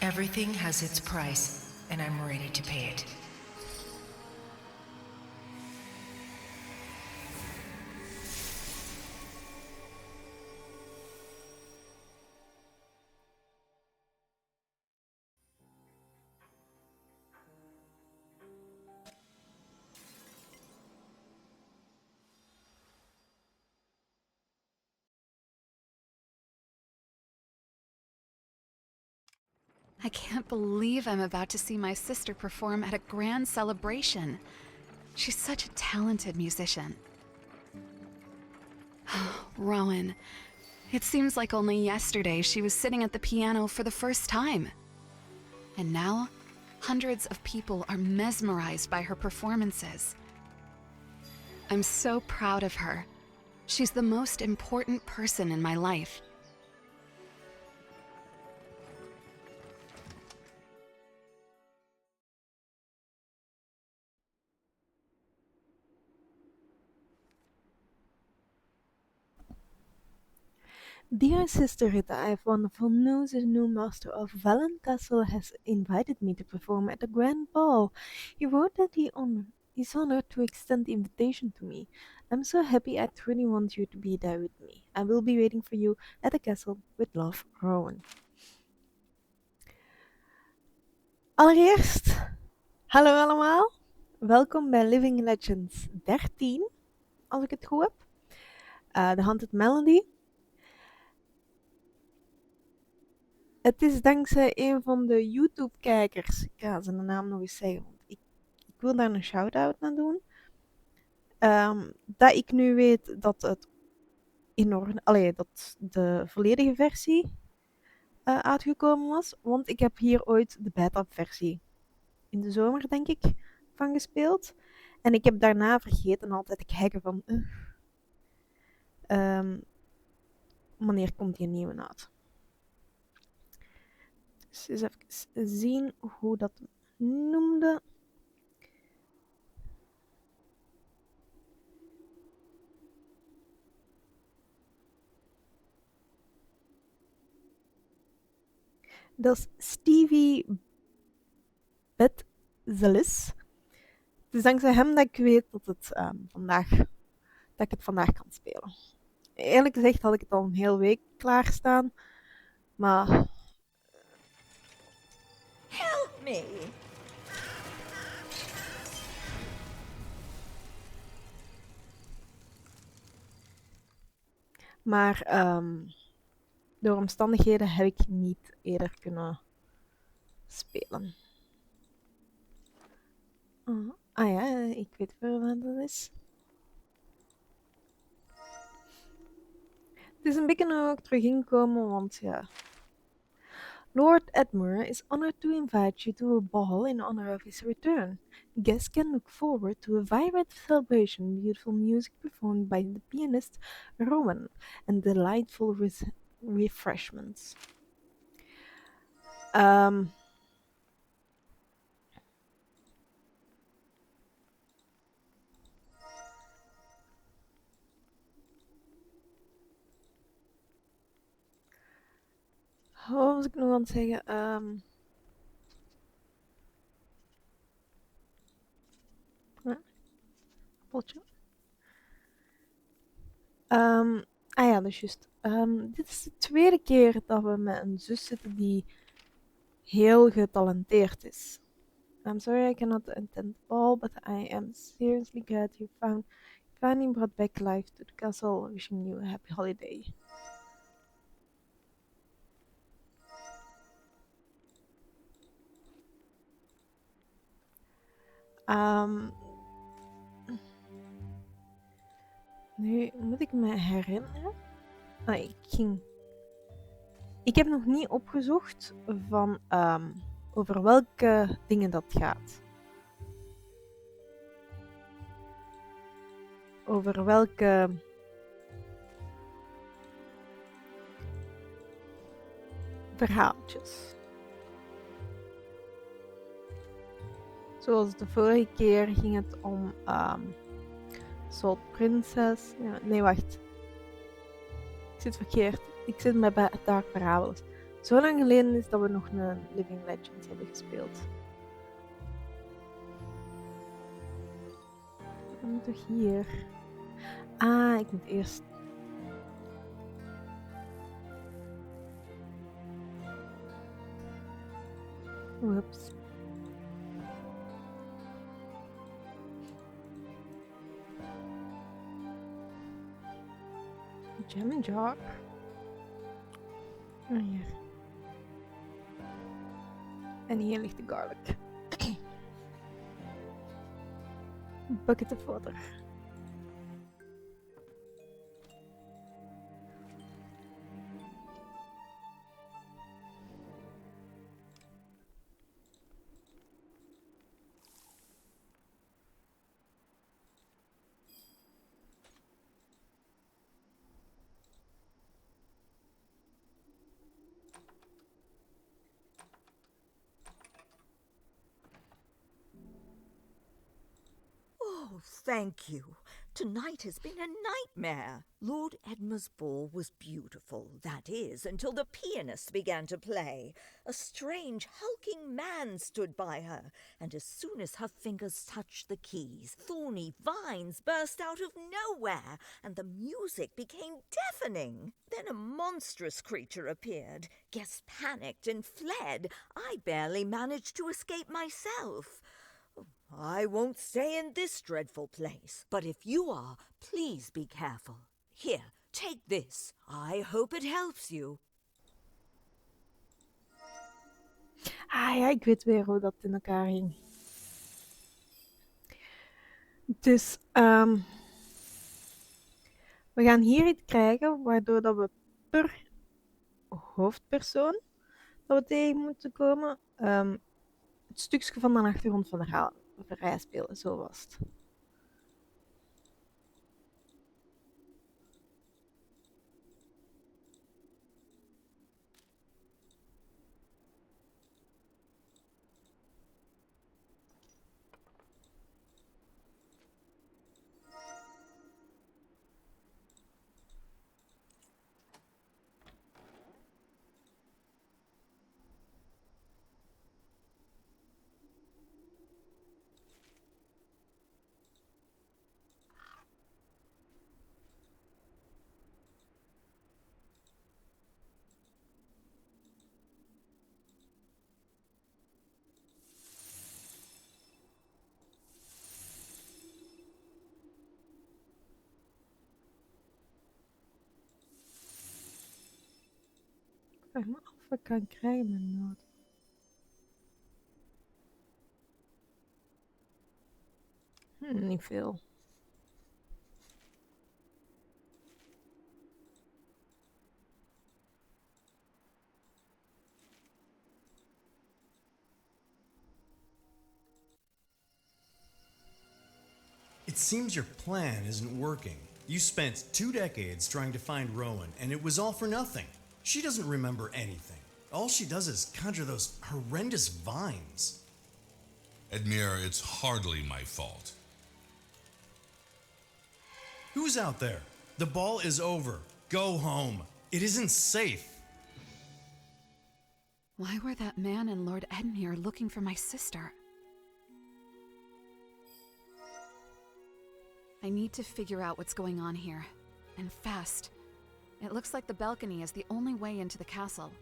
Everything has its price, and I'm ready to pay it. I can't believe I'm about to see my sister perform at a grand celebration. She's such a talented musician. Rowan. It seems like only yesterday she was sitting at the piano for the first time. And now, hundreds of people are mesmerized by her performances. I'm so proud of her. She's the most important person in my life. Dear Sister Rita, I have wonderful news. The new master of Valen Castle has invited me to perform at the grand ball. He wrote that he's honored to extend the invitation to me. I'm so happy. I truly want you to be there with me. I will be waiting for you at the castle with love, Rowan. Allereerst, hallo allemaal. Welkom bij Living Legends 13, als ik het goed heb. De Haunted Melody. Het is dankzij een van de YouTube-kijkers, ik ga zijn naam nog eens zeggen, want ik wil daar een shout-out naar doen, dat ik nu weet dat het dat de volledige versie uitgekomen was, want ik heb hier ooit de beta-versie in de zomer, denk ik, van gespeeld. En ik heb daarna vergeten altijd te kijken van wanneer komt die nieuwe uit. Dus eens even zien hoe dat noemde. Dat is Stevie Betzelis. Het is dankzij hem dat ik weet dat ik het vandaag kan spelen. Eerlijk gezegd had ik het al een hele week klaarstaan, maar Help me! Maar door omstandigheden heb ik niet eerder kunnen spelen. Ja, ik weet wel wat dat is. Het is een beetje ook terug inkomen, want ja. Lord Edmure is honored to invite you to a ball in honor of his return. Guests can look forward to a vibrant celebration, beautiful music performed by the pianist Rowan, and delightful refreshments. Wat was ik nog aan het zeggen? Appeltje. Ja, dus juist. Dit is de tweede keer dat we met een zus zitten die heel getalenteerd is. I'm sorry I cannot attend the ball, but I am seriously glad you finally brought back life to the castle. Wishing you a happy holiday. Nu moet ik me herinneren. Ik heb nog niet opgezocht van over welke dingen dat gaat. Over welke verhaaltjes. Zoals de vorige keer ging het om Salt Princess. Ja, nee, wacht. Ik zit verkeerd. Ik zit met Dark Parabels. Zo lang geleden is dat we nog een Living Legends hebben gespeeld. We moeten toch hier. Ah, ik moet eerst. Oeps. Jam and jar. Ah, hier. En hier ligt de garlic. Bucket of water. Oh, thank you. Tonight has been a nightmare. Lord Edmure's ball was beautiful, that is, until the pianist began to play. A strange, hulking man stood by her, and as soon as her fingers touched the keys, thorny vines burst out of nowhere, and the music became deafening. Then a monstrous creature appeared. Guests panicked and fled. I barely managed to escape myself. I won't stay in this dreadful place, but if you are, please be careful. Here, take this. I hope it helps you. Ah ja, ik weet weer hoe dat in elkaar ging. Dus, we gaan hier iets krijgen, waardoor dat we per hoofdpersoon dat we tegen moeten komen, het stukje van de achtergrond van de verhaal spelen, zo was het. Ik vraag me af wat ik kan krijgen met nood. Niet veel. It seems your plan isn't working. You spent 2 decades trying to find Rowan, and it was all for nothing. She doesn't remember anything. All she does is conjure those horrendous vines. Edmure, it's hardly my fault. Who's out there? The ball is over. Go home. It isn't safe. Why were that man and Lord Edmure looking for my sister? I need to figure out what's going on here. And fast. It looks like the balcony is the only way into the castle.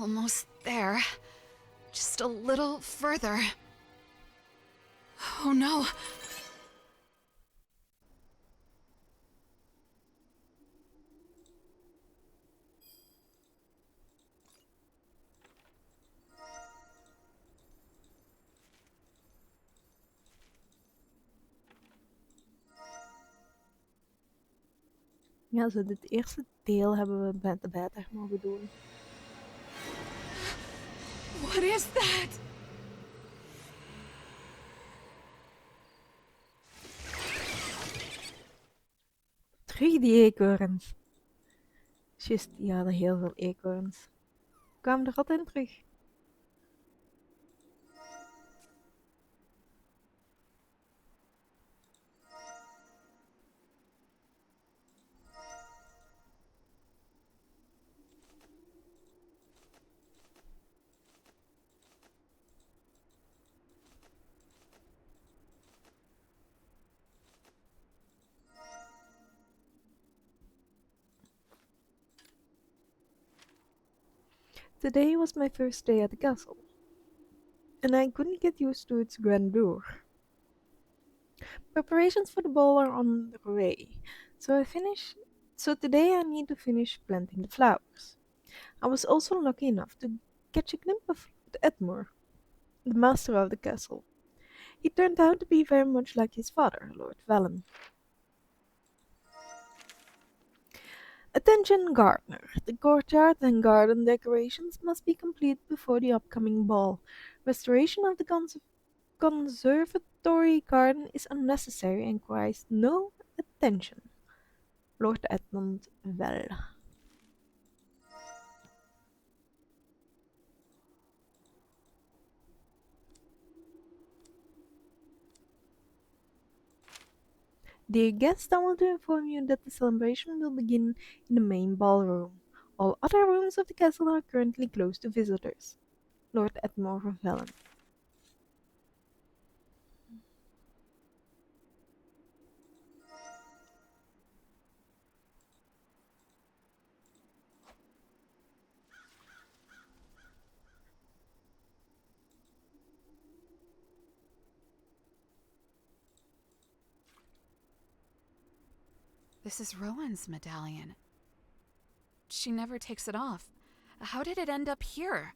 Almost there. Just a little further. Oh no! Ja, zo dit eerste deel hebben we beter mogen doen. What is that? Terug die eekhoorns. Just, die hadden heel veel eekhoorns. Kwamen er altijd in terug. Today was my first day at the castle, and I couldn't get used to its grandeur. Preparations for the ball are on the way, so today I need to finish planting the flowers. I was also lucky enough to catch a glimpse of Edmure, the master of the castle. He turned out to be very much like his father, Lord Valen. Attention gardener. The courtyard and garden decorations must be complete before the upcoming ball. Restoration of the conservatory garden is unnecessary and requires no attention. Lord Edmund Well. Dear guests, I want to inform you that the celebration will begin in the main ballroom. All other rooms of the castle are currently closed to visitors. Lord Edmure Valen. This is Rowan's medallion. She never takes it off. How did it end up here?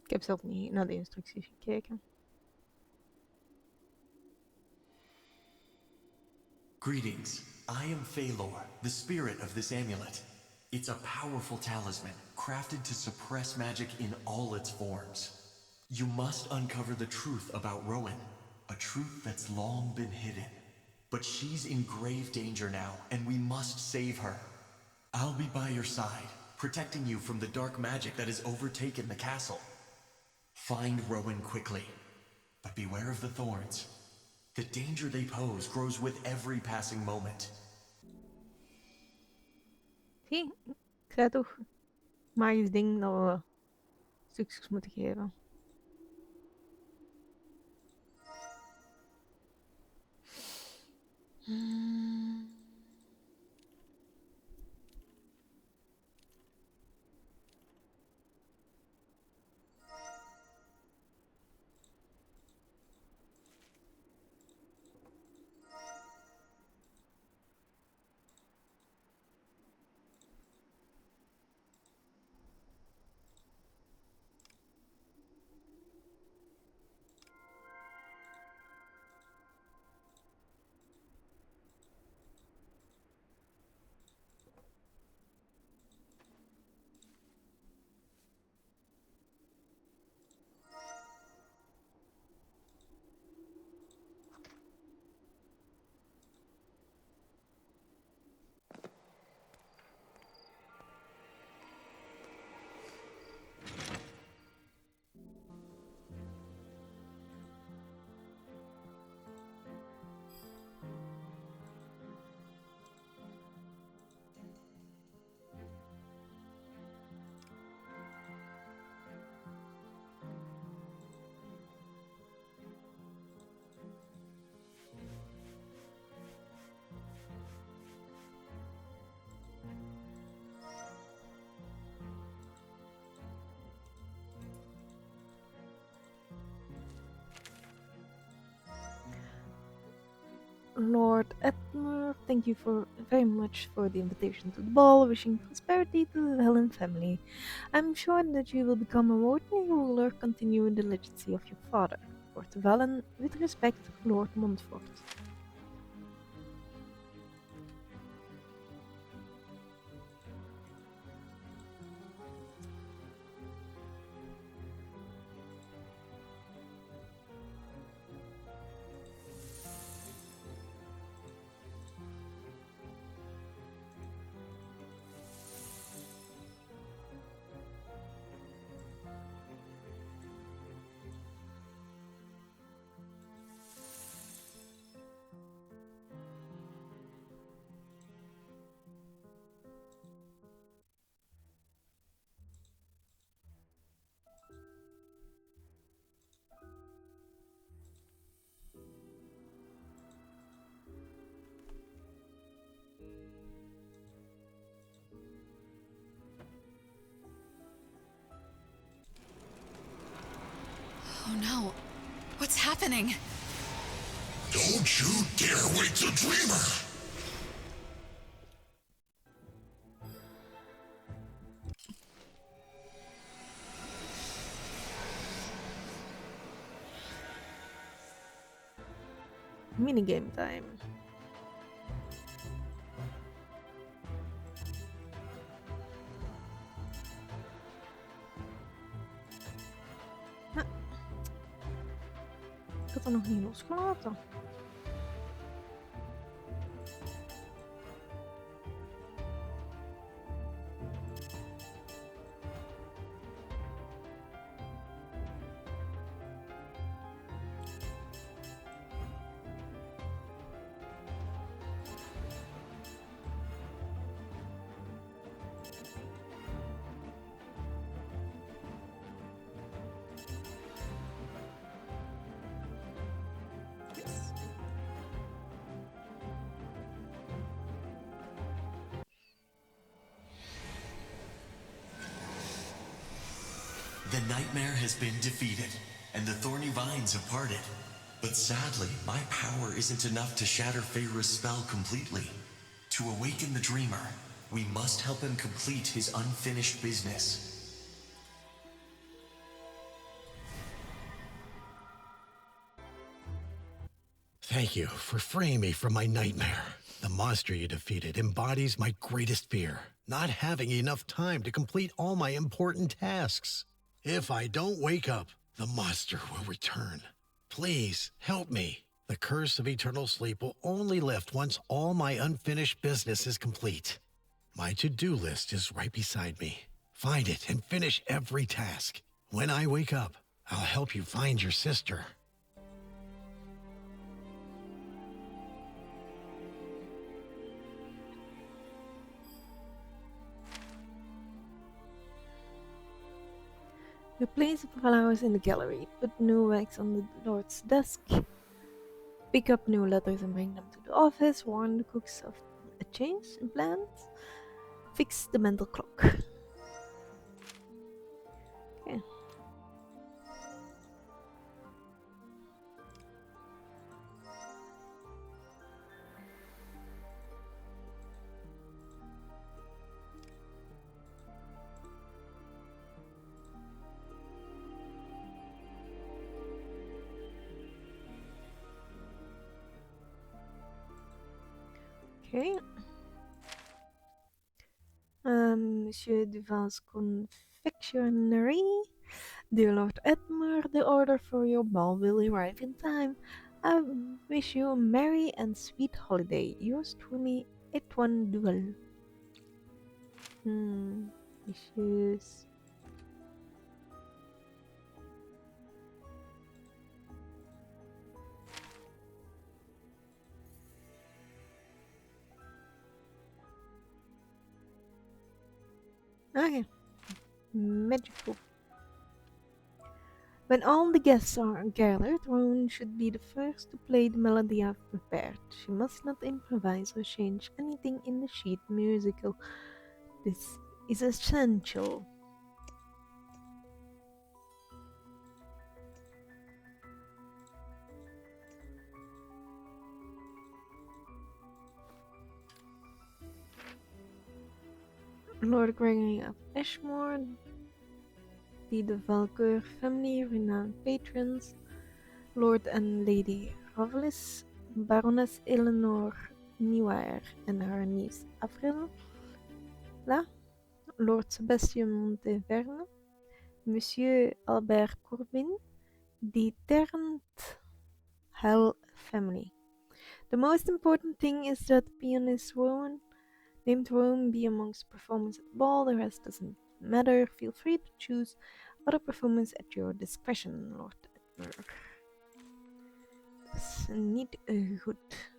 Ik heb zelf niet naar de instructies gekeken. Greetings. I am Phalor, the spirit of this amulet. It's a powerful talisman, crafted to suppress magic in all its forms. You must uncover the truth about Rowan, a truth that's long been hidden. But she's in grave danger now, and we must save her. I'll be by your side, protecting you from the dark magic that has overtaken the castle. Find Rowan quickly, but beware of the thorns. The danger they pose grows with every passing moment. Zie, ik zei toch, magisch ding dat we stukjes moeten geven. Lord Edmure, thank you very much for the invitation to the ball, wishing prosperity to the Valen family. I'm sure that you will become a worthy ruler, continuing the legacy of your father, Lord Valen. With respect, Lord Montfort. Oh no. What's happening? Don't you dare wake the dreamer! Minigame time. Ik had er nog niet losgelaten. The nightmare has been defeated, and the thorny vines have parted. But sadly, my power isn't enough to shatter Feyre's spell completely. To awaken the dreamer, we must help him complete his unfinished business. Thank you for freeing me from my nightmare. The monster you defeated embodies my greatest fear, not having enough time to complete all my important tasks. If I don't wake up, the monster will return. Please, help me. The curse of eternal sleep will only lift once all my unfinished business is complete. My to-do list is right beside me. Find it and finish every task. When I wake up, I'll help you find your sister. You place the flowers in the gallery, put new wax on the Lord's desk, pick up new letters and bring them to the office, warn the cooks of a change in plans, fix the mental clock. Okay. Okay. Monsieur Duval's confectionery. Dear Lord Edmure, the order for your ball will arrive in time. I wish you a merry and sweet holiday. Yours truly, Edwin Duval. Issues. Okay. Magical. When all the guests are gathered, Rowan should be the first to play the melody I've prepared. She must not improvise or change anything in the sheet musical. This is essential. Lord Gregory of Ashmore, die de Valcoeur family renowned patrons, Lord and Lady Rovellis, Baroness Eleanor Nieuwaer and her niece Avril, Lord Sebastian Monteverne, Monsieur Albert Corbin, the Tarrant Hell family. The most important thing is that pianist Rowan, named Rowan, be amongst performers at the ball. The rest doesn't matter. Feel free to choose other performance at your discretion, Lord Edmure. Dat is niet goed.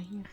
Hier.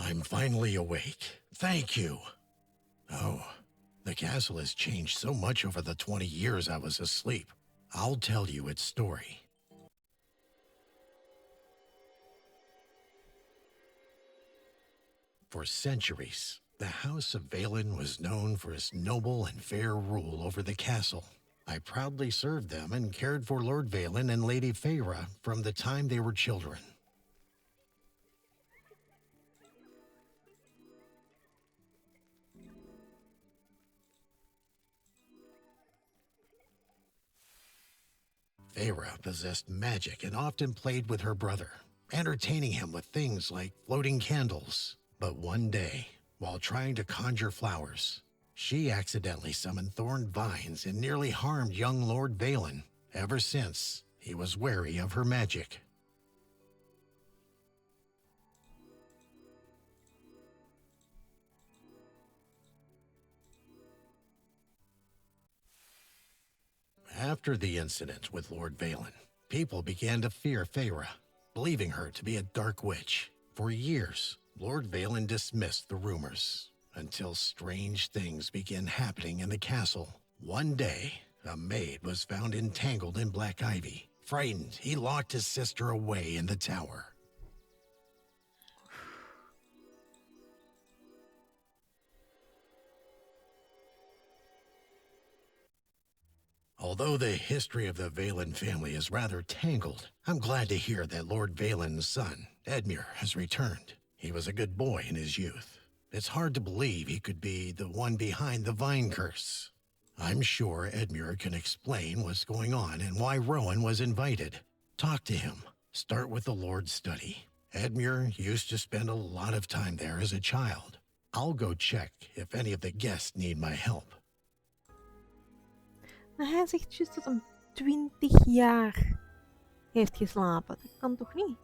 I'm finally awake. Thank you. Oh, the castle has changed so much over the 20 years I was asleep. I'll tell you its story. For centuries, the House of Valen was known for its noble and fair rule over the castle. I proudly served them and cared for Lord Valen and Lady Feyre from the time they were children. Feyre possessed magic and often played with her brother, entertaining him with things like floating candles. But one day, while trying to conjure flowers, she accidentally summoned thorned vines and nearly harmed young Lord Valen. Ever since, he was wary of her magic. After the incident with Lord Valen, people began to fear Feyre, believing her to be a dark witch. For years, Lord Valen dismissed the rumors, until strange things began happening in the castle. One day, a maid was found entangled in black ivy. Frightened, he locked his sister away in the tower. Although the history of the Valen family is rather tangled, I'm glad to hear that Lord Valen's son, Edmure, has returned. He was a good boy in his youth. It's hard to believe he could be the one behind the vine curse. I'm sure Edmure can explain what's going on and why Rowan was invited. Talk to him. Start with the Lord's study. Edmure used to spend a lot of time there as a child. I'll go check if any of the guests need my help. Maar hij zegt juist dat hij 20 jaar heeft geslapen. Dat kan toch niet?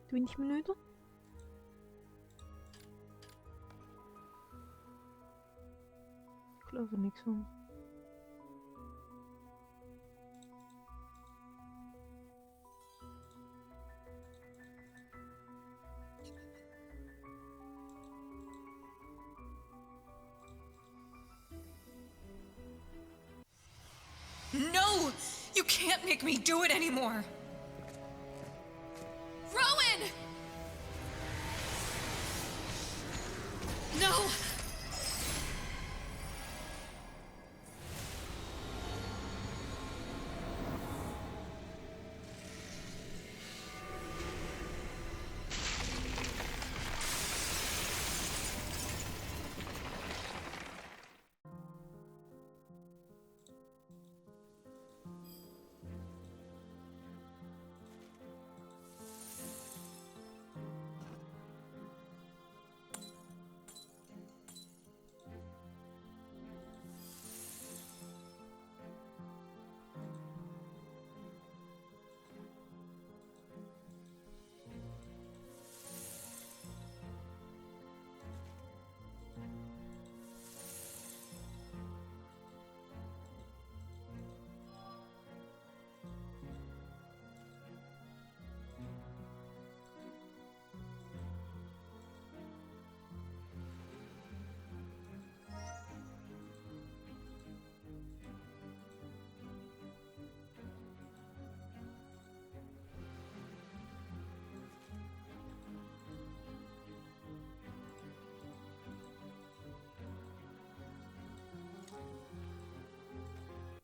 20 minuten? Ik geloof er niks van. No! You can't make me do it anymore! Rowan! No!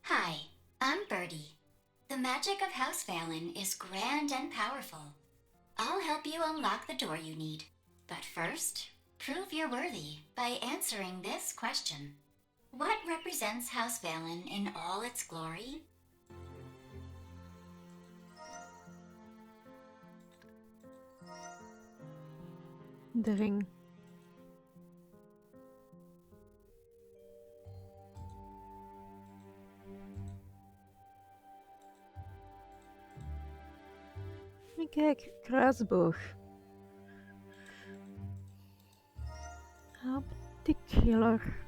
Hi, I'm Birdie. The magic of House Valen is grand and powerful. I'll help you unlock the door you need. But first, prove you're worthy by answering this question. What represents House Valen in all its glory? De ring. En kijk, kruisboog. Particular.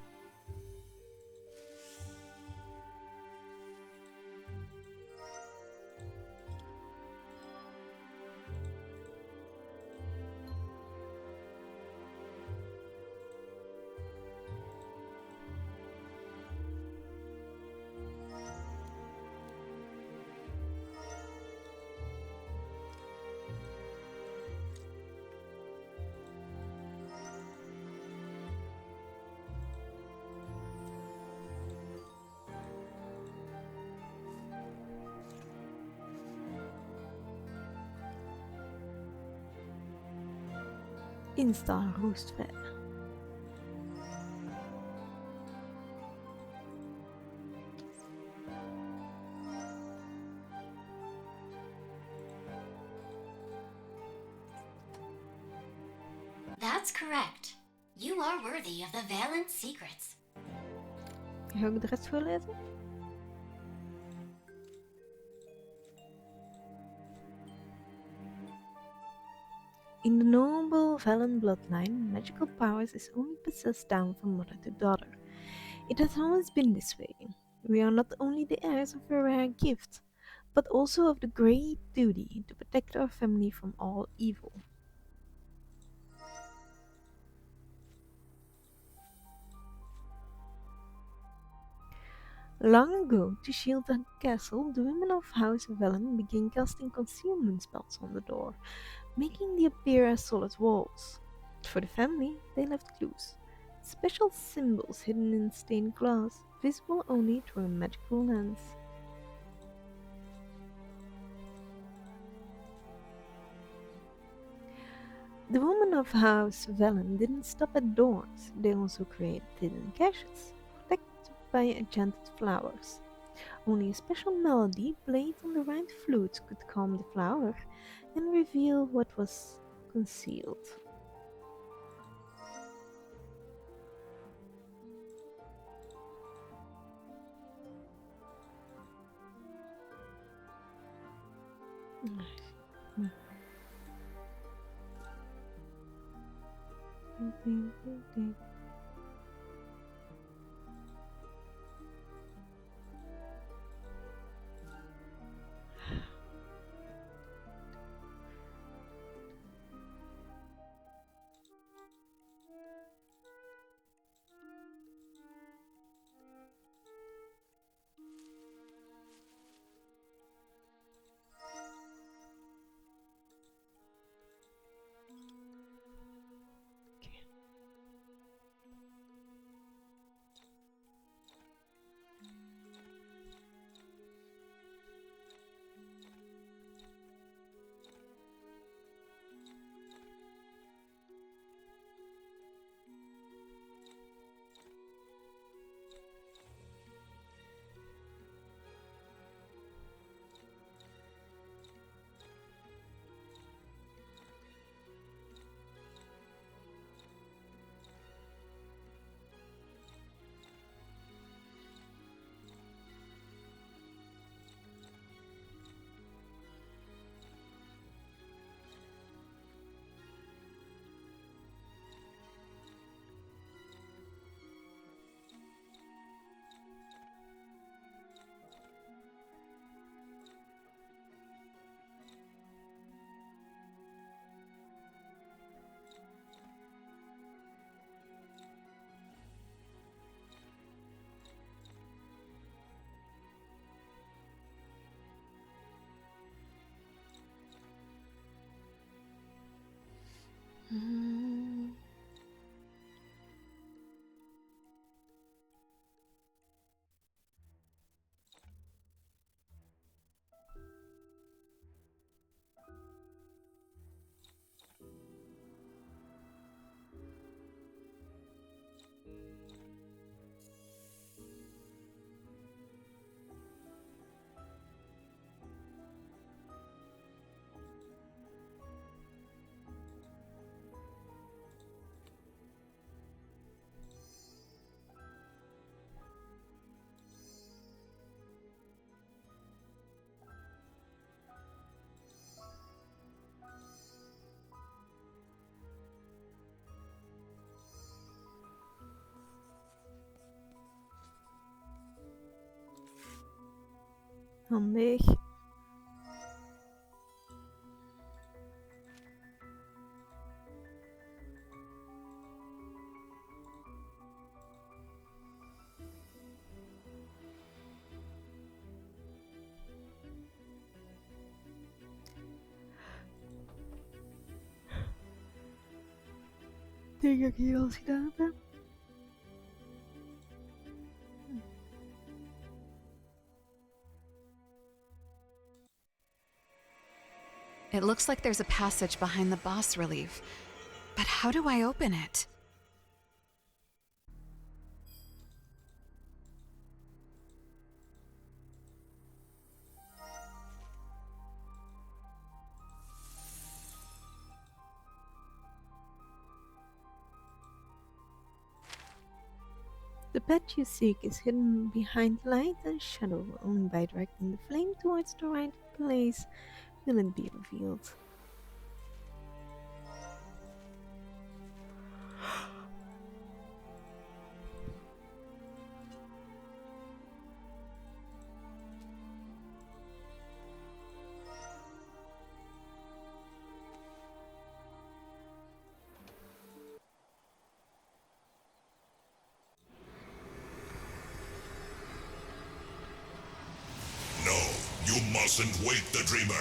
Insta roestvrij. That's correct. You are worthy of the Valen's secrets. Ga ik de rest voorlezen? In the noble Valen bloodline, magical powers is only passed down from mother to daughter. It has always been this way. We are not only the heirs of a rare gift, but also of the great duty to protect our family from all evil. Long ago, to shield the castle, the women of House Valen began casting concealment spells on the door, making them appear as solid walls. For the family, they left clues, special symbols hidden in stained glass, visible only through a magical lens. The women of House Valen didn't stop at doors, they also created hidden caches, protected by enchanted flowers. Only a special melody played on the right flute could calm the flower and reveal what was concealed. Handig. Ik denk dat ik hier alles gedaan heb. It looks like there's a passage behind the boss relief, but how do I open it? The path you seek is hidden behind light and shadow. Only by directing the flame towards the right place will it be revealed. No, you mustn't wake the dreamer.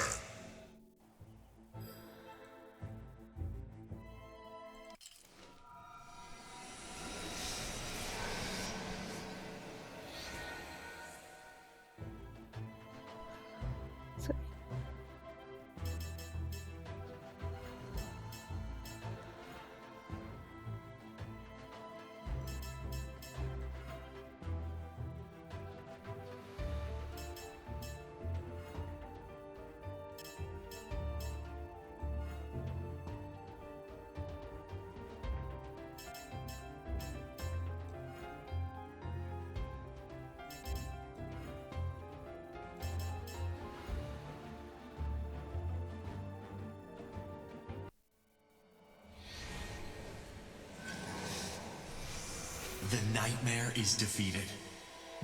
The nightmare is defeated.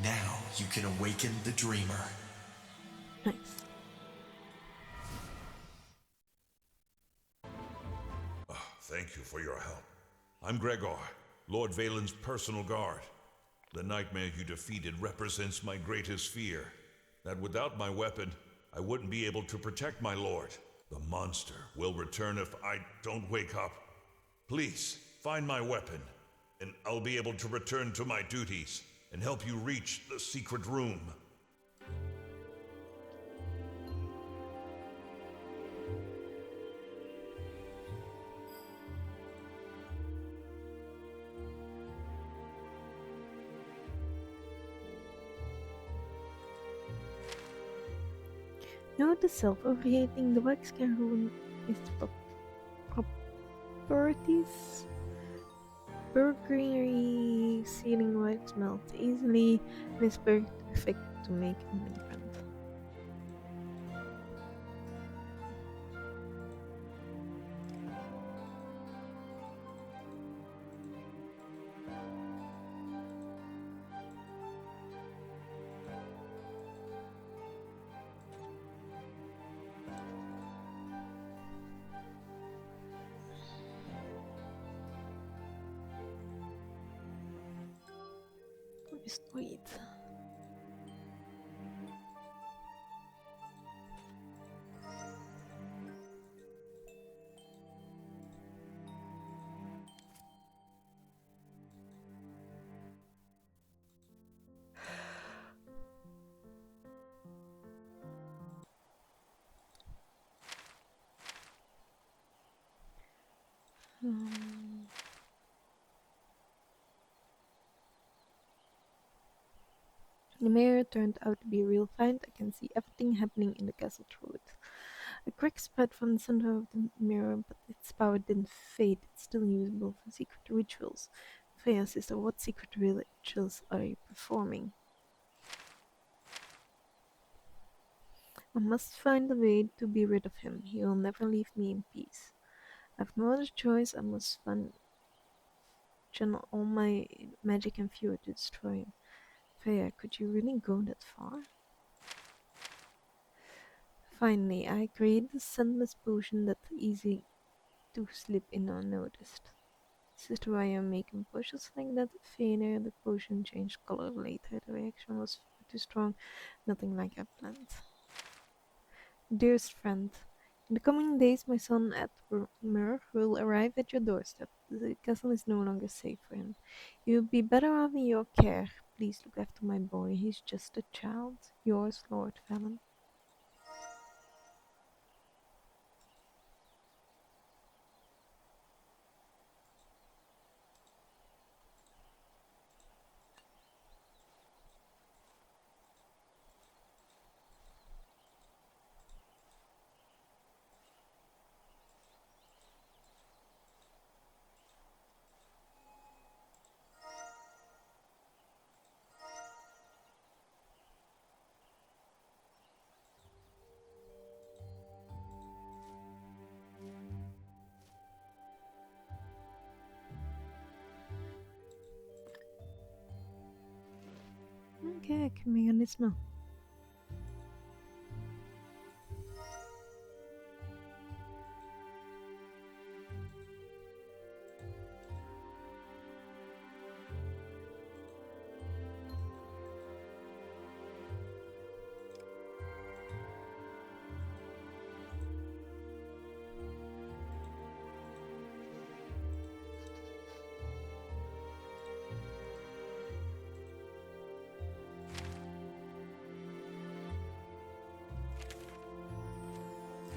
Now you can awaken the dreamer. Nice. Thank you for your help. I'm Gregor, Lord Valen's personal guard. The nightmare you defeated represents my greatest fear. That without my weapon, I wouldn't be able to protect my lord. The monster will return if I don't wake up. Please, find my weapon, and I'll be able to return to my duties and help you reach the secret room. Note the self-overheating. The wax can ruin its properties. Burglary sealing wax melts easily and is perfect to make a migrant. Just wait. The mirror turned out to be a real find. I can see everything happening in the castle through it. A crack spread from the center of the mirror, but its power didn't fade. It's still usable for secret rituals. Freya, sister, what secret rituals are you performing? I must find a way to be rid of him. He will never leave me in peace. I have no other choice. I must channel all my magic and fury to destroy him. Freya, could you really go that far? Finally, I created a scentless potion that's easy to slip in unnoticed. Is this why I'm making potions like that? Failure, the potion changed color later. The reaction was too strong, nothing like I planned. Dearest friend, in the coming days my son Edmure will arrive at your doorstep. The castle is no longer safe for him. He will be better off in your care. Please look after my boy. He's just a child. Yours, Lord Valen. Oké, mechanisme.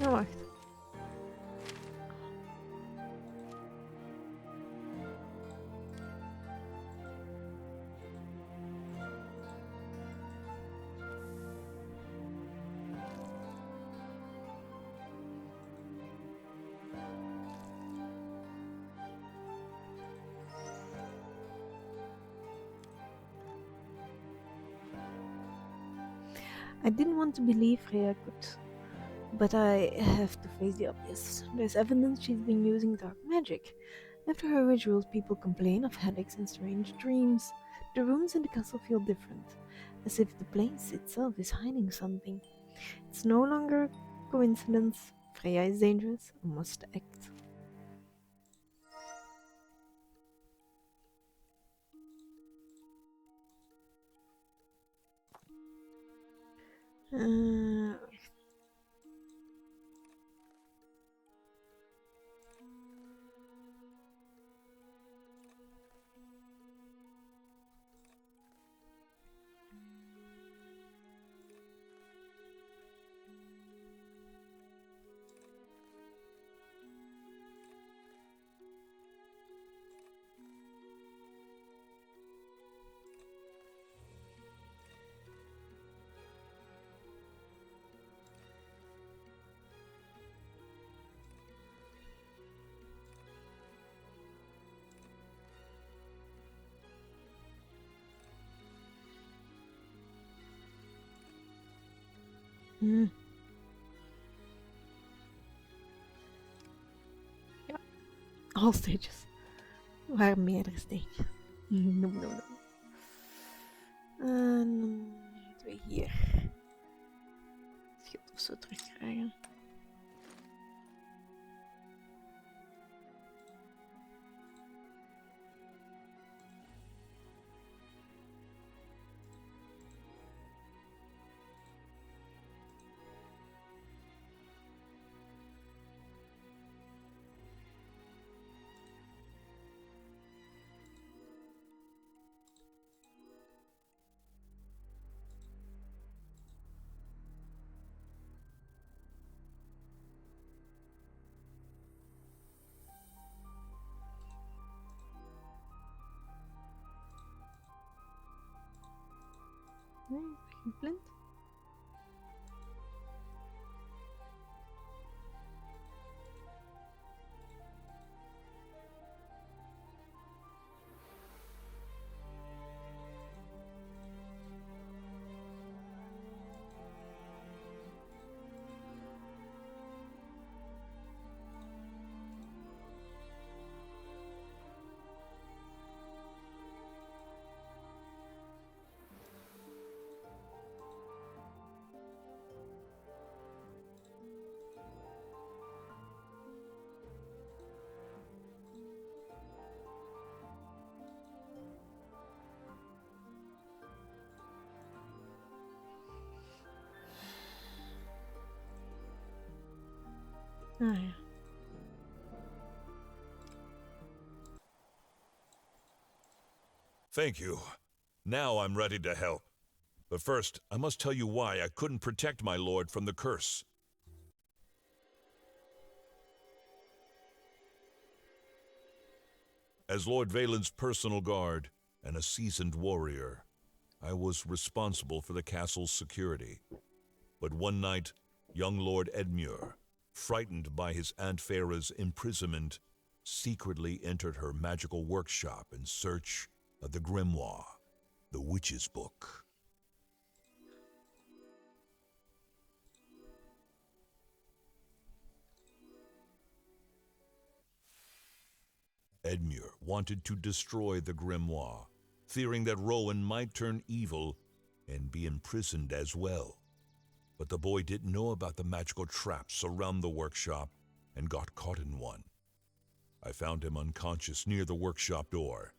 Oh, wacht. I didn't want to believe Freya could, but I have to face the obvious. There's evidence she's been using dark magic. After her rituals, people complain of headaches and strange dreams. The rooms in the castle feel different, as if the place itself is hiding something. It's no longer coincidence. Freya is dangerous and must act. Uh, Ja, all stages. Er waren meerdere stages. No. En dan moeten we hier het schild of zo terugkrijgen. Nee, geen blind. Ah ja. Thank you. Now I'm ready to help. But first, I must tell you why I couldn't protect my lord from the curse. As Lord Valen's personal guard and a seasoned warrior, I was responsible for the castle's security. But one night, young Lord Edmure, frightened by his Aunt Farah's imprisonment, secretly entered her magical workshop in search of the grimoire, the witch's book. Edmure wanted to destroy the grimoire, fearing that Rowan might turn evil and be imprisoned as well. But the boy didn't know about the magical traps around the workshop and got caught in one. I found him unconscious near the workshop door.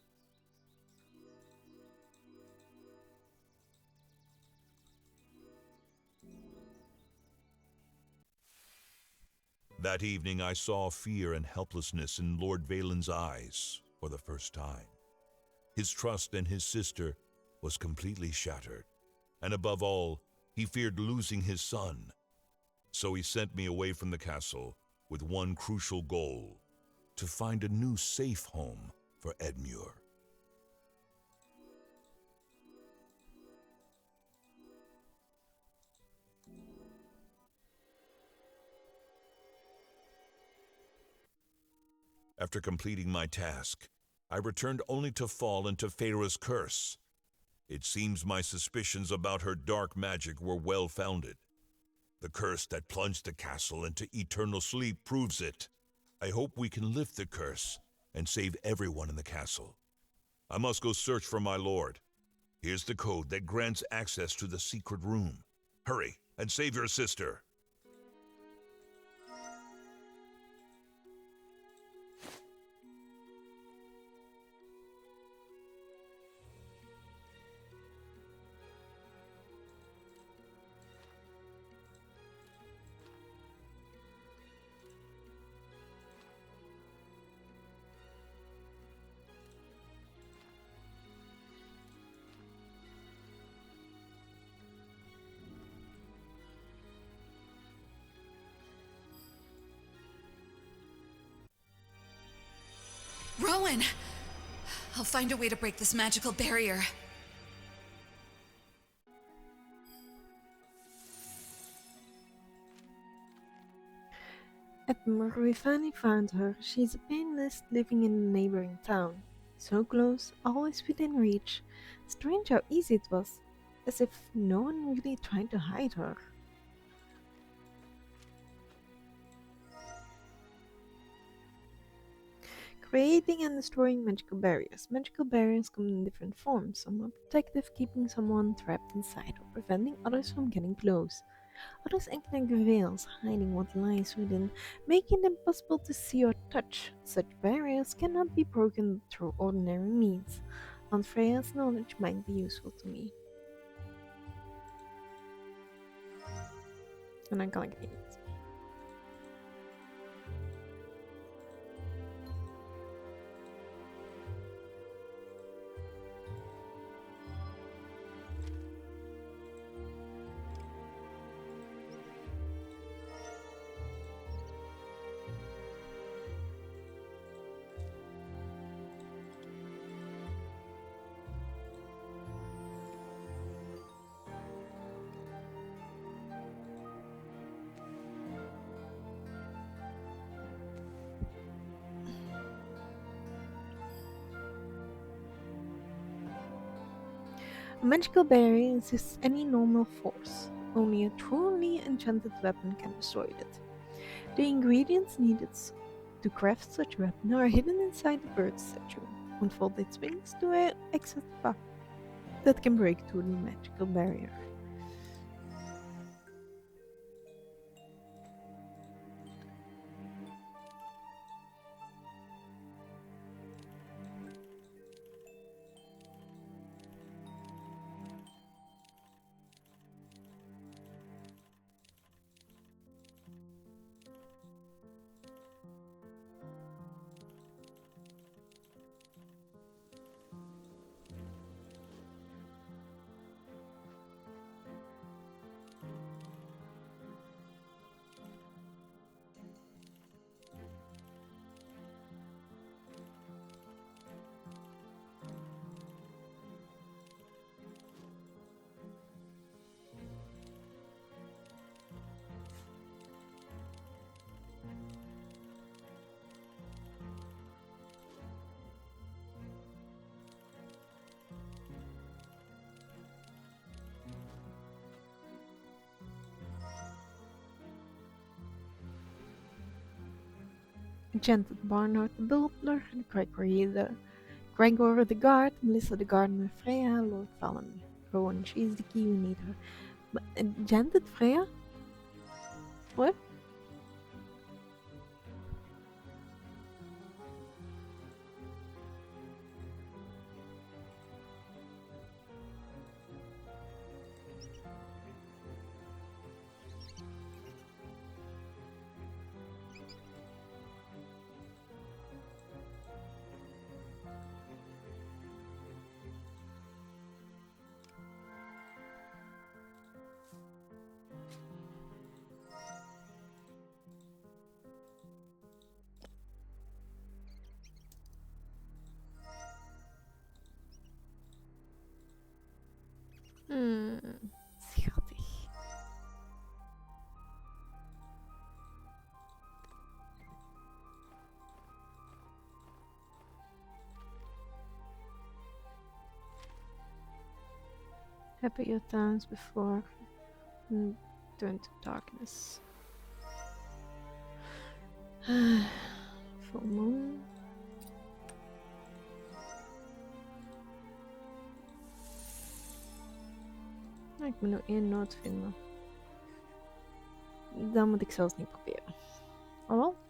That evening I saw fear and helplessness in Lord Valen's eyes for the first time. His trust in his sister was completely shattered, and above all, he feared losing his son. So he sent me away from the castle with one crucial goal: to find a new safe home for Edmure. After completing my task, I returned only to fall into Farah's curse. It seems my suspicions about her dark magic were well-founded. The curse that plunged the castle into eternal sleep proves it. I hope we can lift the curse and save everyone in the castle. I must go search for my lord. Here's the code that grants access to the secret room. Hurry and save your sister. Rowan! I'll find a way to break this magical barrier. Edmure, we finally found her. She's a pianist living in a neighboring town. So close, always within reach. Strange how easy it was, as if no one really tried to hide her. Creating and destroying magical barriers. Magical barriers come in different forms. Some are protective, keeping someone trapped inside or preventing others from getting close. Others act like veils, hiding what lies within, making them impossible to see or touch. Such barriers cannot be broken through ordinary means. Aunt Freya's knowledge might be useful to me. En dan kan ik niet. A magical barrier resists any normal force. Only a truly enchanted weapon can destroy it. The ingredients needed to craft such a weapon are hidden inside the bird statue. Unfold its wings to an exact path that can break through the magical barrier. Enchanted Barnard the Butler, Gregor the Guard, Melissa the Gardener, Freya, Lord Valen, Rowan, she's the key, we need her. But Enchanted Freya? What? Schattig. Happier times before turn to darkness. Full moon. Ik moet nog 1 noot vinden. Dat moet ik zelfs niet proberen. Oh wel?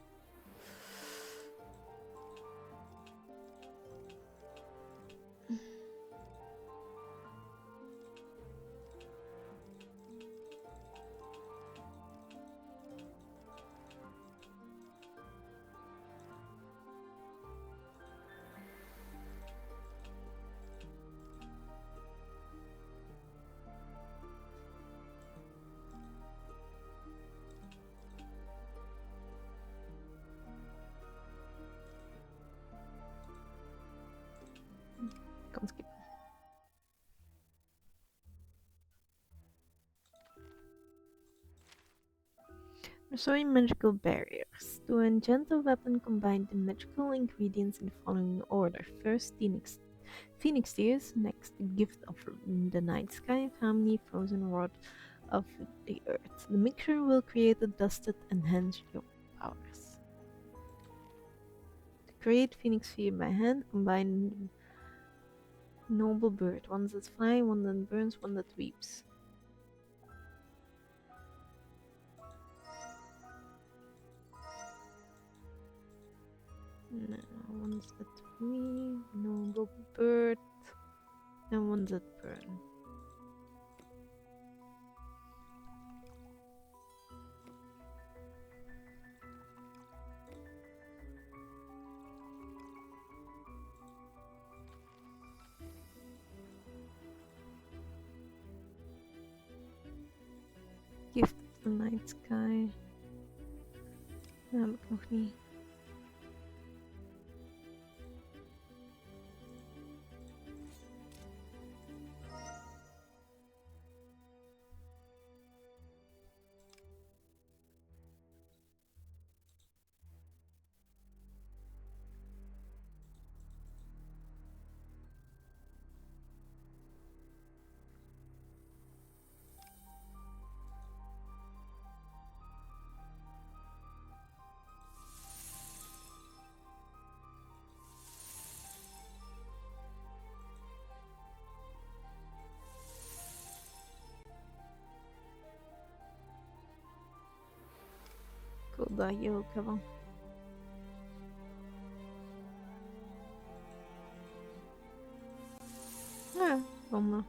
Kan skippen. Restoring magical barriers. To a gentle weapon, combine the magical ingredients in the following order. First, Phoenix tears. Next, the gift of the night sky, family, frozen rod of the earth. The mixture will create a dust that enhance your powers. To create Phoenix fear by hand, combine the noble bird. One that flies, one that burns, one that weeps. No, ones that weep, noble bird, and ones that burn. Gift of the night sky. Dat heb ik nog niet. Ik wil dat hier ook hebben. Ja, zonde.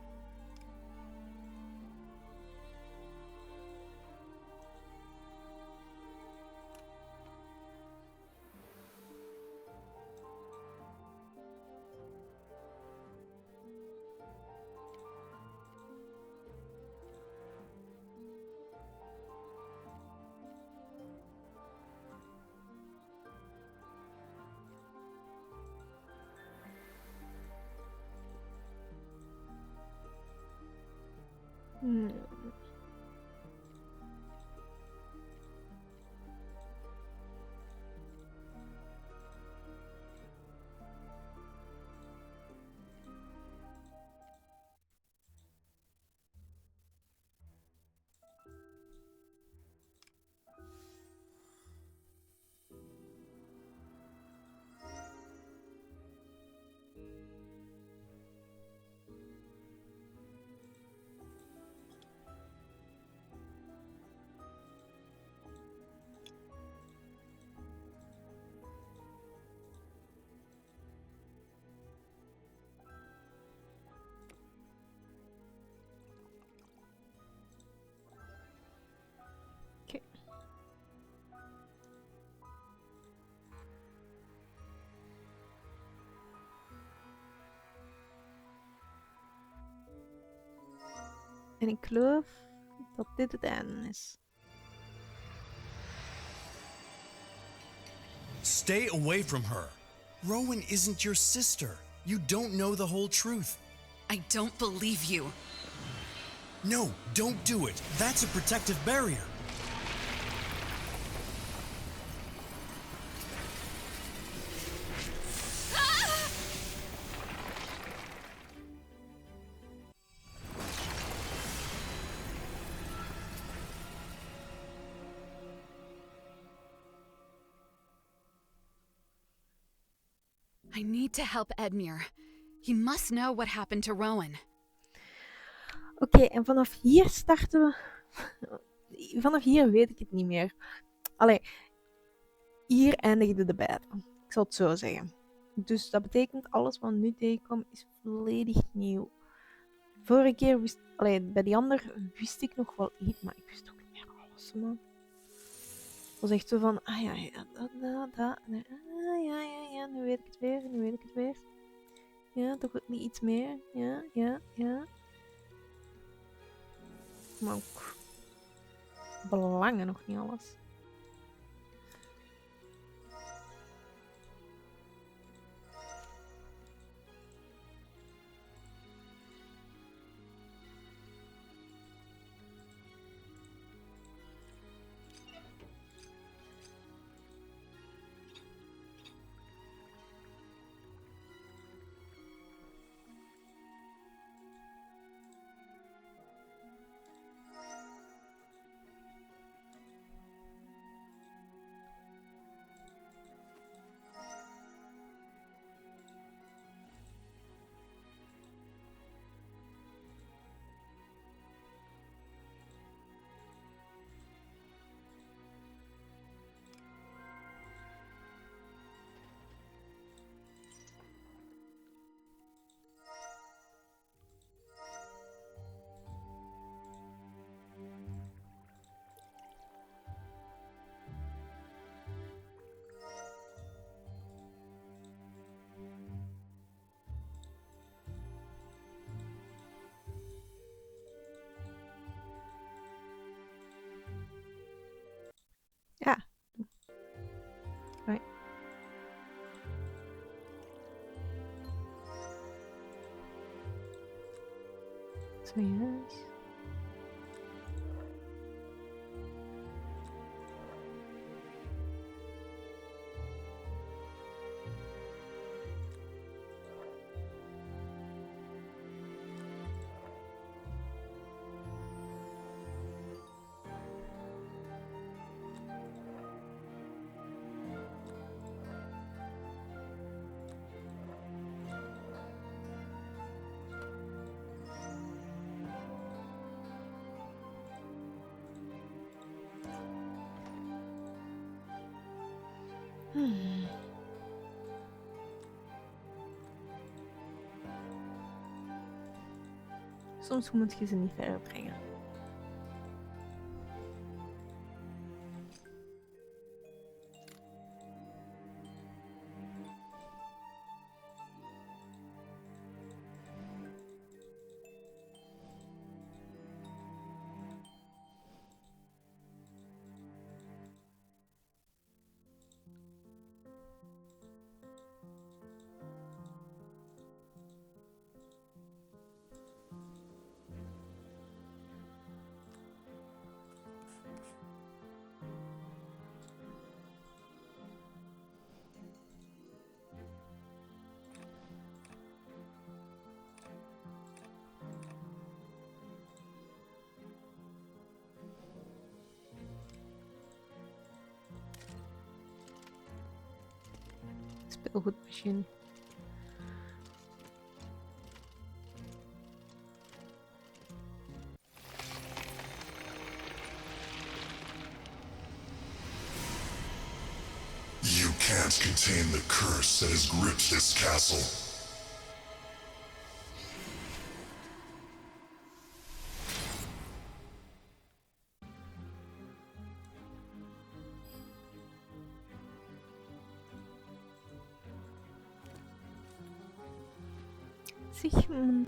En ik geloof dat dit het einde is. Stay away from her. Rowan isn't your sister. You don't know the whole truth. I don't believe you. No, don't do it. That's a protective barrier. I need to help Edmure. He must know what happened to Rowan. Oké, en vanaf hier starten we... Vanaf hier weet ik het niet meer. Allee, hier eindigde de battle. Ik zal het zo zeggen. Dus dat betekent alles wat nu tegenkomt is volledig nieuw. Vorige keer wist... Allee, bij die ander wist ik nog wel iets, maar ik wist ook niet meer alles, man. Het was echt zo van... Ah ja, ja, nu weet ik het weer. Ja, toch ook niet iets meer. Ja. Maar ook... Belangen nog niet alles. Ja. Right. Serieus? Soms moet je ze niet verder brengen. Speelgoedmachine. You can't contain the curse that has gripped this castle. Sigmund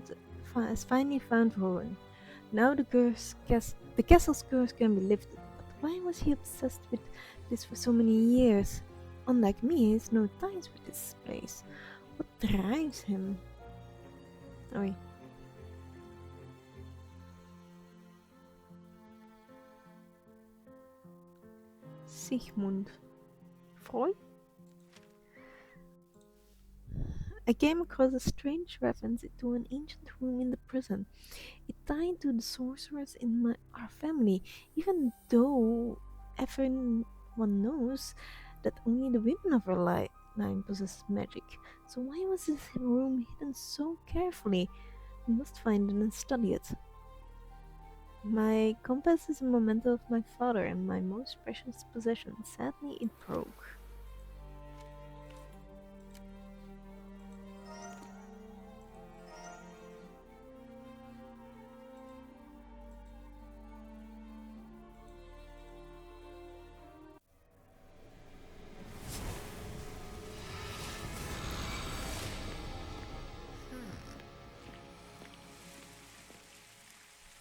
has finally found Rowan. Now the castle's curse can be lifted. But why was he obsessed with this for so many years? Unlike me, he has no ties with this place. What drives him? Oei. Sigmund. Freud? I came across a strange reference to an ancient room in the prison. It tied to the sorcerers in our family, even though everyone knows that only the women of our line possess magic. So why was this room hidden so carefully? We must find it and study it. My compass is a memento of my father and my most precious possession. Sadly, it broke.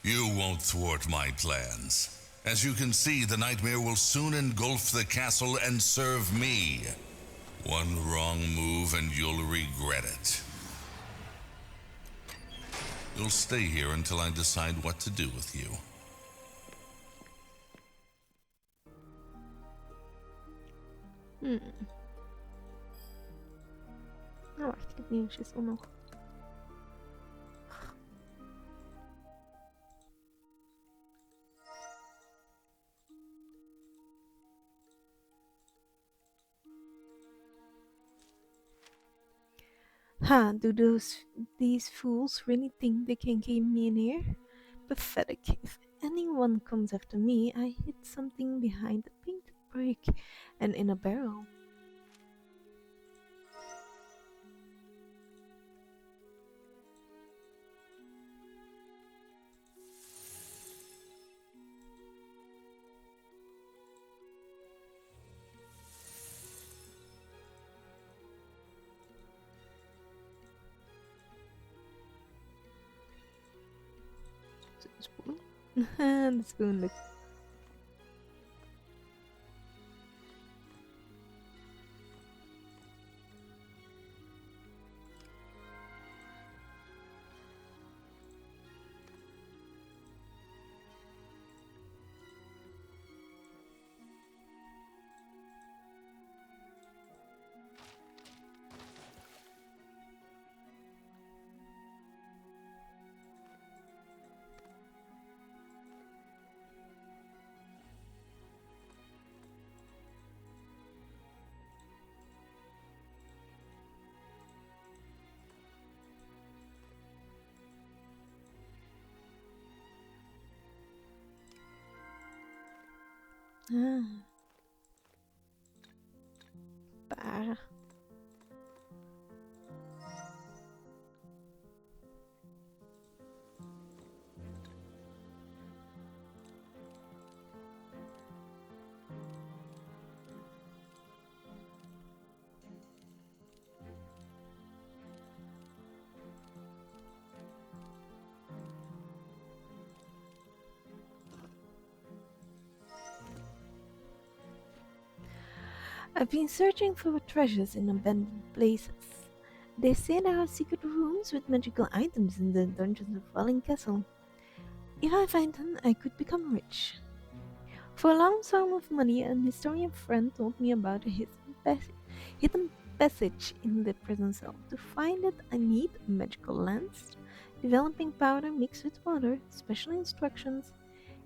You won't thwart my plans. As you can see, the nightmare will soon engulf the castle and serve me. One wrong move and you'll regret it. You'll stay here until I decide what to do with you. Nou, wacht, ik heb nieuwsjes om nog. Ha, do these fools really think they can keep me in here? Pathetic. If anyone comes after me, I hid something behind a painted brick and in a barrel. Spoon? The spoon look. Waar. I've been searching for treasures in abandoned places. They say there are secret rooms with magical items in the dungeons of Valen Castle. If I find them, I could become rich. For a long sum of money, an historian friend told me about a hidden passage in the prison cell. To find it, I need a magical lens, developing powder mixed with water, special instructions.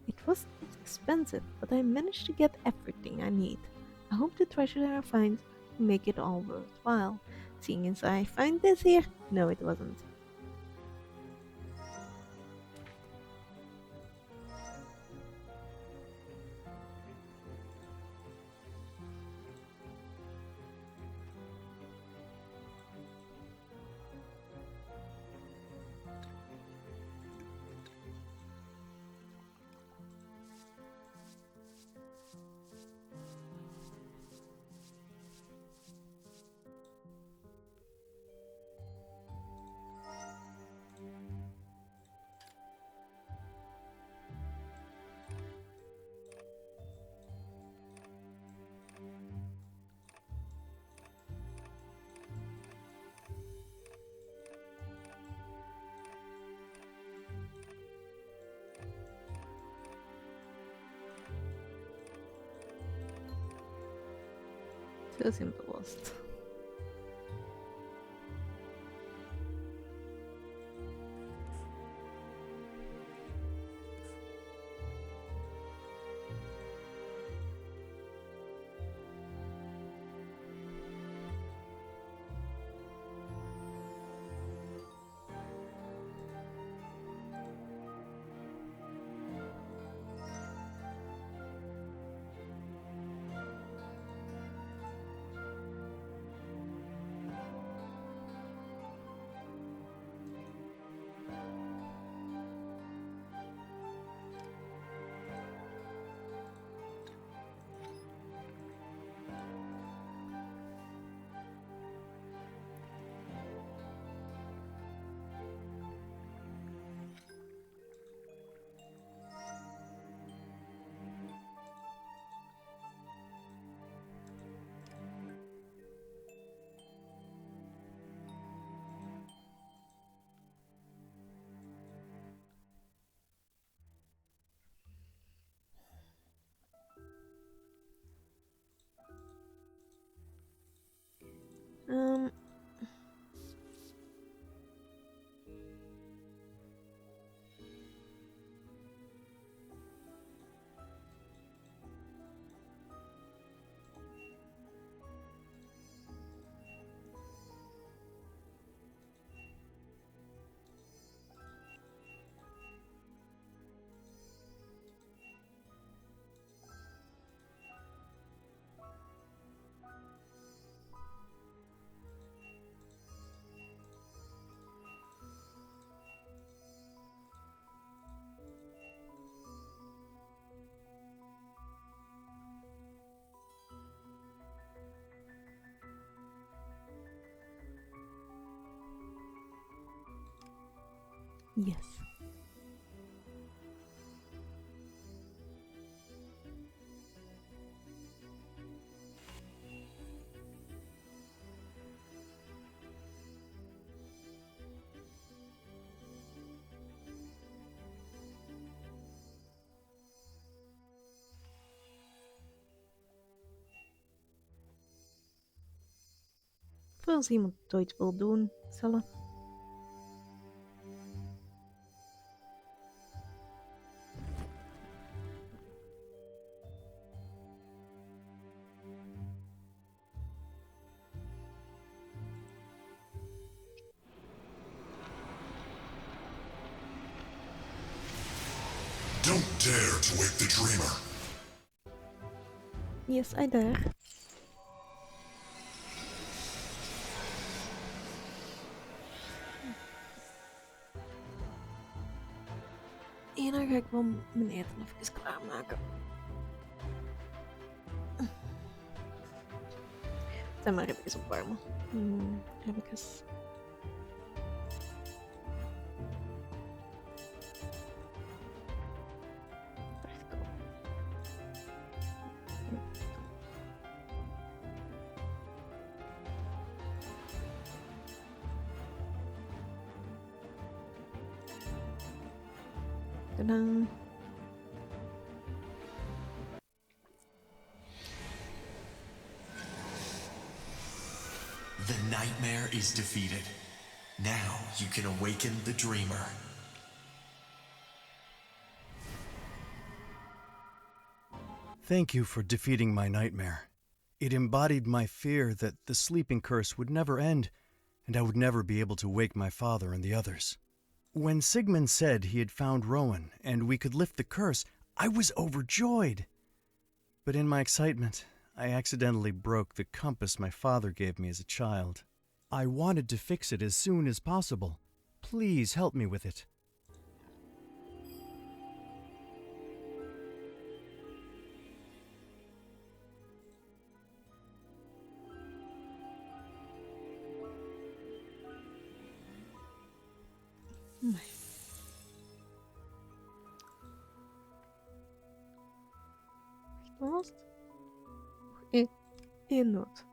It was expensive, but I managed to get everything I need. I hope the treasure I find will make it all worthwhile. Seeing as I find this here, no it wasn't. Zo simpel was het. Yes. Voor als iemand het ooit wil doen, zullen. Don't dare to wake the dreamer. Yes, I dare. En dan ga ik wel mijn eten even klaarmaken. Zijn maar even opwarmen. Heb ik eens. Tadaa. The nightmare is defeated. Now you can awaken the dreamer. Thank you for defeating my nightmare. It embodied my fear that the sleeping curse would never end, and I would never be able to wake my father and the others. When Sigmund said he had found Rowan and we could lift the curse, I was overjoyed. But in my excitement, I accidentally broke the compass my father gave me as a child. I wanted to fix it as soon as possible. Please help me with it. Wat was het? Nog één noot.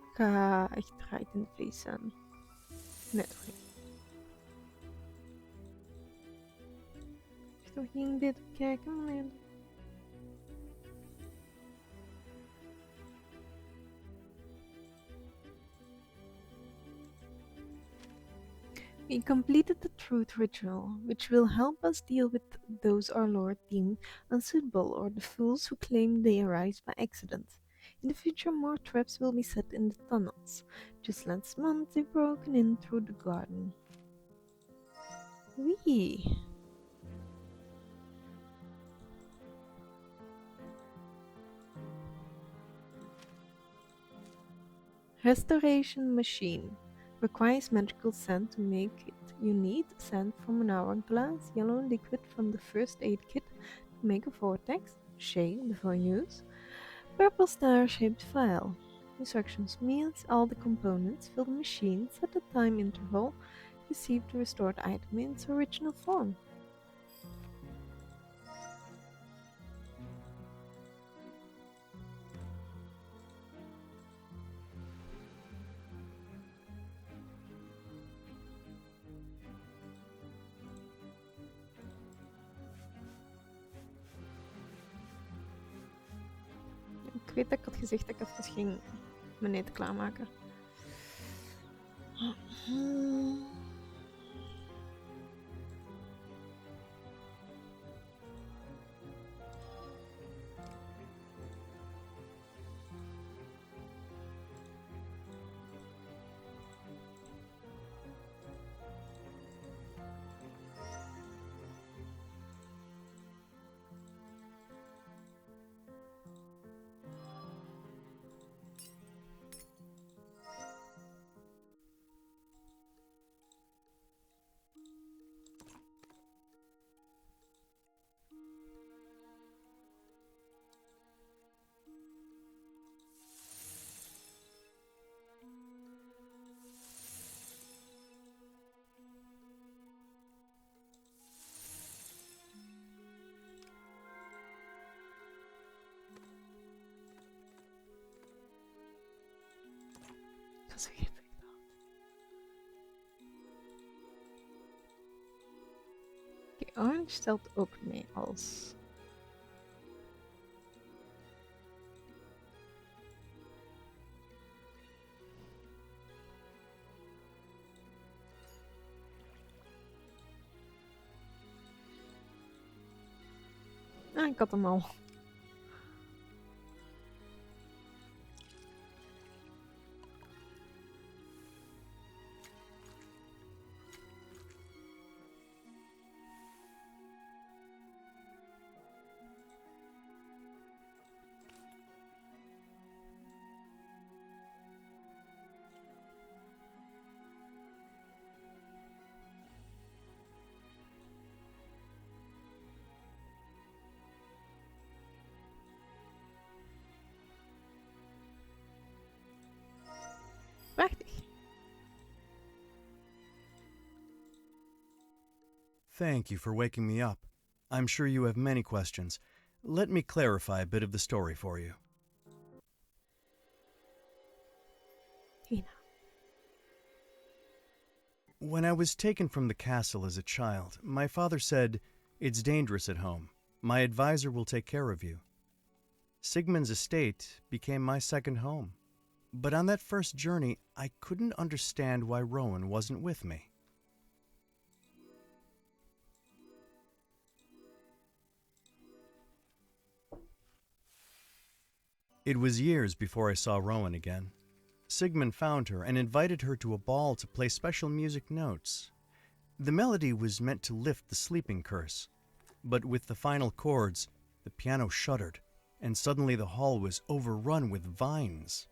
Ik ga echt right in de face aan. Nee, toch niet. Ik toch niet dit bekijken? Nee. We completed the truth ritual, which will help us deal with those our Lord deemed unsuitable or the fools who claim they arise by accident. In the future, more traps will be set in the tunnels. Just last month, they broken in through the garden. Wee! Restoration machine. Requires magical sand to make it. You need sand from an hourglass, yellow liquid from the first aid kit to make a vortex, shake before use, purple star-shaped vial. Instructions: mix all the components, fill the machine, set the time interval, receive the restored item in its original form. Ik weet dat ik had gezegd dat ik even ging mijn eten klaarmaken. schep ik dat? Oké, orange telt ook mee als... Ah, ik had hem al. Prachtig. Thank you for waking me up. I'm sure you have many questions. Let me clarify a bit of the story for you. Hina. When I was taken from the castle as a child, my father said, "It's dangerous at home. My advisor will take care of you." Sigmund's estate became my second home. But on that first journey, I couldn't understand why Rowan wasn't with me. It was years before I saw Rowan again. Sigmund found her and invited her to a ball to play special music notes. The melody was meant to lift the sleeping curse, but with the final chords, the piano shuddered, and suddenly the hall was overrun with vines.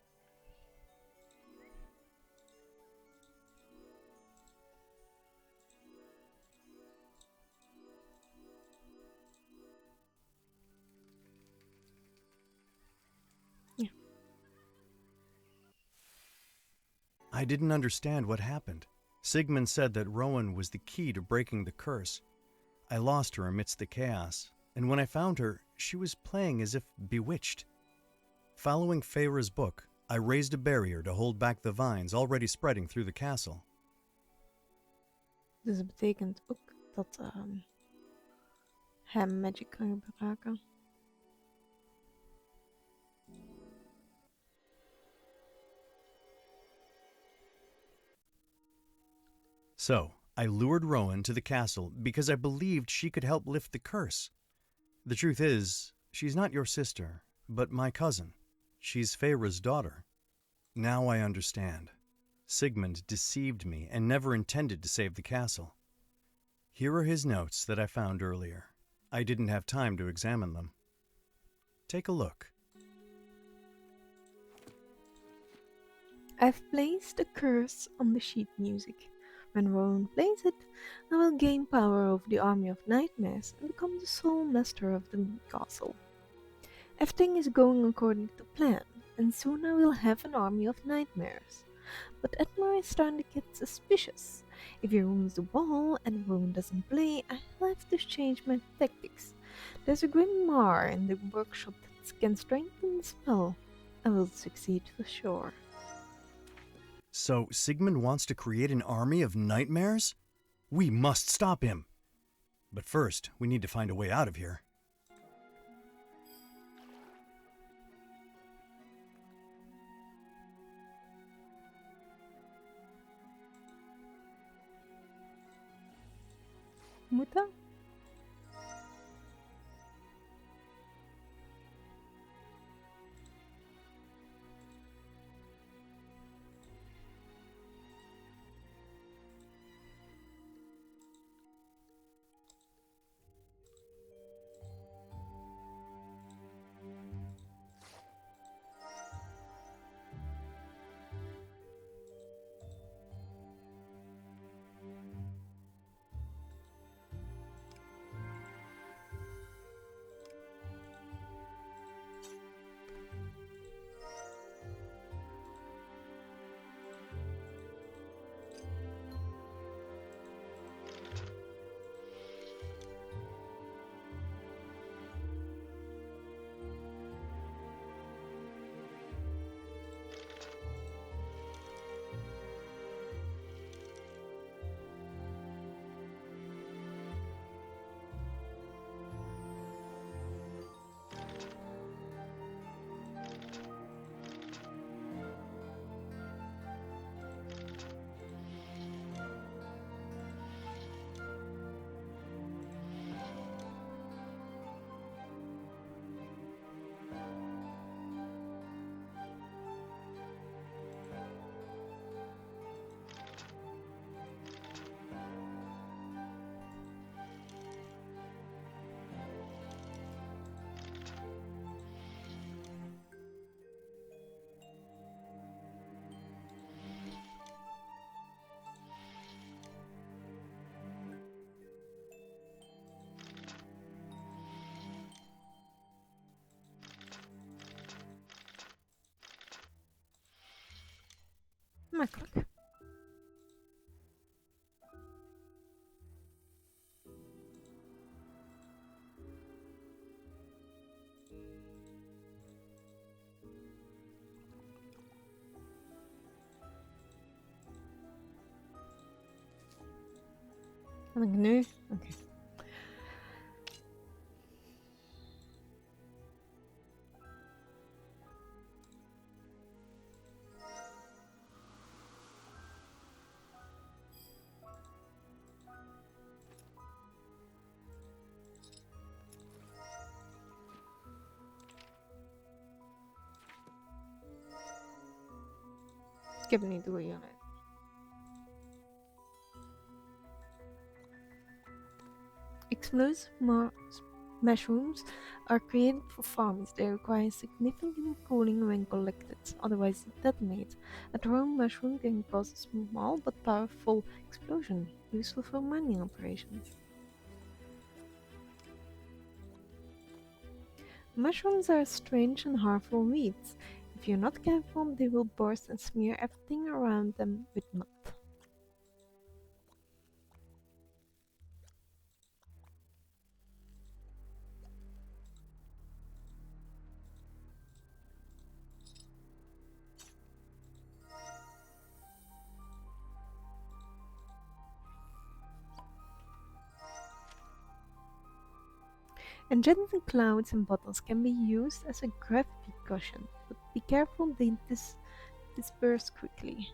I didn't understand what happened. Sigmund said that Rowan was the key to breaking the curse. I lost her amidst the chaos, and when I found her, she was playing as if bewitched. Following Feyre's book, I raised a barrier to hold back the vines already spreading through the castle. Dus dat betekent ook dat hem magic kan gebruiken. So, I lured Rowan to the castle because I believed she could help lift the curse. The truth is, she's not your sister, but my cousin. She's Feyre's daughter. Now I understand. Sigmund deceived me and never intended to save the castle. Here are his notes that I found earlier. I didn't have time to examine them. Take a look. I've placed a curse on the sheet music. When Rowan plays it, I will gain power over the army of nightmares and become the sole master of the castle. Everything is going according to plan, and soon I will have an army of nightmares. But Edmure is starting to get suspicious. If he ruins the ball and Rowan doesn't play, I'll have to change my tactics. There's a grim Maar in the workshop that can strengthen the spell. I will succeed for sure. So, Sigmund wants to create an army of nightmares? We must stop him! But first, we need to find a way out of here. Moet dat? Makkelijk. Kan ik nu? Oké. Ik heb het niet door jullie. Explosive mushrooms are created for farmers. They require significant cooling when collected, otherwise detonate. A thrown mushroom can cause a small but powerful explosion, useful for mining operations. Mushrooms are strange and harmful weeds. If you're not careful, they will burst and smear everything around them with mud. Enchanted clouds and bottles can be used as a gravity cushion, but be careful they disperse quickly.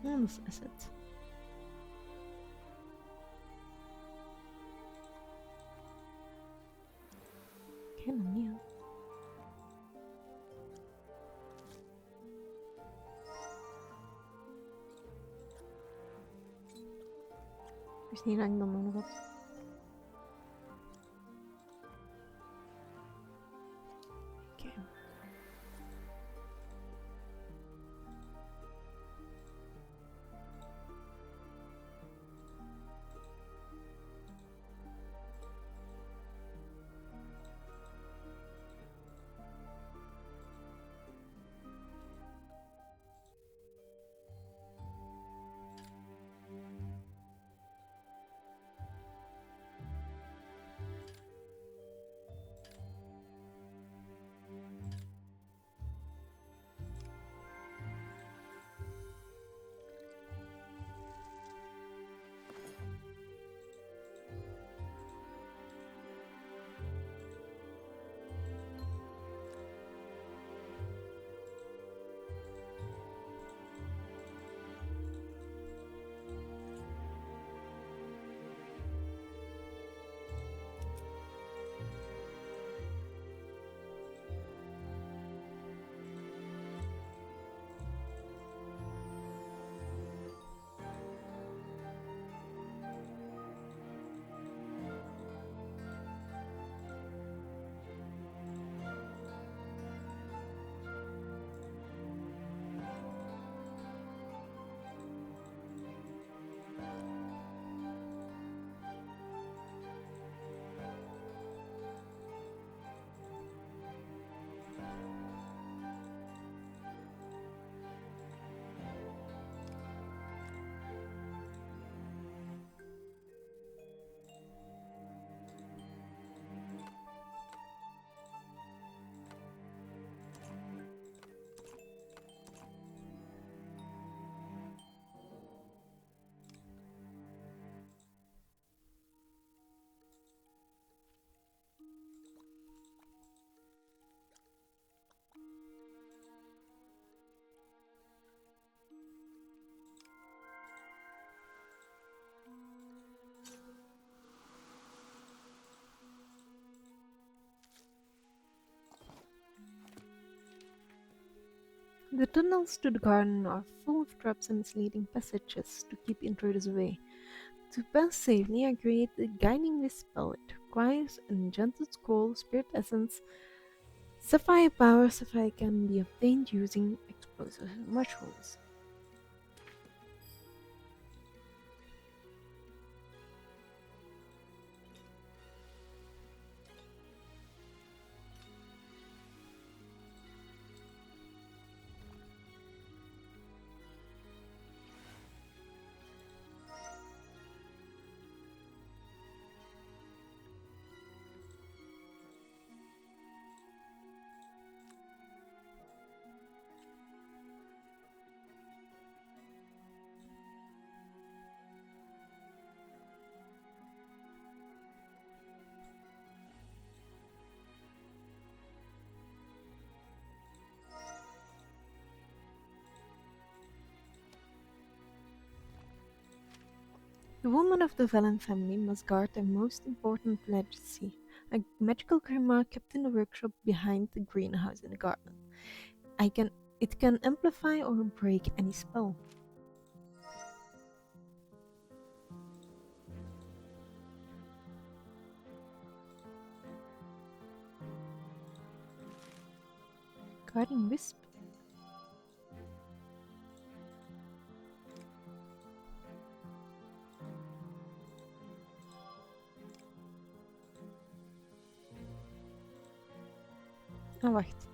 Dat is het. Helemaal niet. Ik wist niet dat ik dat nog had. Oké. The tunnels to the garden are full of traps and misleading passages to keep intruders away. To pass safely, I created a guiding wisp spell. It requires an enchanted scroll, spirit essence, sapphire power. Sapphire can be obtained using explosive mushrooms. The women of the Valen family must guard their most important legacy, a magical grimoire kept in the workshop behind the greenhouse in the garden. It can amplify or break any spell. Guardian Wisp. Ah, wacht.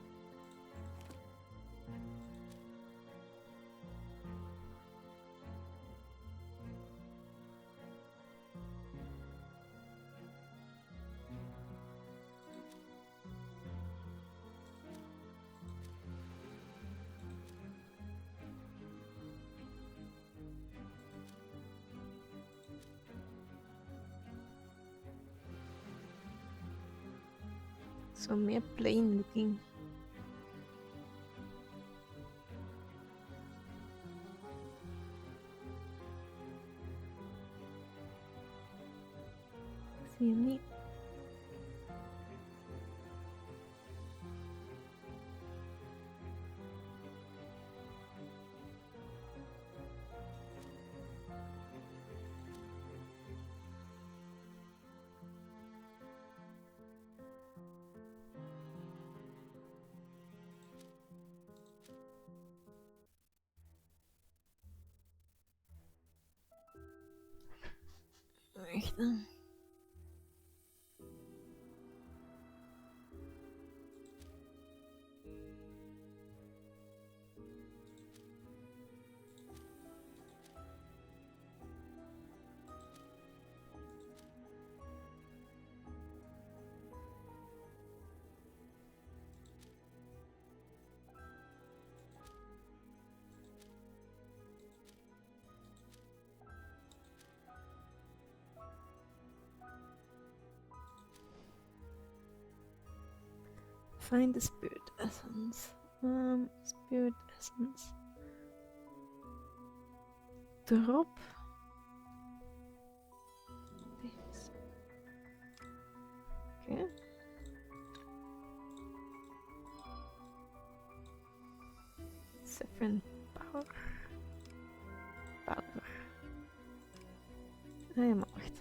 So meer plain looking. Zie hem niet. Echt dan. Find the spirit essence. Spirit essence. Drop. This. Okay. Saffron power. Power. Ah ja, maar wacht.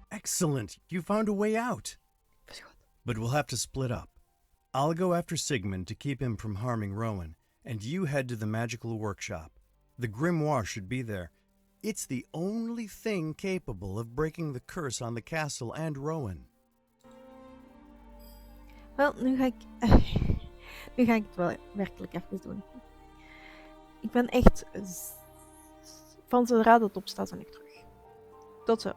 Excellent! You found a way out. But we'll have to split up. I'll go after Sigmund to keep him from harming Rowan, and you head to the magical workshop. The grimoire should be there. It's the only thing capable of breaking the curse on the castle and Rowan. Wel, nu ga ik het wel werkelijk even doen. Ik ben echt van zodra dat opstaat ben ik terug. Tot zo.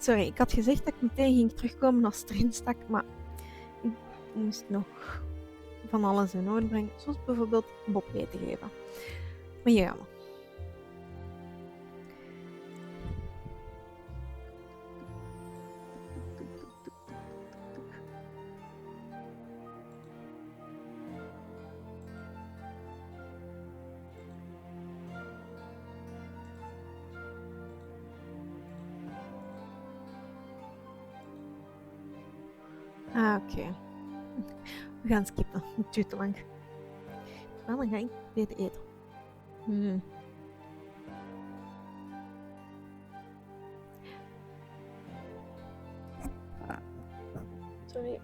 Sorry, ik had gezegd dat ik meteen ging terugkomen als het erin stak, maar ik moest nog van alles in orde brengen, zoals bijvoorbeeld Bob mee te geven. Maar hier gaan we. Oké. We gaan skippen. Het duurt te lang. Maar dan ga ik beter eten. Sorry.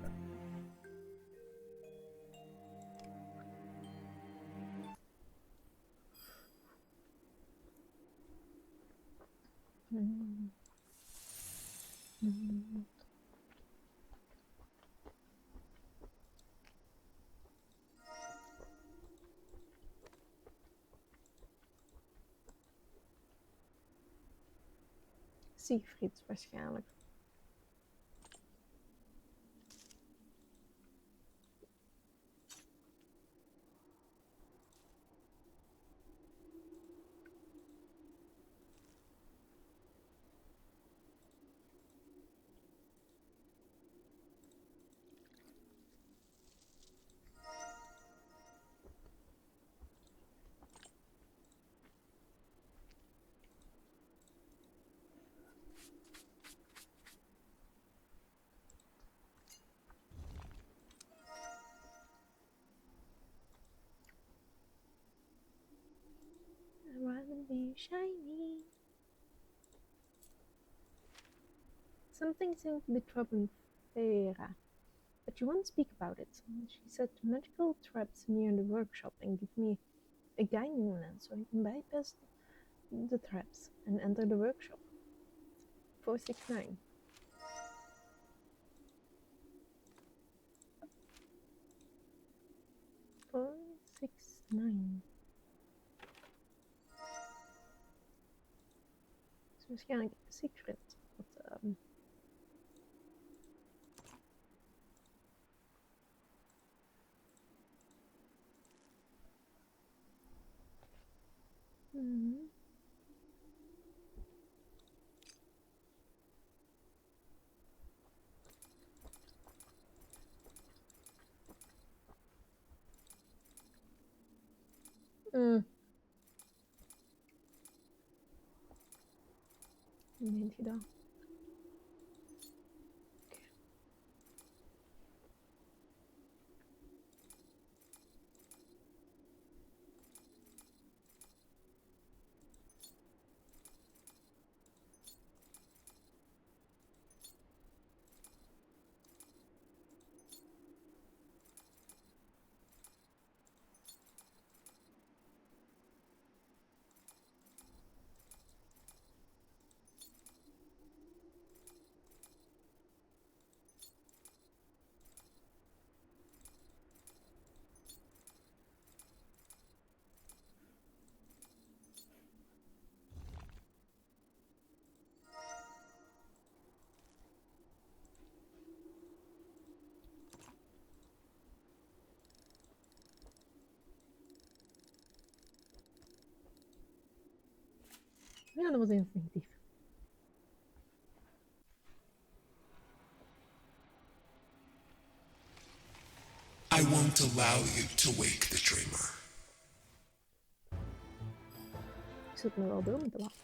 Siegfried waarschijnlijk. I'd rather be shiny. Something seemed to be troubling Vera, but you won't speak about it. She set magical traps near the workshop and give me a guiding so I can bypass the traps and enter the workshop. 469. Het is waarschijnlijk Siegfried. Hoe meent je dat? Ja, dat was instinctief. I won't allow you to wake the dreamer. Ik zou het me wel door moeten laten.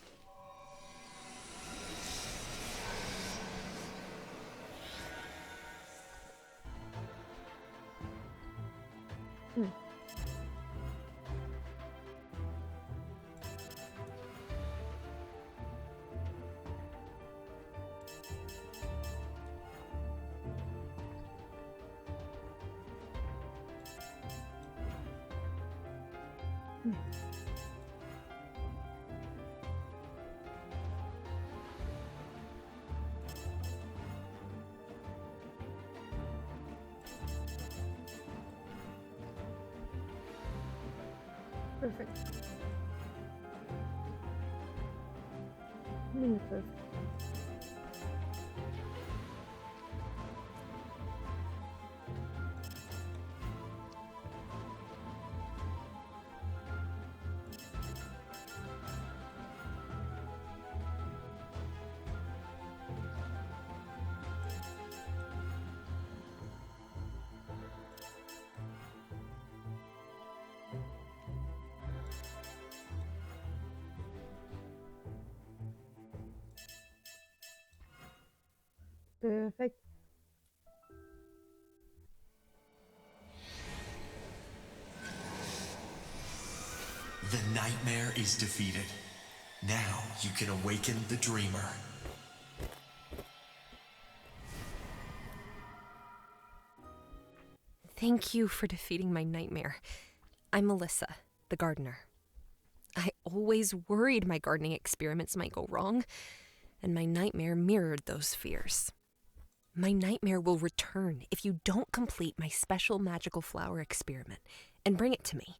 Perfect. Perfect. Perfect. The nightmare is defeated. Now you can awaken the dreamer. Thank you for defeating my nightmare. I'm Melissa, the gardener. I always worried my gardening experiments might go wrong, and my nightmare mirrored those fears. My nightmare will return if you don't complete my special magical flower experiment and bring it to me.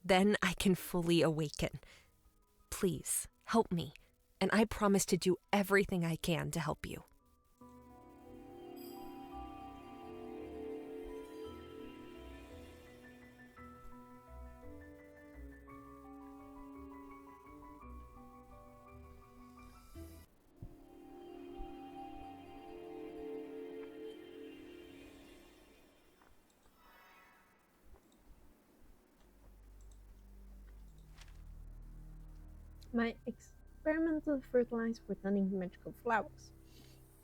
Then I can fully awaken. Please, help me, and I promise to do everything I can to help you. My experimental fertilizer for tending magical flowers.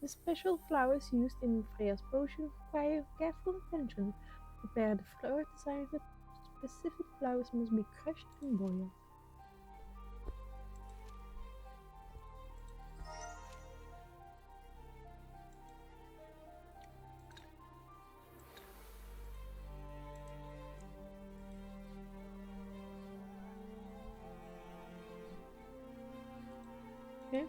The special flowers used in Freya's potion require careful attention. To prepare the fertilizer, specific flowers must be crushed and boiled. Okay.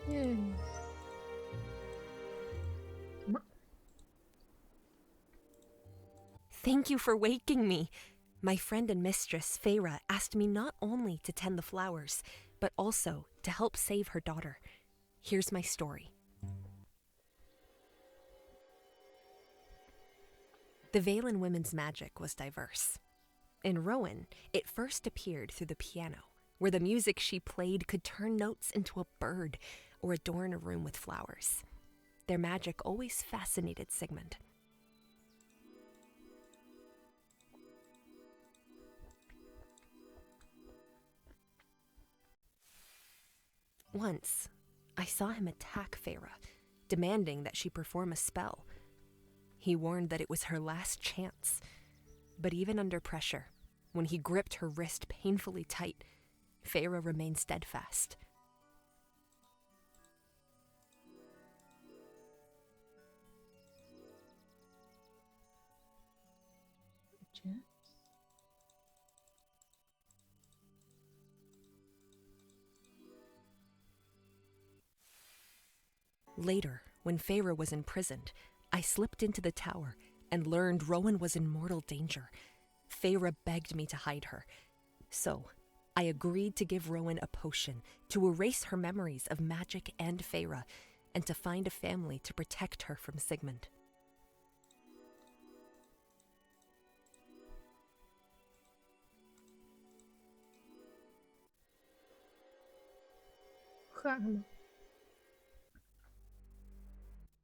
Yay. Thank you for waking me. My friend and mistress, Feyre, asked me not only to tend the flowers, but also to help save her daughter. Here's my story. The Valen women's magic was diverse. In Rowan, it first appeared through the piano, where the music she played could turn notes into a bird or adorn a room with flowers. Their magic always fascinated Sigmund. Once, I saw him attack Feyre, demanding that she perform a spell. He warned that it was her last chance. But even under pressure, when he gripped her wrist painfully tight, Feyre remained steadfast. Later, when Feyre was imprisoned, I slipped into the tower and learned Rowan was in mortal danger. Feyre begged me to hide her. So, I agreed to give Rowan a potion to erase her memories of magic and Feyre, and to find a family to protect her from Sigmund.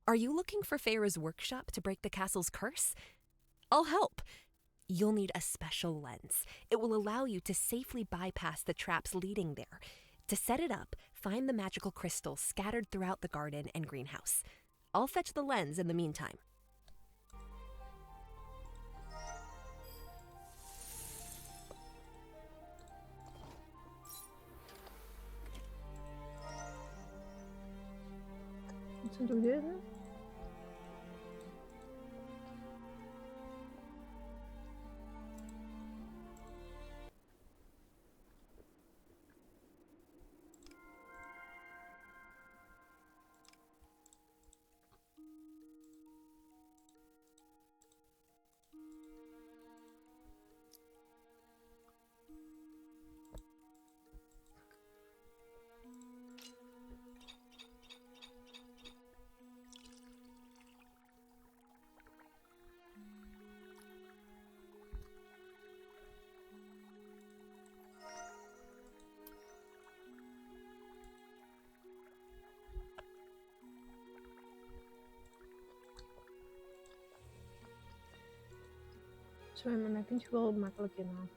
Are you looking for Feyre's workshop to break the castle's curse? I'll help. You'll need a special lens. It will allow you to safely bypass the traps leading there. To set it up, find the magical crystals scattered throughout the garden and greenhouse. I'll fetch the lens in the meantime. Wat zijn toch deze? Zwemmen, daar kun je wel makkelijk in halen.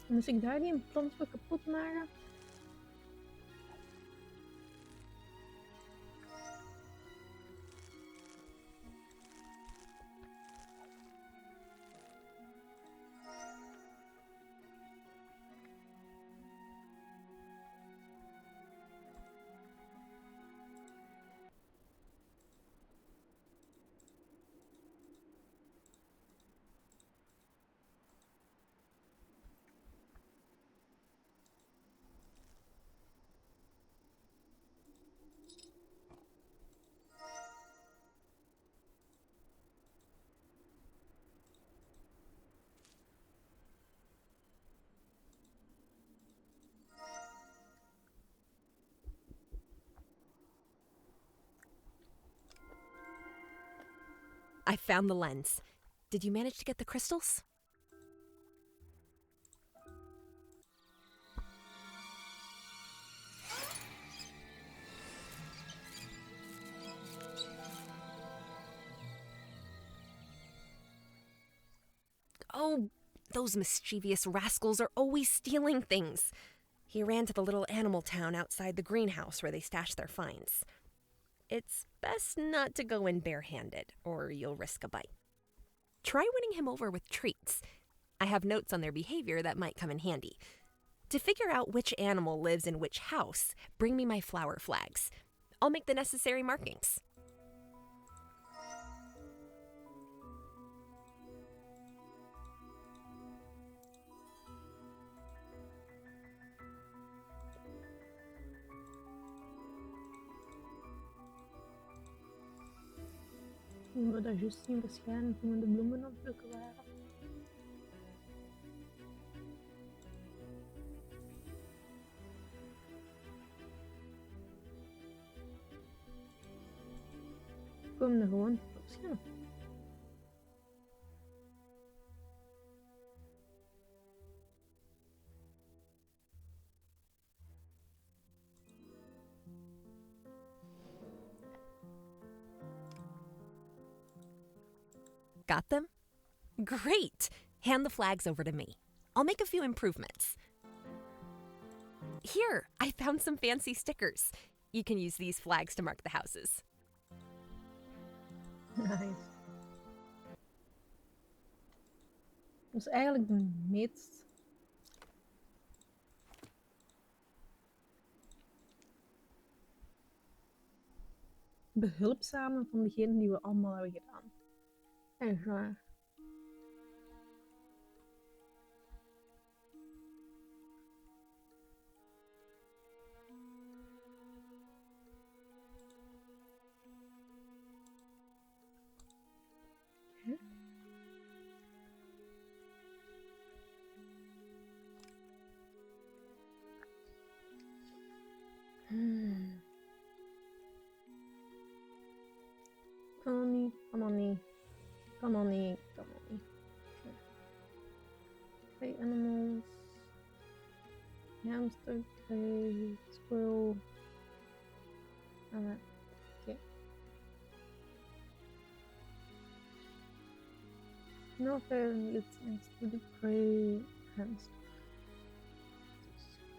En als ik daar die een plant voor kapot maken. I found the lens. Did you manage to get the crystals? Oh, those mischievous rascals are always stealing things. He ran to the little animal town outside the greenhouse where they stash their finds. It's best not to go in barehanded, or you'll risk a bite. Try winning him over with treats. I have notes on their behavior that might come in handy. To figure out which animal lives in which house, bring me my flower flags. I'll make the necessary markings. We dat juist zien waarschijnlijk toen we de bloemen aan het plukken waren. Ik kom er gewoon waarschijnlijk. Got them? Great! Hand the flags over to me. I'll make a few improvements. Here, I found some fancy stickers. You can use these flags to mark the houses. Nice. Dat is eigenlijk de meest behulpzame van degene die we allemaal hebben gedaan. Echt waar. Come on, niet. Okay, animals. Hamster, crate, squirrel. Okay. No fair, it's next to the crate. Hamster.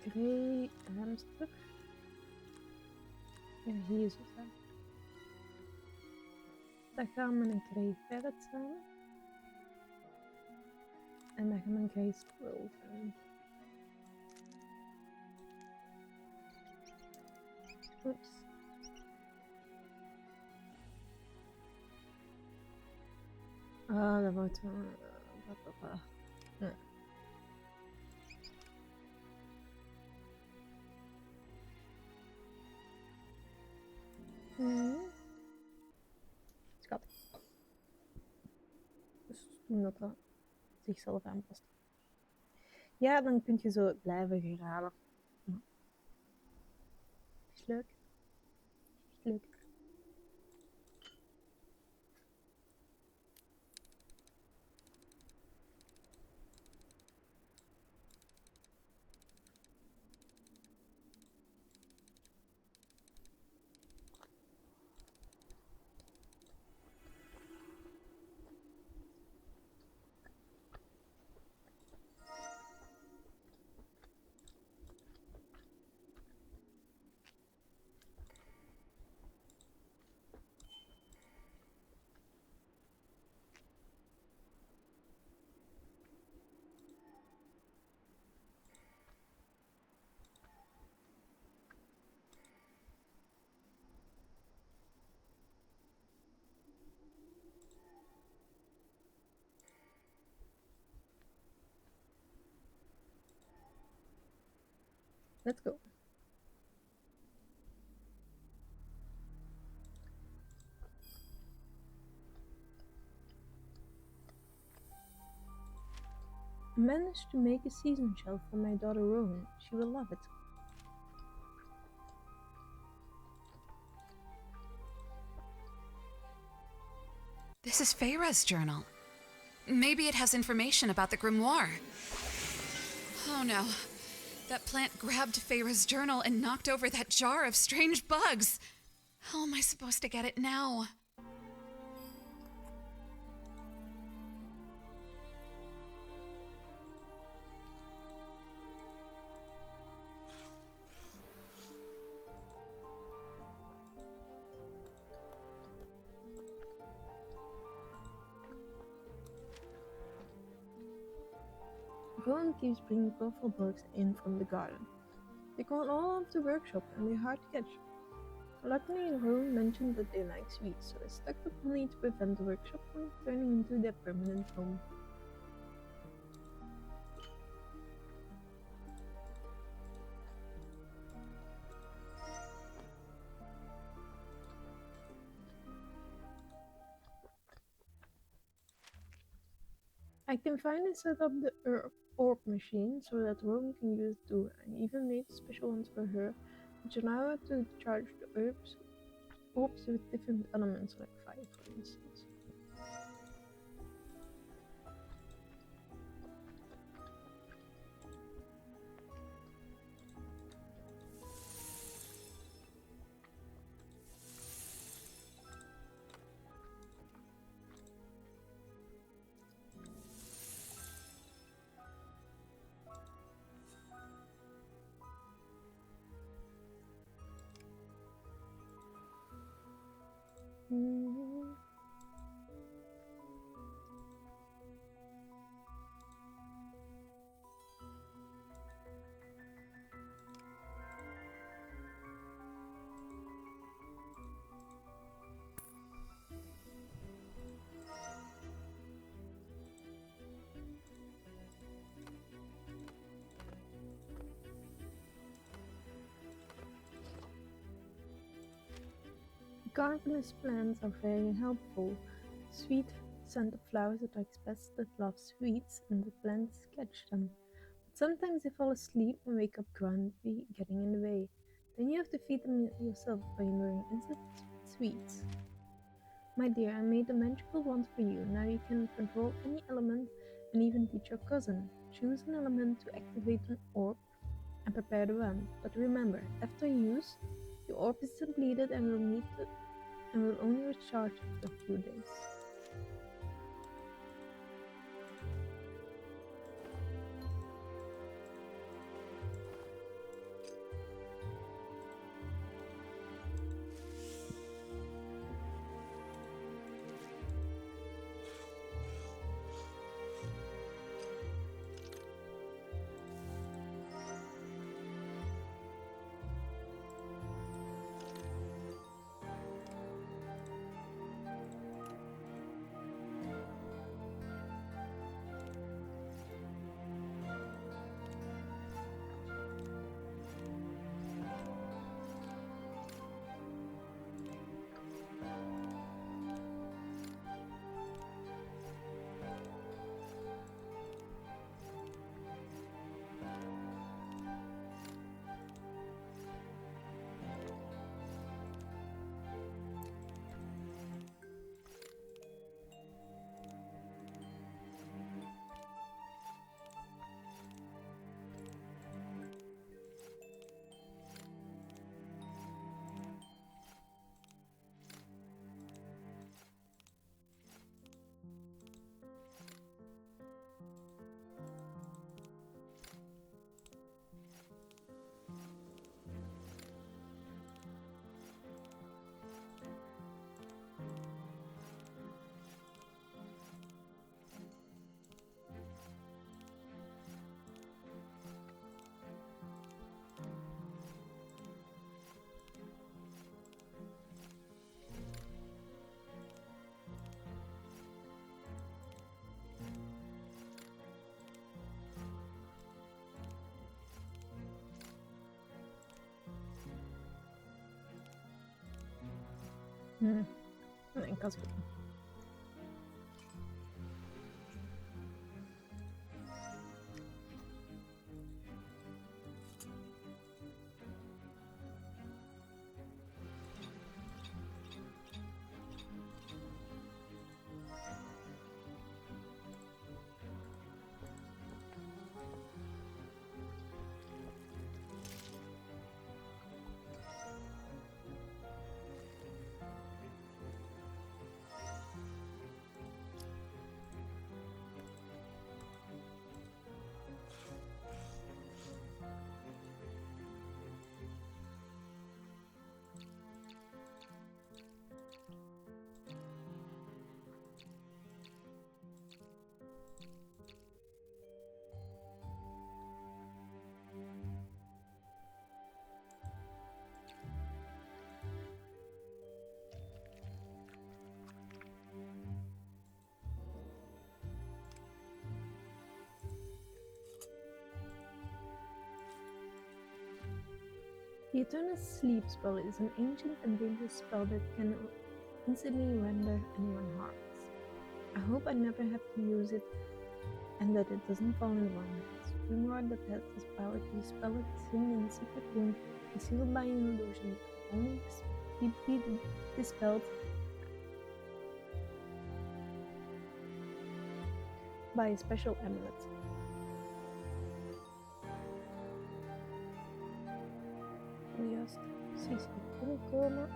Crate, hamster. Ja, hier is het. Dat gaan we een grey ferret zijn. En dat gaan we een grey squirrel zijn. Oeps. Dat wordt wel... Nee. Schat. Dus omdat dat zichzelf aanpast. Ja, dan kun je zo blijven geraden. Is leuk. Is leuk. Let's go. I managed to make a season shelf for my daughter Rowan. She will love it. This is Feyre's journal. Maybe it has information about the grimoire. Oh no. That plant grabbed Feyre's journal and knocked over that jar of strange bugs. How am I supposed to get it now? Rowan keeps bringing purple bugs in from the garden. They come all of the workshop and they're hard to catch. Luckily, Rowan mentioned that they like sweets, so I stuck the pony to prevent the workshop from turning into their permanent home. I can finally set up the orb machine so that Rowan can use it too. I even made special ones for her, which allow her to charge the orbs with different elements like fire, for instance. gardener's plants are very helpful. Sweet scented flowers attract pests that love sweets, and the plants catch them. But sometimes they fall asleep and wake up grumpy, getting in the way. Then you have to feed them yourself by luring insect sweets. My dear, I made a magical wand for you. Now you can control any element and even teach your cousin. Choose an element to activate an orb and prepare the wand. But remember, after use, the orb is depleted and will only recharge after a few days. Nee, kan goed. The Eternal Sleep spell is an ancient and dangerous spell that can instantly render anyone harmless. I hope I never have to use it and that it doesn't fall in the wrong hands. Remember that has this power to dispel it is hidden in a secret room, concealed by an illusion that can only be dispelled by a special amulet. Juist precies inkomen.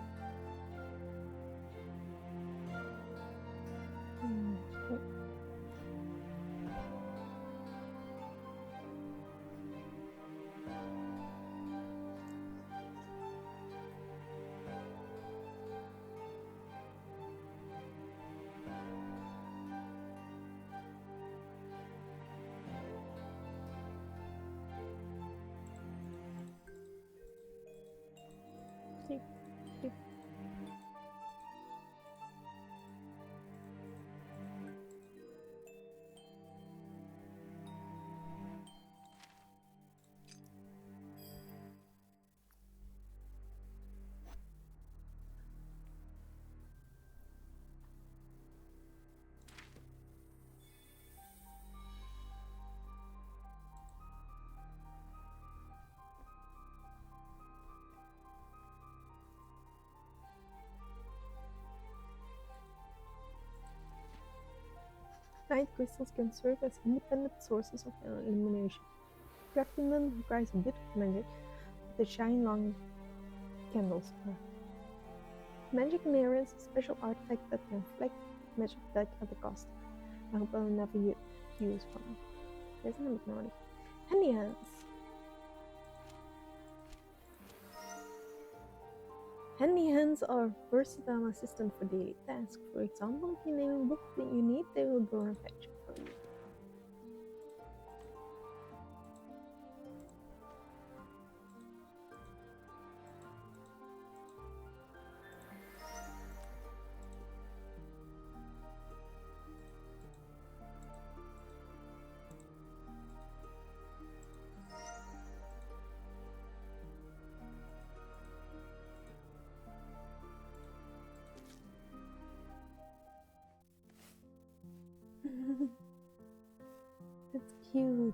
Light crystals can serve as independent sources of illumination. Crafting them requires a bit of magic, but they shine long candles for. Magic mirror is a special artifact that can reflect magic back at the caster. I hope I will never use one. Deze heb ik nodig. Handy hands. Handy hands are a versatile assistant for daily tasks. For example, if you name a book that you need, they will go and fetch it for you. That's cute.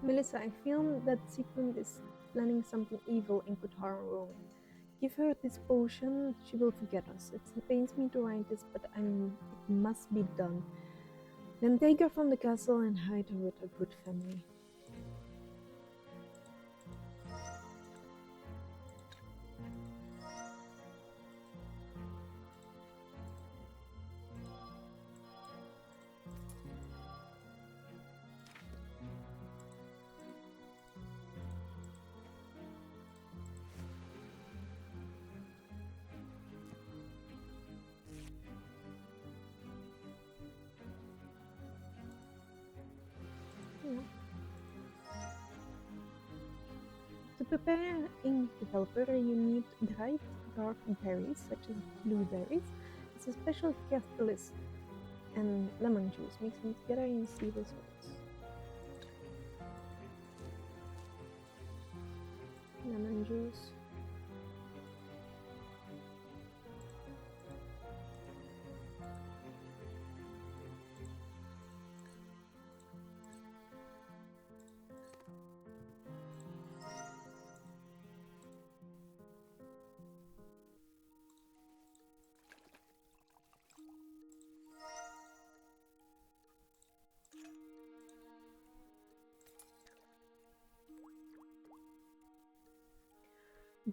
Melissa, I feel that Sequin is planning something evil and could harm Rowan. Give her this potion, she will forget us. It pains me to write this, but it must be done. Then take her from the castle and hide her with a good family. To prepare ink developer, you need dried dark berries such as blueberries. It's a special catalyst and lemon juice. Mix them together and you see results. Lemon juice.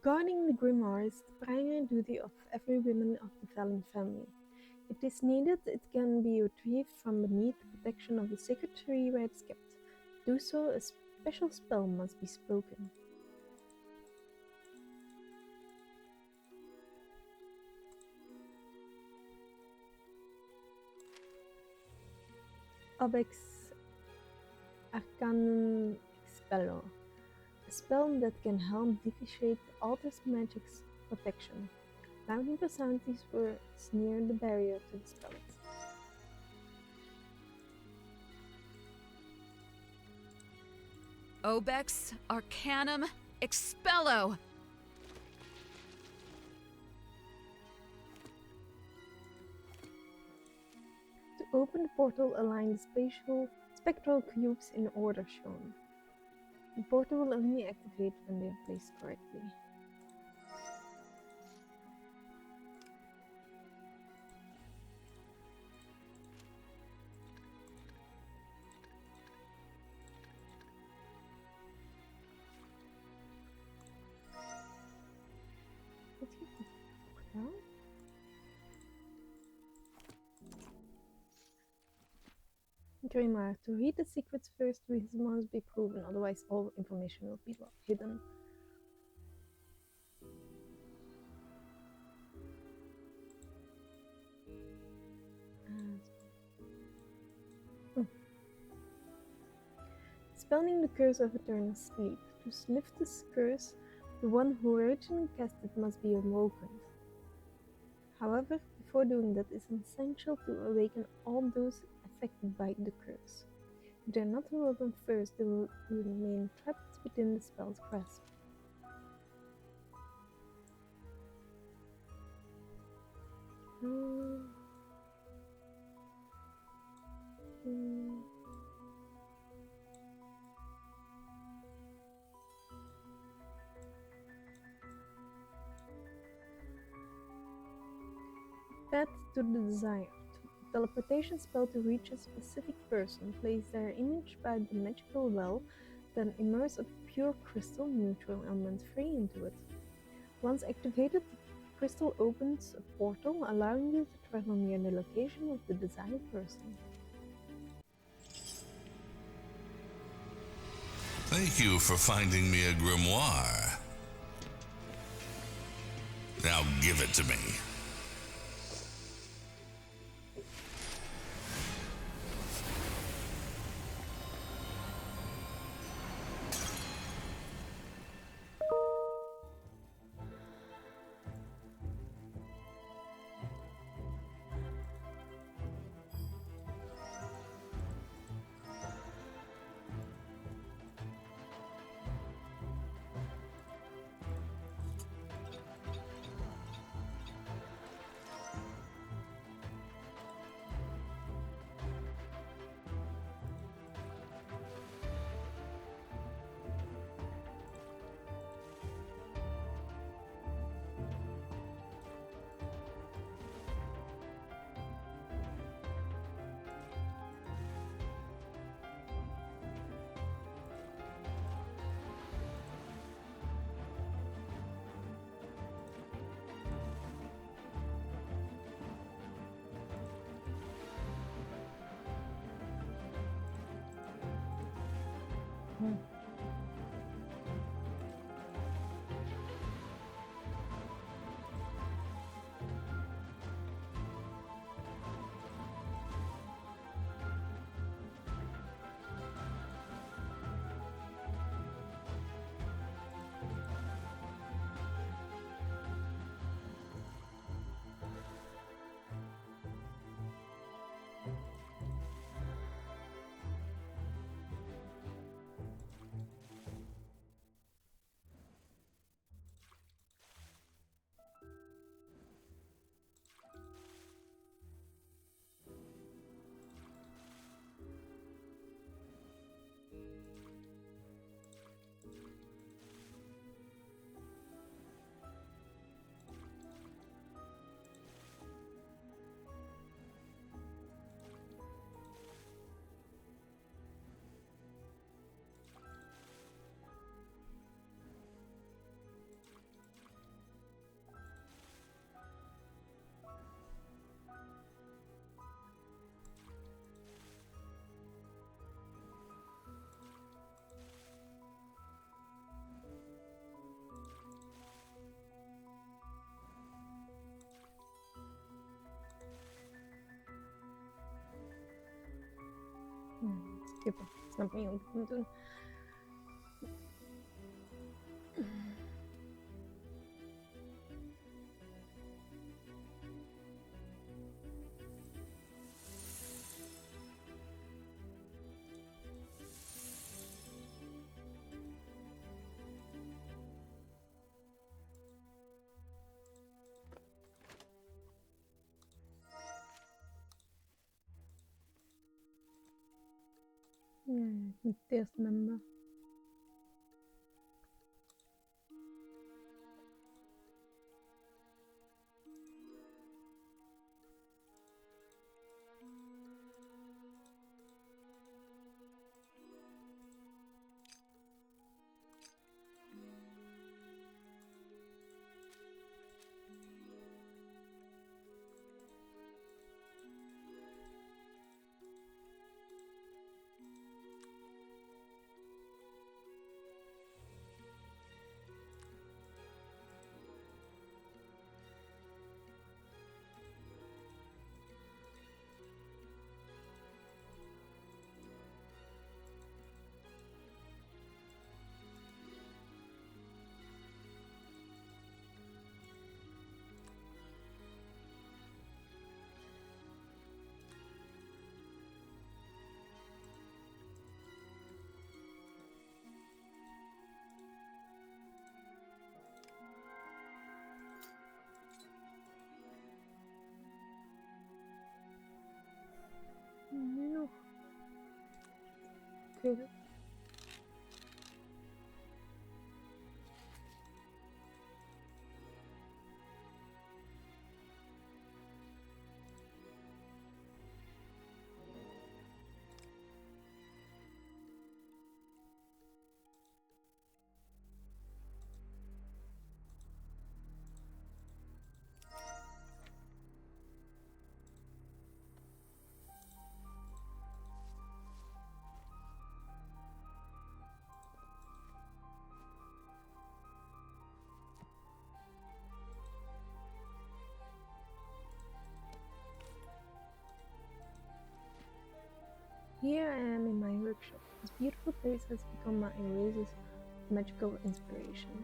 Guarding the grimoire is the primary duty of every woman of the Valen family. If it is needed, it can be retrieved from beneath the protection of the sacred tree where it is kept. To do so, a special spell must be spoken. Obex Arcanum Expello. A spell that can help diffusate the altar's magic's protection. Allowing personalities words near the barrier to dispel it. Obex Arcanum Expello! To open the portal, align the spectral cubes in order shown. The portal will only activate when they are placed correctly. Let's get the book down. Grimoire. To read the secrets first, wisdom must be proven, otherwise all information will be hidden. Spelling the curse of eternal sleep. To lift this curse, the one who originally cast it must be awakened. However, before doing that, it's essential to awaken all those affected by the curse. If they're not awoken first, they will remain trapped within the spell's grasp. Path to the desired. Teleportation spell to reach a specific person. Place their image by the magical well, then immerse a pure crystal neutral element free into it. Once activated, the crystal opens a portal, allowing you to travel near the location of the desired person. Thank you for finding me a grimoire. Now give it to me. Skippen. Snap niet hoe ik het moet doen. Ik moet het eerst member. Nog. Kunnen. Here I am in my workshop. This beautiful place has become my oasis of magical inspiration.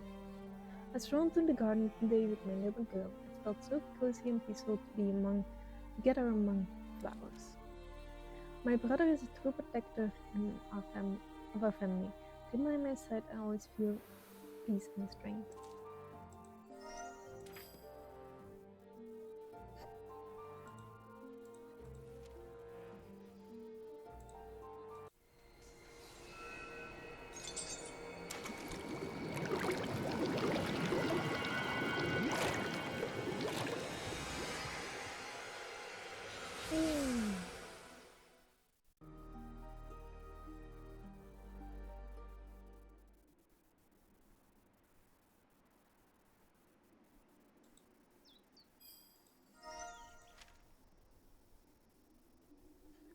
I strolled through the garden today with my little girl. It felt so cozy and peaceful to be together among flowers. My brother is a true protector of our family. With him by my side, I always feel peace and strength.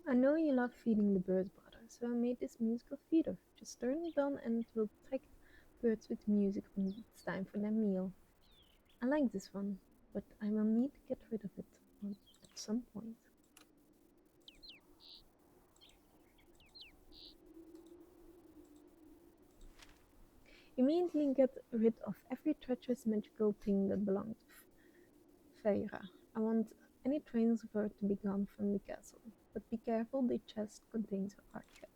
I know you love feeding the birds, brother, so I made this musical feeder. Just turn it on and it will attract birds with music when it's time for their meal. I like this one, but I will need to get rid of it at some point. Immediately get rid of every treacherous magical thing that belonged to Feyre. I want any traces of her to be gone from the castle, but be careful, the chest contains artifacts.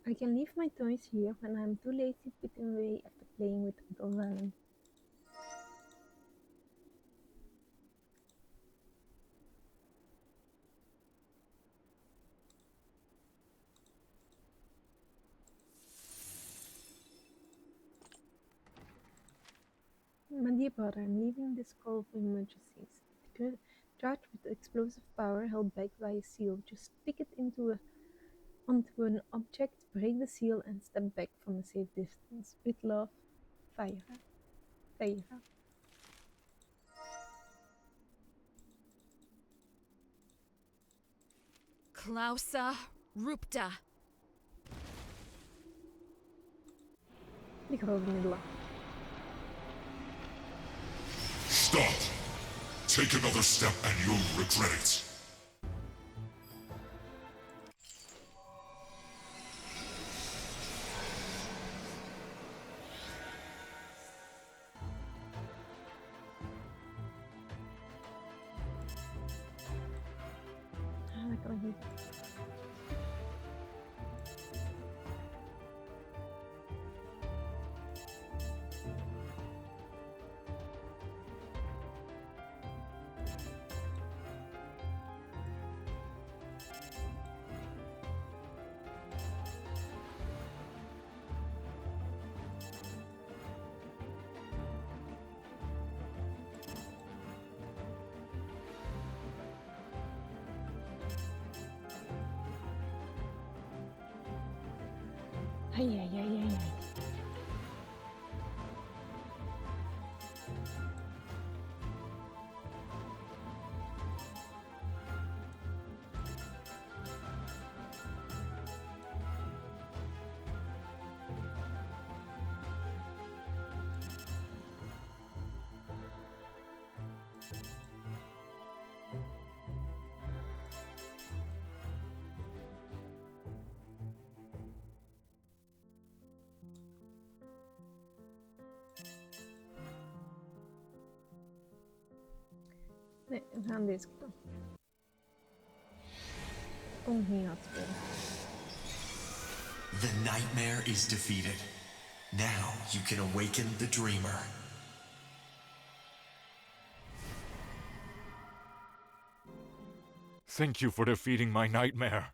I can leave my toys here when I'm too lazy to put them away after playing with Kasteel Valen. My dear brother, I'm leaving this call for emergencies. Charged with explosive power held back by a seal. Just stick it onto an object, break the seal, and step back from a safe distance. With love, Feyre. Klausa Rupta. Die grove middelen. Stop! Take another step and you'll regret it. Dat kan ik niet. Ai. Nee, we gaan deze kant. Kom hier aan spelen. The nightmare is defeated. Now you can awaken the dreamer. Thank you for defeating my nightmare.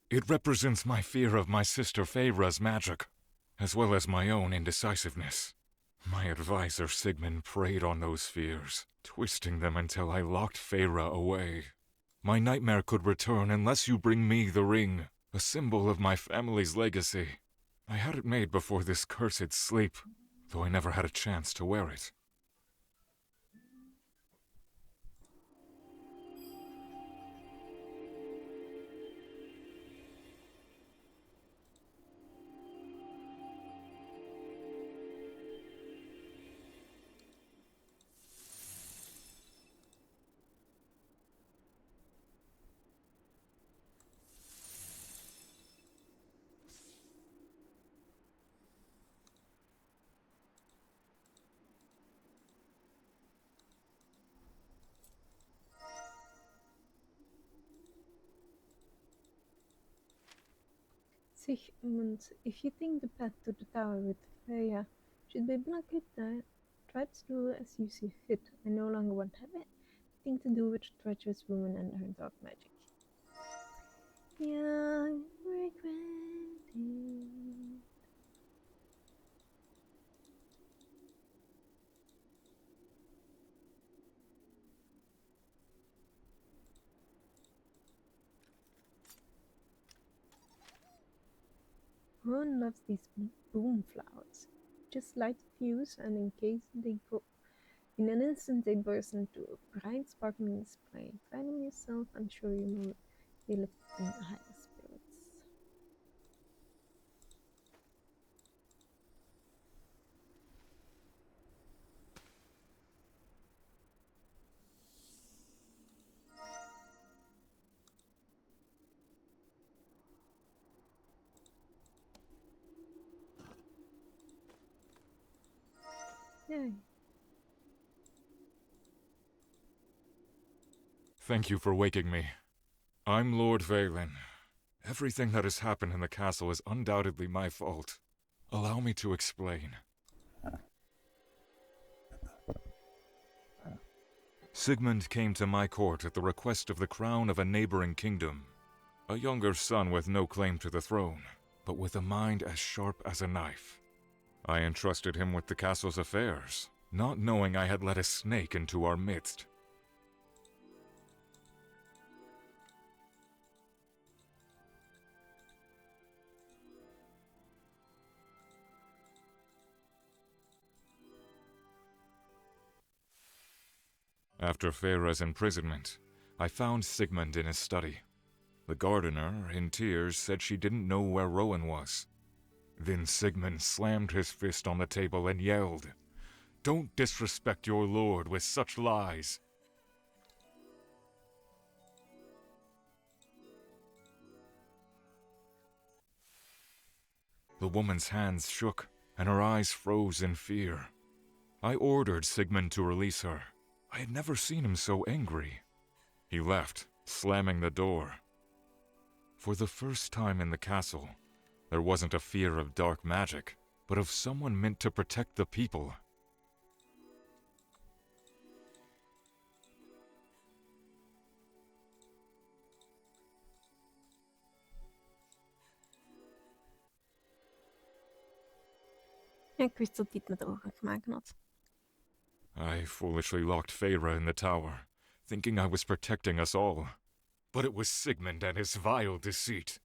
It represents my fear of my sister Feyre's magic, as well as my own indecisiveness. My advisor Sigmund preyed on those fears, twisting them until I locked Feyre away. My nightmare could return unless you bring me the ring, a symbol of my family's legacy. I had it made before this cursed sleep, though I never had a chance to wear it. Sigmund, if you think the path to the tower with Freya should be blocked, try to do as you see fit. I no longer want to have anything to do with the treacherous woman and her dark magic. Young regretting. Rowan loves these boom flowers. Just light the fuse, and in an instant they burst into a bright, sparkling display. Find them yourself, I'm sure you will be left in high spirits. Yay. Thank you for waking me. I'm Lord Valen. Everything that has happened in the castle is undoubtedly my fault. Allow me to explain. Sigmund came to my court at the request of the crown of a neighboring kingdom. A younger son with no claim to the throne, but with a mind as sharp as a knife. I entrusted him with the castle's affairs, not knowing I had let a snake into our midst. After Feyre's imprisonment, I found Sigmund in his study. The gardener, in tears, said she didn't know where Rowan was. Then Sigmund slammed his fist on the table and yelled, "Don't disrespect your lord with such lies!" The woman's hands shook, and her eyes froze in fear. I ordered Sigmund to release her. I had never seen him so angry. He left, slamming the door. For the first time in the castle, there wasn't a fear of dark magic, but of someone meant to protect the people. Ik wist dat hij het met ogen gemaakt had. I foolishly locked Feyre in the tower, thinking I was protecting us all. But it was Sigmund and his vile deceit.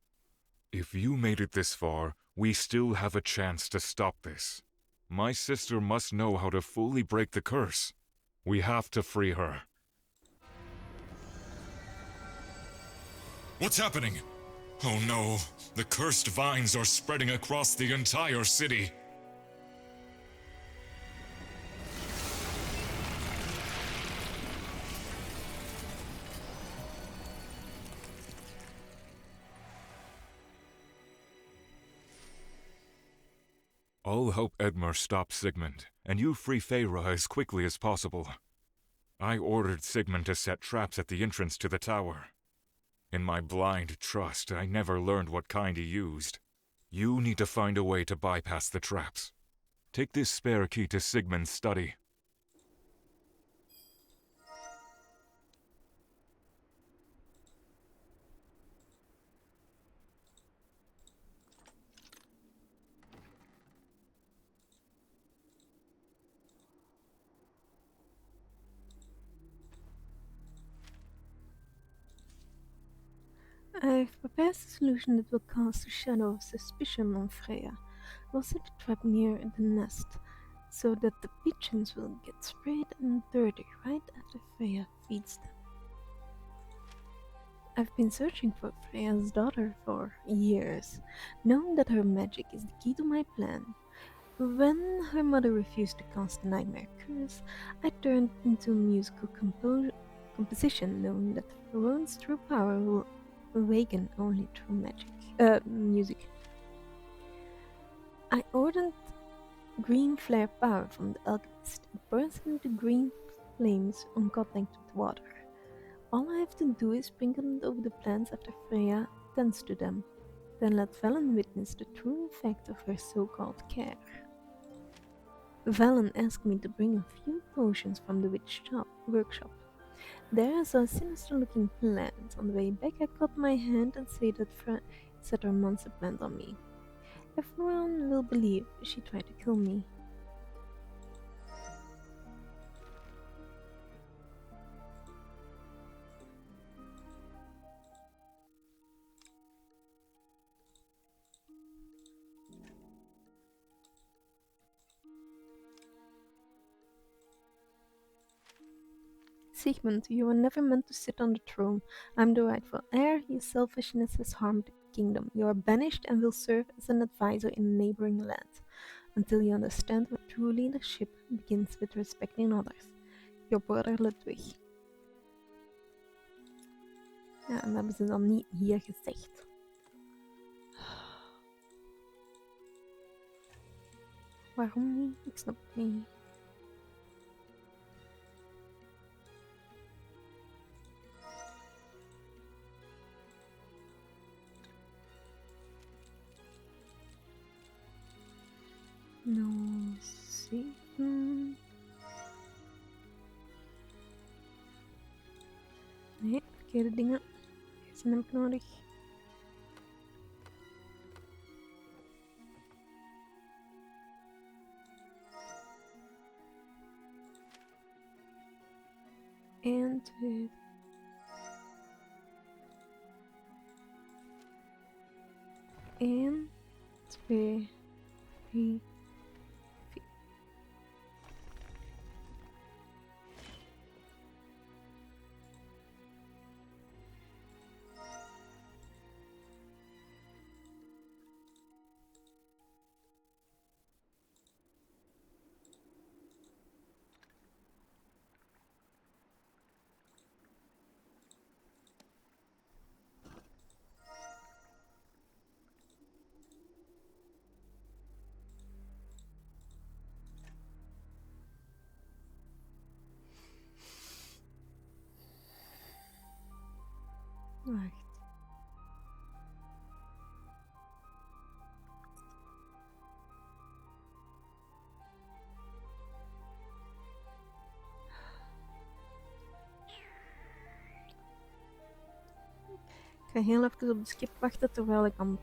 If you made it this far, we still have a chance to stop this. My sister must know how to fully break the curse. We have to free her. What's happening? Oh no, the cursed vines are spreading across the entire city. I'll help Edmure stop Sigmund, and you free Feyre as quickly as possible. I ordered Sigmund to set traps at the entrance to the tower. In my blind trust, I never learned what kind he used. You need to find a way to bypass the traps. Take this spare key to Sigmund's study. I've prepared a solution that will cast a shadow of suspicion on Freya. We'll set a trap near the nest, so that the pigeons will get sprayed and dirty right after Freya feeds them. I've been searching for Freya's daughter for years, knowing that her magic is the key to my plan. When her mother refused to cast the nightmare curse, I turned into musical composition, knowing that Rowan's true power will awaken only through music. I ordered green flare power from the alchemist. It burns into green flames on contact with water. All I have to do is sprinkle it over the plants after Freya tends to them. Then let Valen witness the true effect of her so-called care. Valen asked me to bring a few potions from the workshop. There I saw a sinister-looking plant. On the way back I caught my hand and set her monster plant on me. Everyone will believe she tried to kill me. Sigmund, you were never meant to sit on the throne. I'm the rightful heir. Your selfishness has harmed the kingdom. You are banished and will serve as an advisor in a neighboring land, until you understand what true leadership begins with respecting others. Your brother Ludwig. Ja, en dat hebben ze dan niet hier gezegd. Waarom niet? Ik snap het niet. No, 7. Nee, verkeerde dingen. Deze heb ik nodig. En 2. En 2, 3. Wacht. Ik ga heel even op de skip wachten terwijl ik dan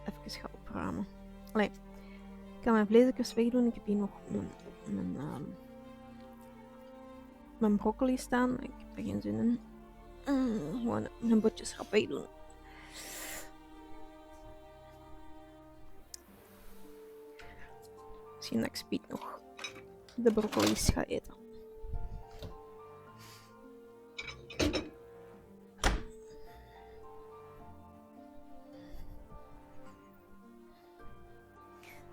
even ga opruimen. Allee, ik kan mijn vleesjes wegdoen. Ik heb hier nog mijn broccoli staan. Ik heb er geen zin in. Gewoon een bordjeschap wegdoen. Misschien dat ik speed nog de broccoli's ga eten.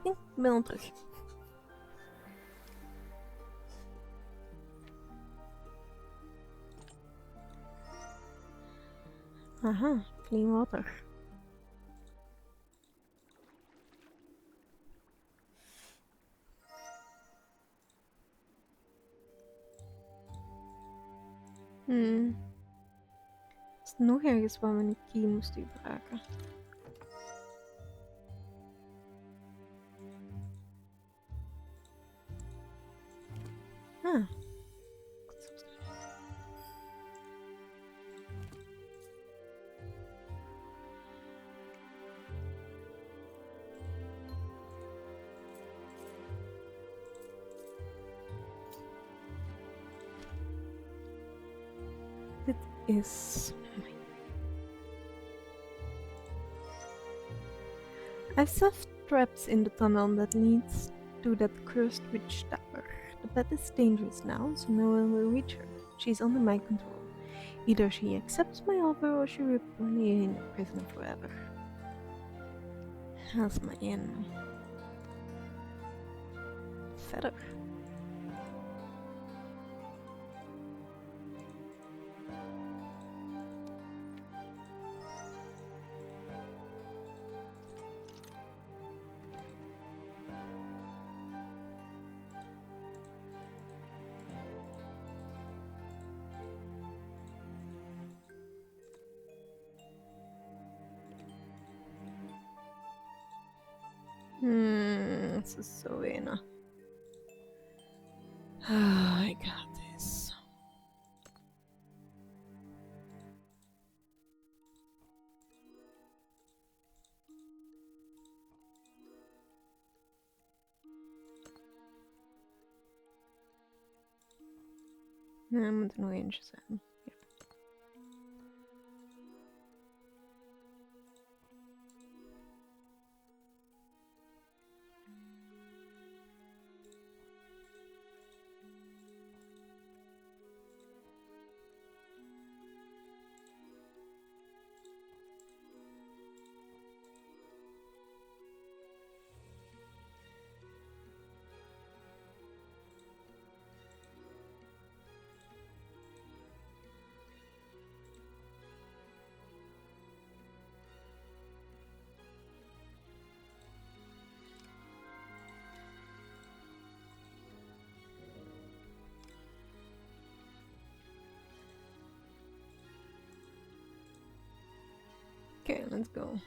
Ik ben al terug. Aha, clean water. Is er nog ergens waar we een key moesten gebruiken? Ah. Dit is I've set traps in the tunnel that leads to that cursed witch tower. The path is dangerous now, so no one will reach her. She's under my control. Either she accepts my offer or she will remain in prison forever. Als mijn verder. This is so enough. I got this. Nee, er moet er nog eentje zijn. Ja. Okay, let's go.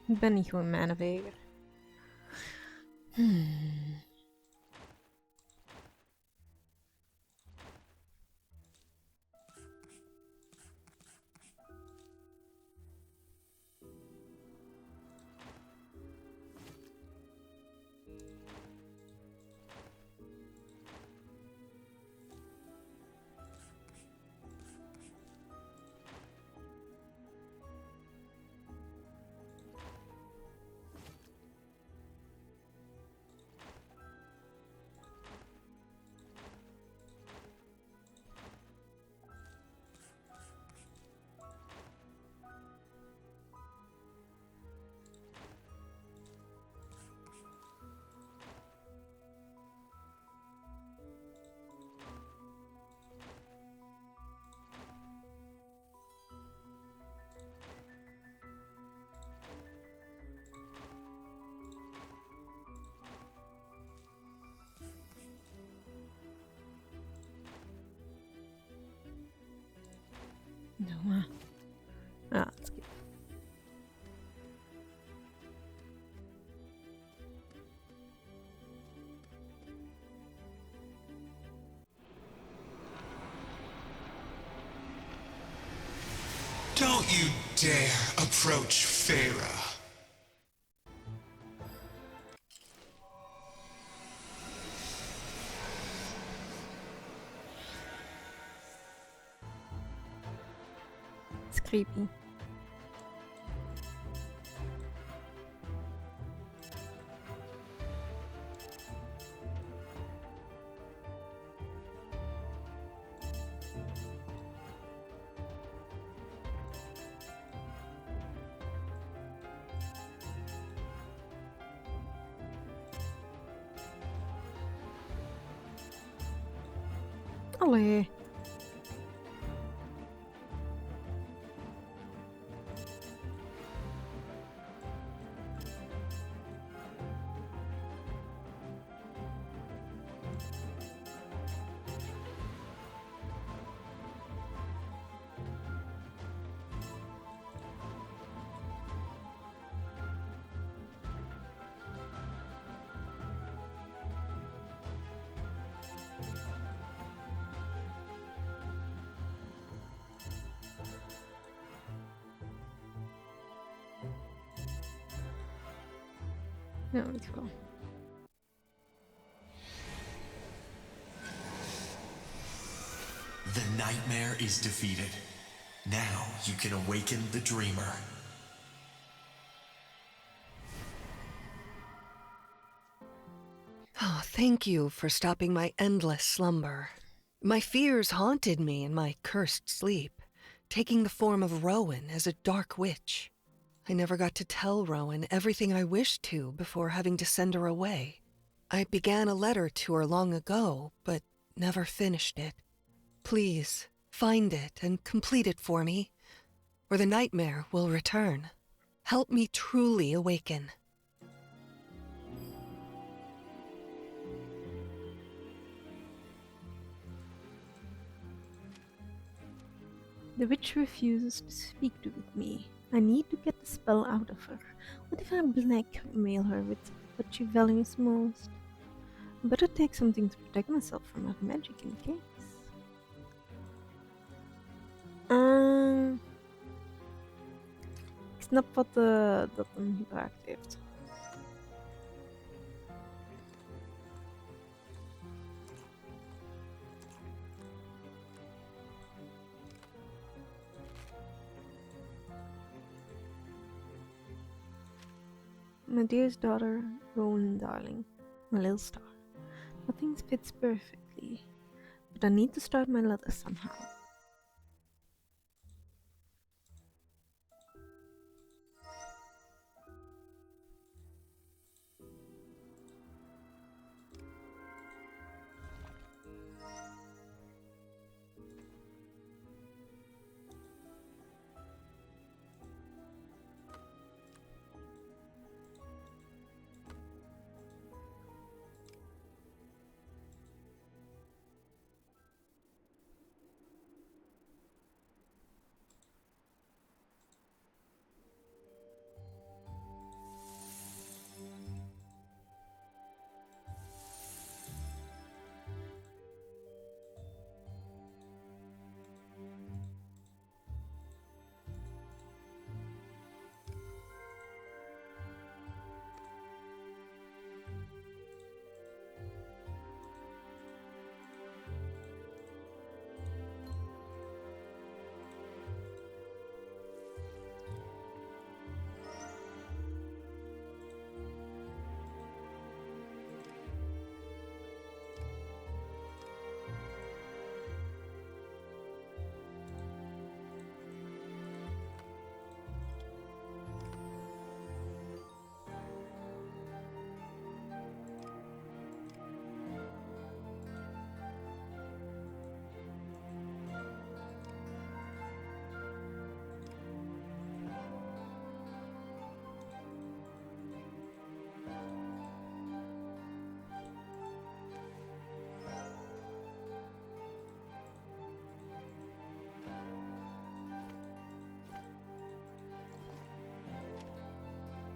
Ik ben niet gewoon mijnenveger. No. Let's get. Don't you dare approach Farah. It's creepy. Allee. Ja, weet ik wel. The nightmare is defeated. Now you can awaken the dreamer. Oh, thank you for stopping my endless slumber. My fears haunted me in my cursed sleep, taking the form of Rowan as a dark witch. I never got to tell Rowan everything I wished to before having to send her away. I began a letter to her long ago, but never finished it. Please, find it and complete it for me, or the nightmare will return. Help me truly awaken. The witch refuses to speak with me. I need to get the spell out of her. What if I blackmail her with what she values most? I better take something to protect myself from her magic in case. Ik snap wat dat hem gebruikt heeft. My dearest daughter, Rowan darling, my little star. Nothing fits perfectly, but I need to start my letter somehow.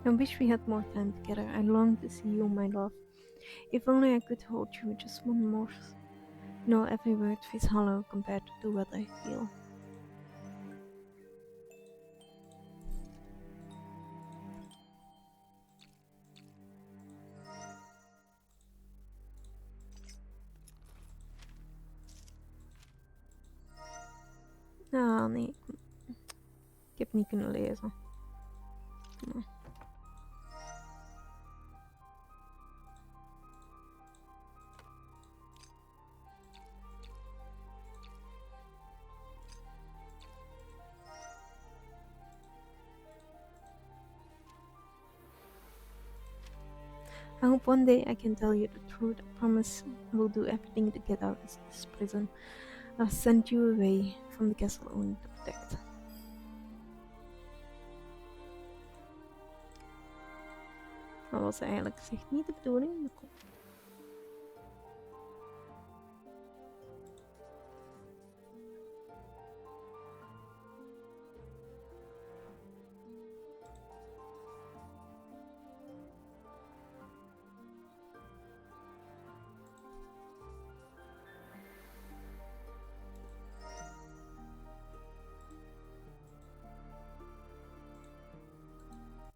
I wish we had more time together. I long to see you, my love. If only I could hold you just one more. No, every word feels hollow compared to what I feel. Ah, nee. Ik heb niet kunnen lezen. Nee. I hope one day I can tell you the truth. I promise I will do everything to get out of this prison. I'll send you away from the castle only to protect. Dat was eigenlijk gezegd niet de bedoeling, maar kom.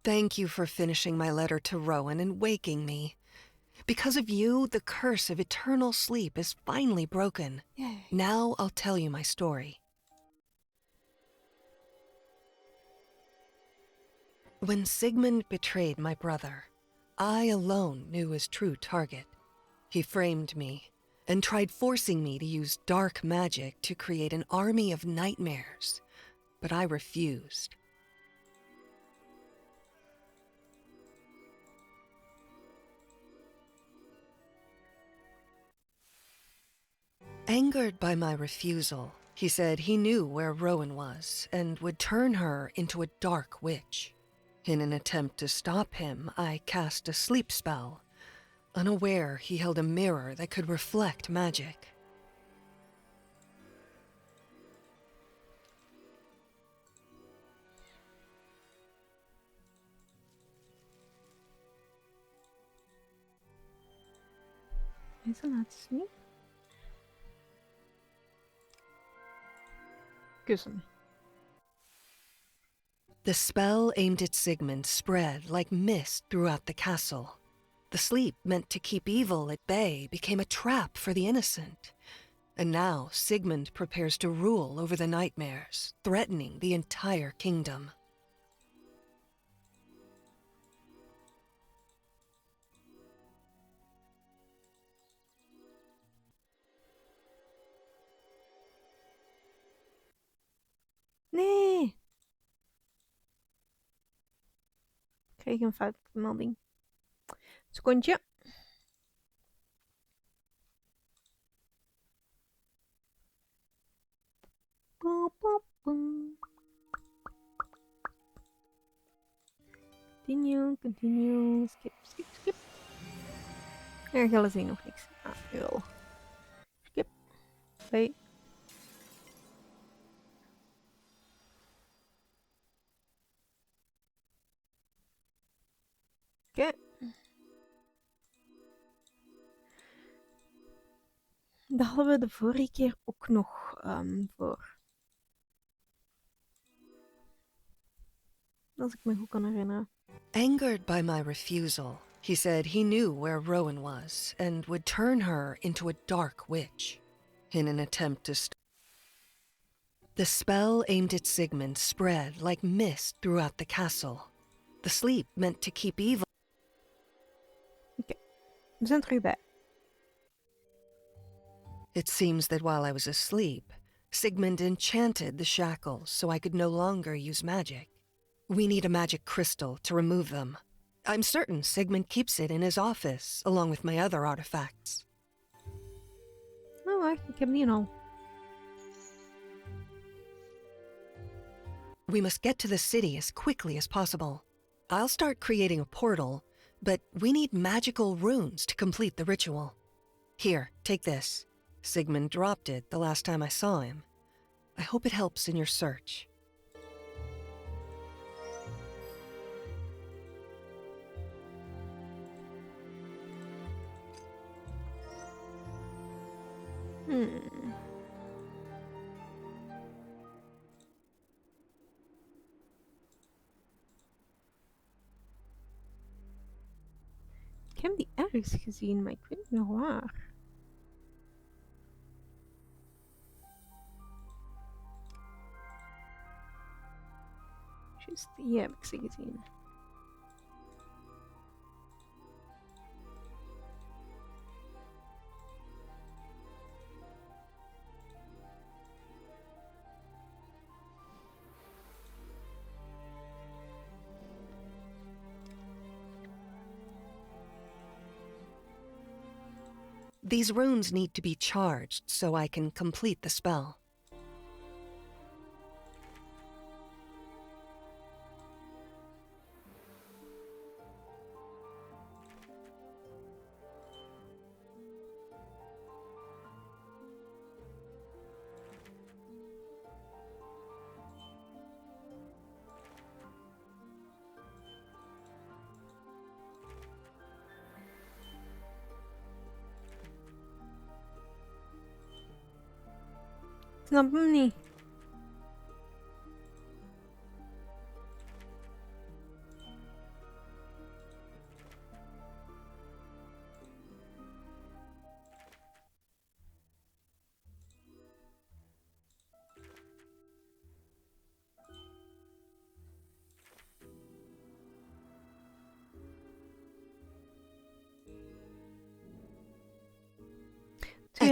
Thank you for finishing my letter to Rowan and waking me. Because of you, the curse of eternal sleep is finally broken. Yay. Now I'll tell you my story. When Sigmund betrayed my brother, I alone knew his true target. He framed me and tried forcing me to use dark magic to create an army of nightmares, but I refused. Angered by my refusal, he said he knew where Rowan was and would turn her into a dark witch. In an attempt to stop him, I cast a sleep spell, unaware he held a mirror that could reflect magic. Deze laten zien. Kussen. The spell aimed at Sigmund spread like mist throughout the castle. The sleep meant to keep evil at bay became a trap for the innocent. And now Sigmund prepares to rule over the nightmares, threatening the entire kingdom. Nee! Ik kreeg een foutmelding. Secondje. Continue. Skip. Er gelden zien nog niks. Ah, jawel. Skip. Play. Oké. Dat hadden we de vorige keer ook nog voor. Als ik me goed kan herinneren. Angered by my refusal, he said he knew where Rowan was and would turn her into a dark witch. In an attempt to The spell aimed at Sigmund spread like mist throughout the castle. The sleep meant to keep evil. Oké, we zijn terug bij. It seems that while I was asleep, Sigmund enchanted the shackles so I could no longer use magic. We need a magic crystal to remove them. I'm certain Sigmund keeps it in his office, along with my other artifacts. Oh, wacht, ik heb die al. We must get to the city as quickly as possible. I'll start creating a portal, but we need magical runes to complete the ritual. Here, take this. Sigmund dropped it the last time I saw him. I hope it helps in your search. Ik heb die ergens gezien, maar ik weet niet meer waar. Juist, hier heb ik ze gezien. These runes need to be charged so I can complete the spell. Snap hem niet.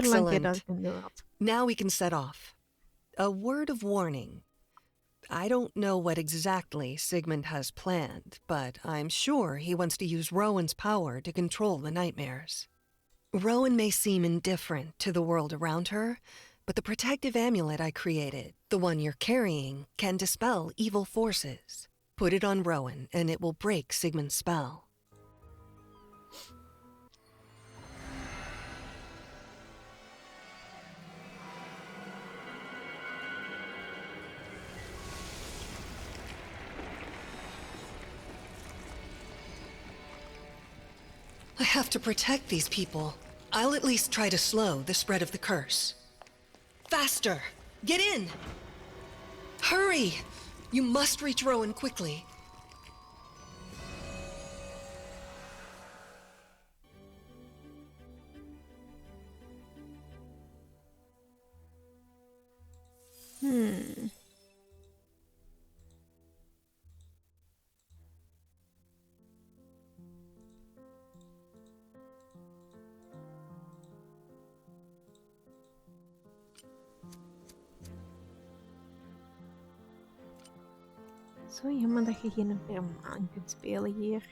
duurde lang keer dat Excellent. ik hem door had. Now we can set off. A word of warning. I don't know what exactly Sigmund has planned, but I'm sure he wants to use Rowan's power to control the nightmares. Rowan may seem indifferent to the world around her, but the protective amulet I created, the one you're carrying, can dispel evil forces. Put it on Rowan and it will break Sigmund's spell. I have to protect these people. I'll at least try to slow the spread of the curse. Faster! Get in! Hurry! You must reach Rowan quickly. Zo jammer dat je geen permaan kunt spelen hier.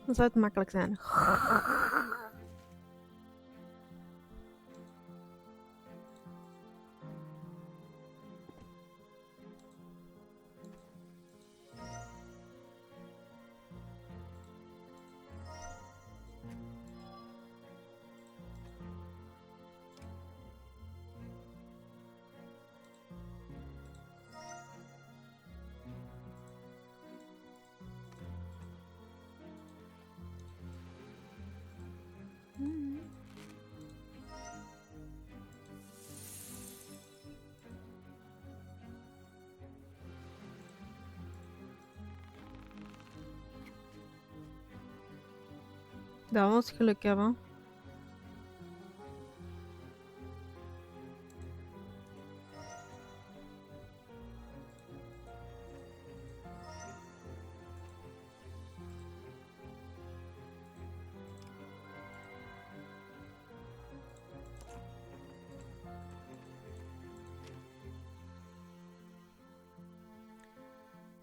Dan zou het makkelijk zijn. Dat was geluk hebben.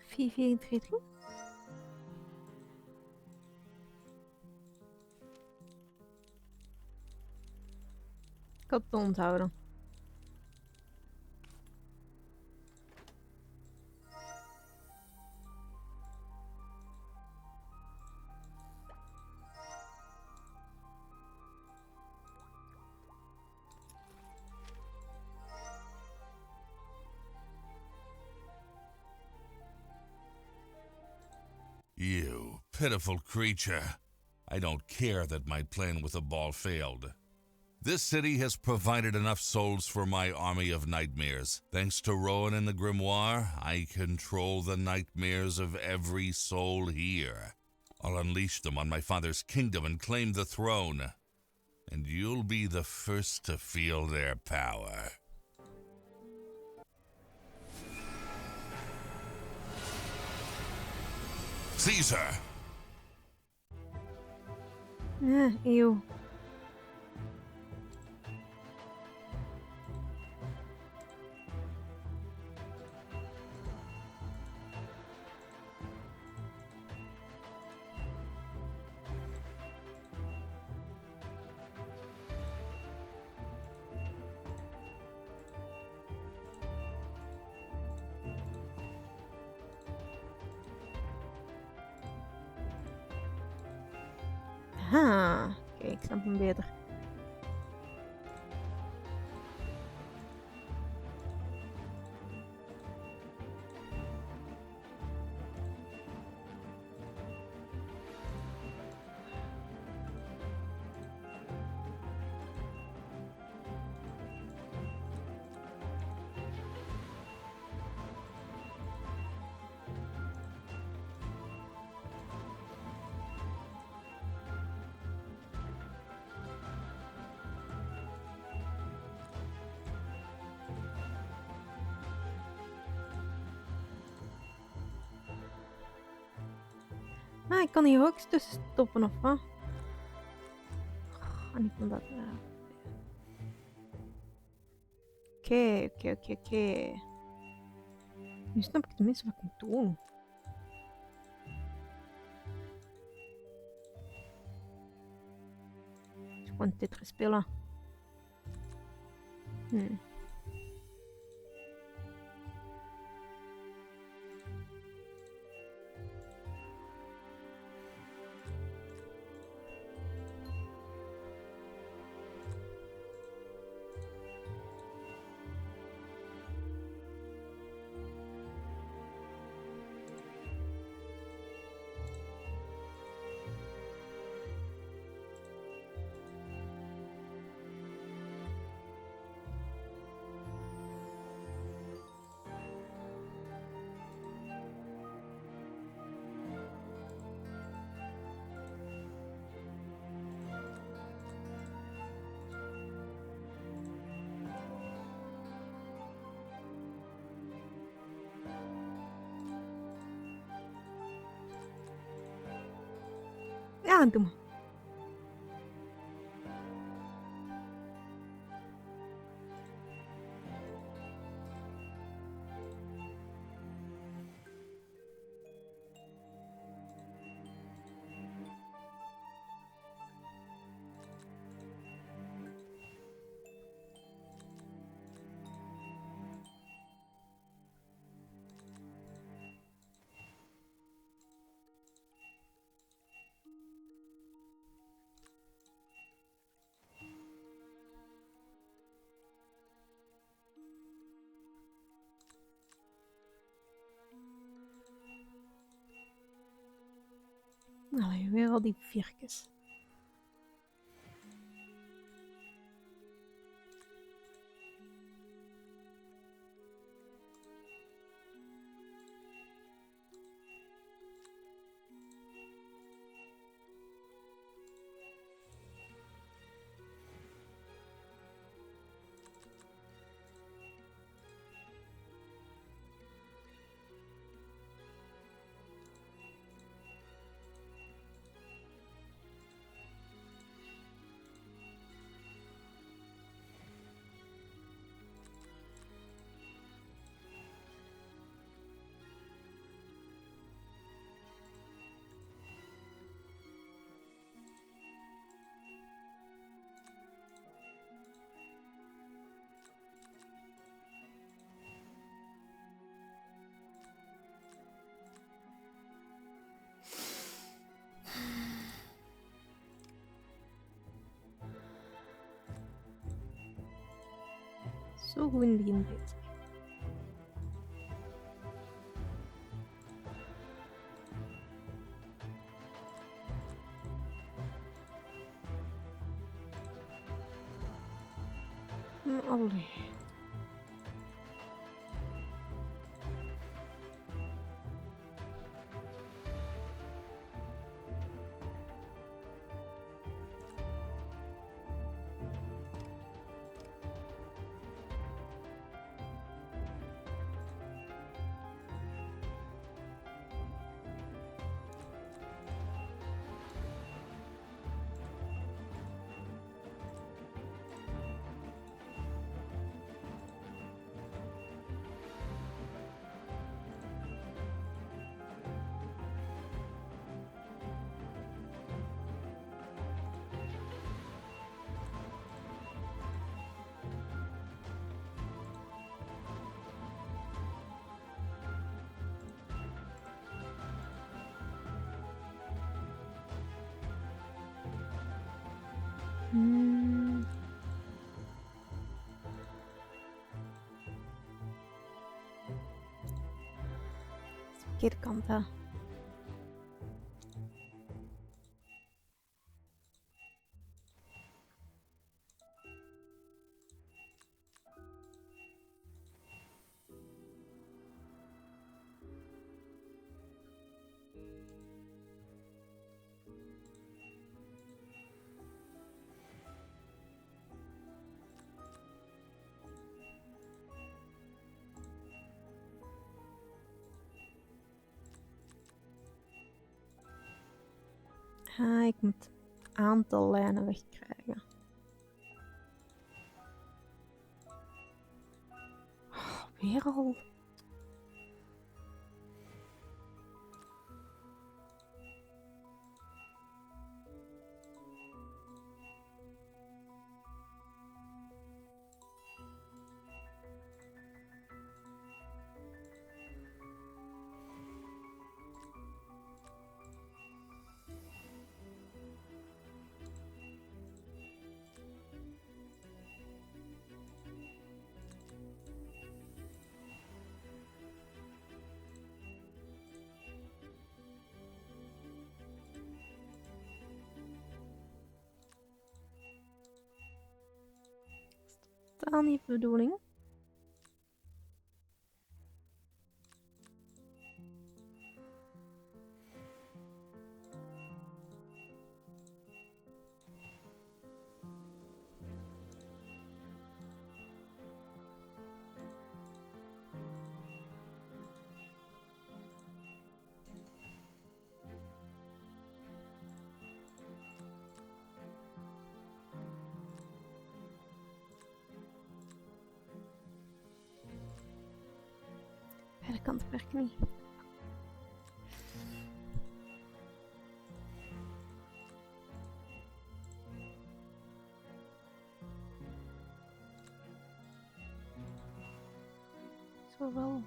Vier, 34. Ik had het onthouden. You pitiful creature. I don't care that my plan with the ball failed. This city has provided enough souls for my army of nightmares. Thanks to Rowan and the Grimoire, I control the nightmares of every soul here. I'll unleash them on my father's kingdom and claim the throne. And you'll be the first to feel their power. Caesar! Eeuw. Aha, kijk, ik snap hem beter. Ah, ik kan hier ook tussen stoppen of wat? En ik vond dat... Oké. Nu snap ik tenminste wat ik moet doen. Dus gewoon Tetris spelen. Ja, doe maar. Nou, weer al die vierkes. Zo goed in het begin bezig. Allee. Verkeerde kant, hè. Ik moet het aantal lijnen wegkrijgen. wereld. Totaal niet de bedoeling. Beide kanten werken niet. Zo wel.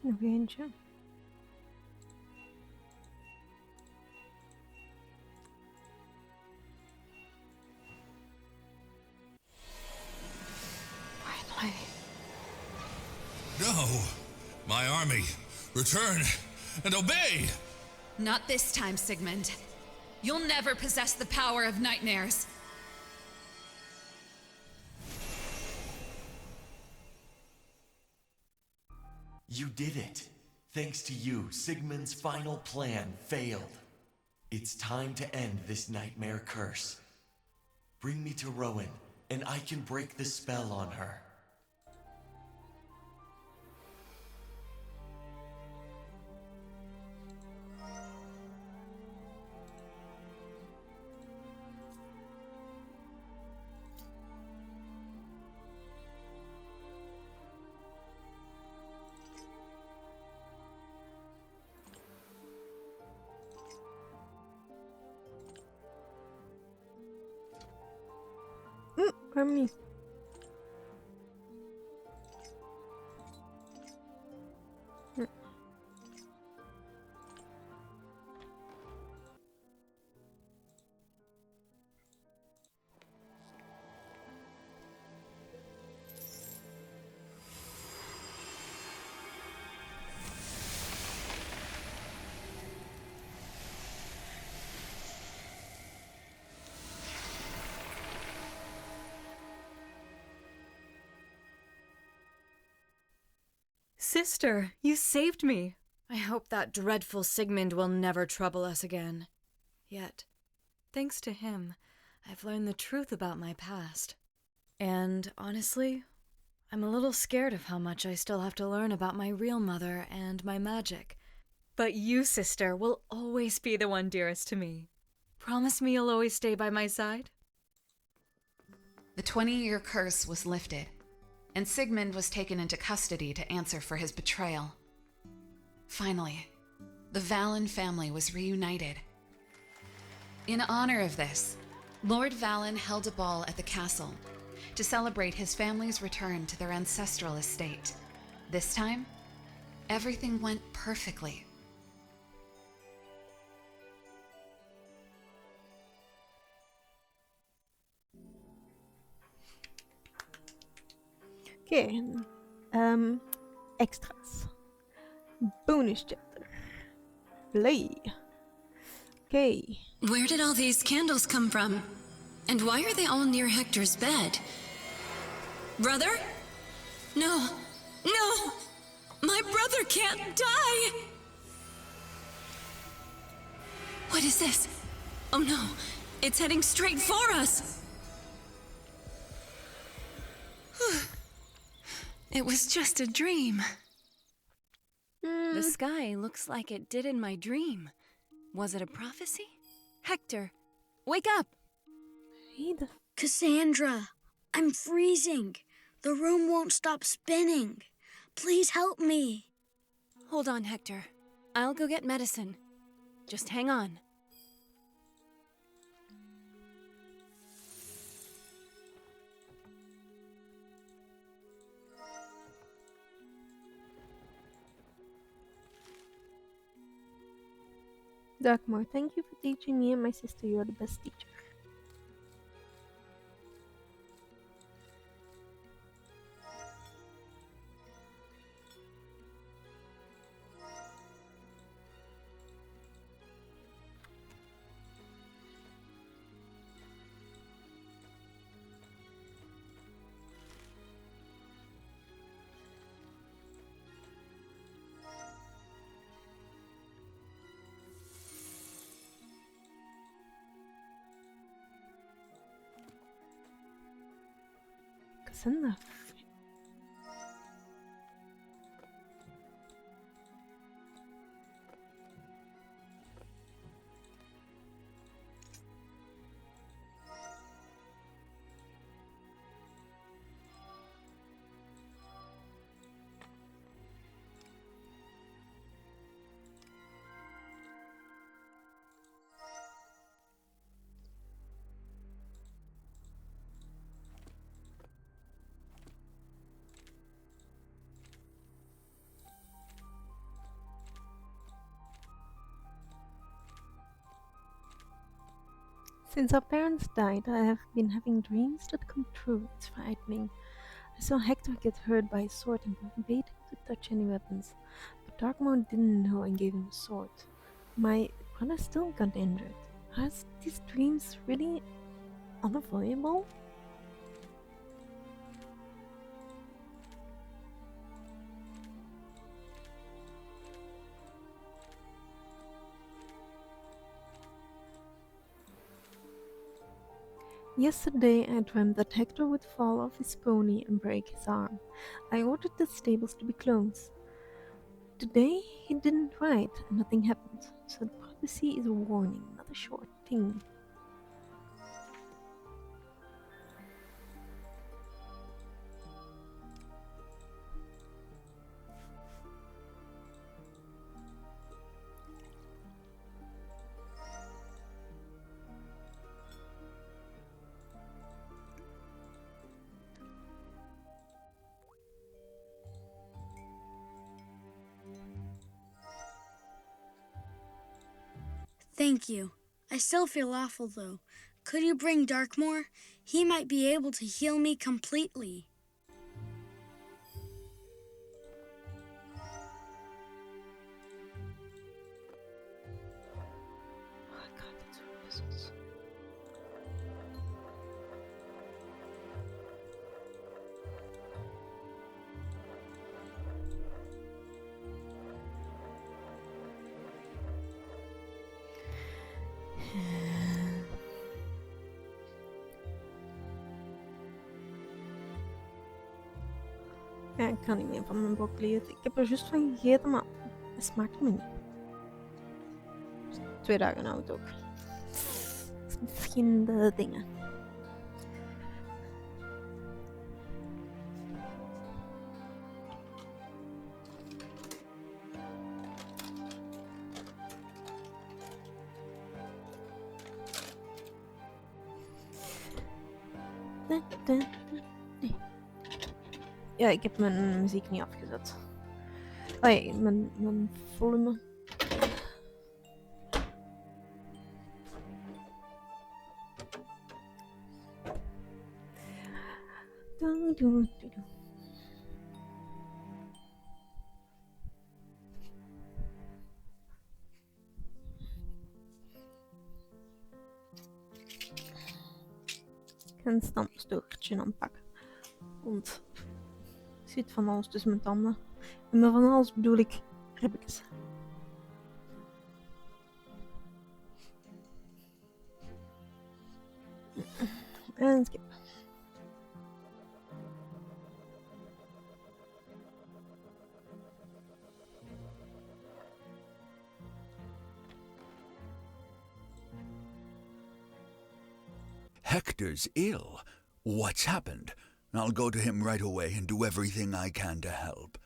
Nog eentje. Finally. No! My army! Return and obey! Not this time, Sigmund. You'll never possess the power of nightmares. You did it. Thanks to you, Sigmund's final plan failed. It's time to end this nightmare curse. Bring me to Rowan, and I can break the spell on her. Waarom niet? Sister, you saved me. I hope that dreadful Sigmund will never trouble us again. Yet, thanks to him, I've learned the truth about my past. And honestly, I'm a little scared of how much I still have to learn about my real mother and my magic. But you, sister, will always be the one dearest to me. Promise me you'll always stay by my side? The 20-year curse was lifted, and Sigmund was taken into custody to answer for his betrayal. Finally, the Valen family was reunited. In honor of this, Lord Valen held a ball at the castle to celebrate his family's return to their ancestral estate. This time, everything went perfectly. Oké, extra's. Bonus chapter. Play. Okay. Where did all these candles come from? And why are they all near Hector's bed? Brother? No. No! My brother can't die! What is this? Oh no, it's heading straight for us! It was just a dream. The sky looks like it did in my dream. Was it a prophecy? Hector, wake up! Cassandra, I'm freezing. The room won't stop spinning. Please help me. Hold on, Hector. I'll go get medicine. Just hang on. Darkmoor, thank you for teaching me and my sister. You're the best teacher. Cassandra. Since our parents died, I have been having dreams that come true. It's frightening. I saw Hector get hurt by a sword and forbade him to touch any weapons. But Darkmoor didn't know and gave him a sword. My brother still got injured. Are these dreams really unavoidable? Yesterday I dreamt that Hector would fall off his pony and break his arm. I ordered the stables to be closed. Today he didn't ride and nothing happened, so the prophecy is a warning, not a short thing. Thank you. I still feel awful though. Could you bring Darkmoor? He might be able to heal me completely. Ja, ik kan niet meer van mijn broccoli eten. Ik heb er juist van gegeten, maar het smaakt me niet. 2 dagen oud ook. Verschillende dingen. Ja, ik heb mijn muziek niet afgezet. Oh, mijn volume. Ik ga een stamstokertje aanpakken. Want er zit van alles tussen mijn tanden. En met van alles bedoel ik ribbetjes. En skip. Hector's ill. What's happened? I'll go to him right away and do everything I can to help.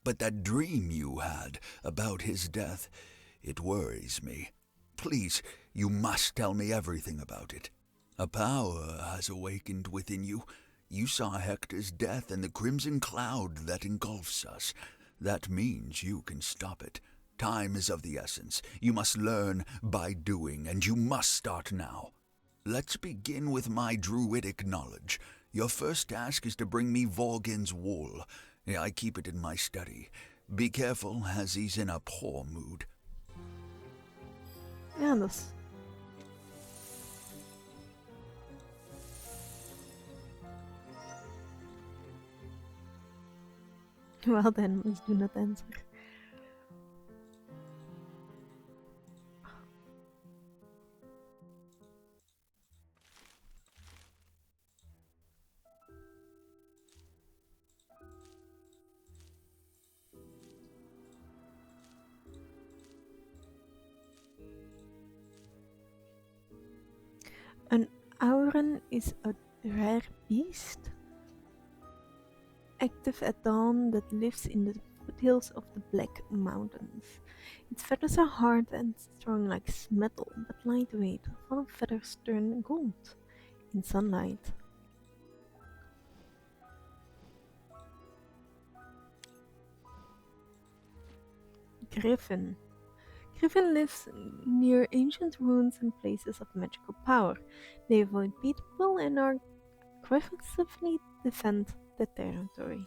But that dream you had about his death, it worries me. Please, you must tell me everything about it. A power has awakened within you. You saw Hector's death and the crimson cloud that engulfs us. That means you can stop it. Time is of the essence. You must learn by doing, and you must start now. Let's begin with my druidic knowledge. Your first task is to bring me Volgin's wool. I keep it in my study. Be careful, as he's in a poor mood. Ja, dat is... Well then, let's do not answer. An auron is a rare beast active at dawn that lives in the foothills of the Black Mountains. Its feathers are hard and strong like metal, but lightweight. Full of feathers turn gold in sunlight. Griffin. Griffin lives near ancient ruins and places of magical power. They avoid people and are aggressively defend the territory.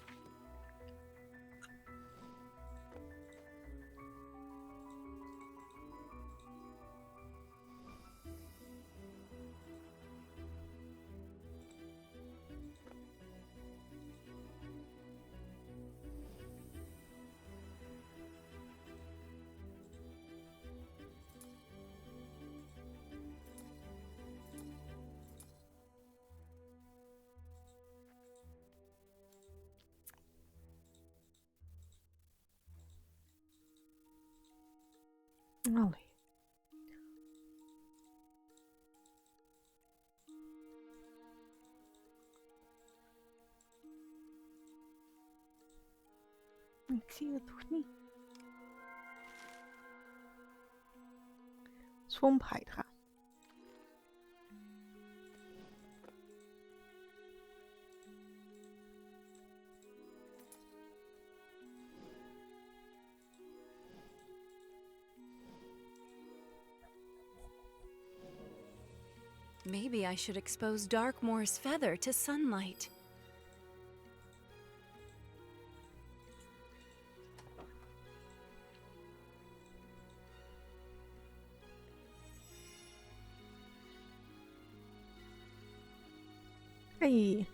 Allee. Ik zie het toch niet. Swamp Hydra. Maybe I should expose Darkmoor's feather to sunlight. Hey.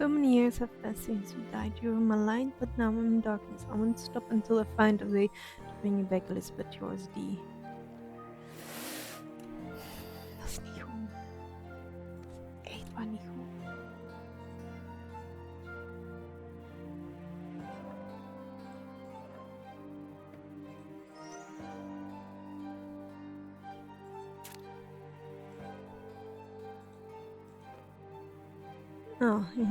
So many years have passed since you died. You were maligned, but now I'm in darkness. I won't stop until I find a way to bring you back, Elizabeth. Yours, D. Dat is niet goed. Echt waar niet goed. Oh, yeah.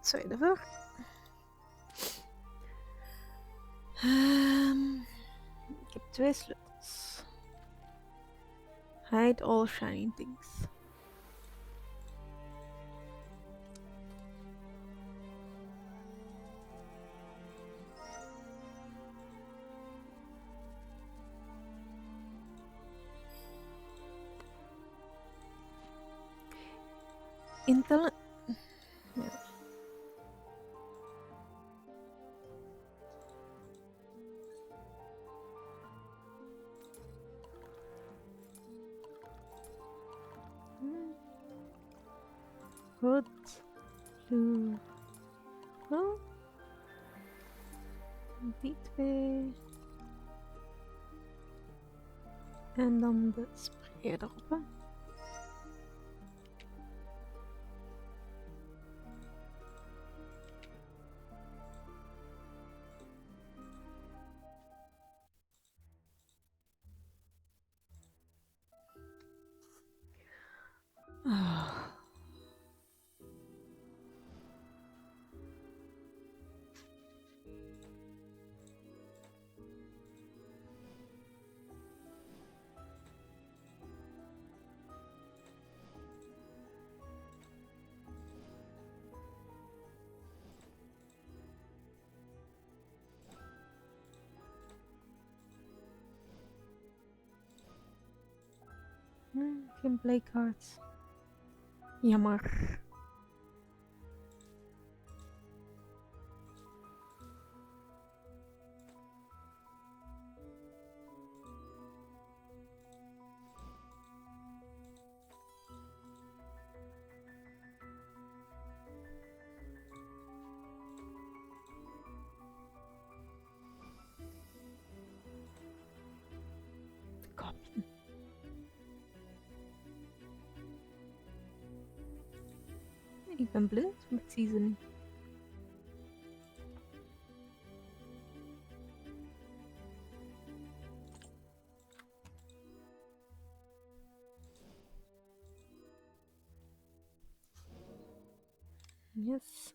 Sorry daarvoor. Ik heb 2 sleutels. Hide all shiny things. Ja. Goed. Zo. Oh. Die 2. En dan de spray erop. Hè. Oh. Geen playcards. Jammer. Goblin. Ik ben blind, maar ik zie ze niet. Yes.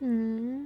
Hmm.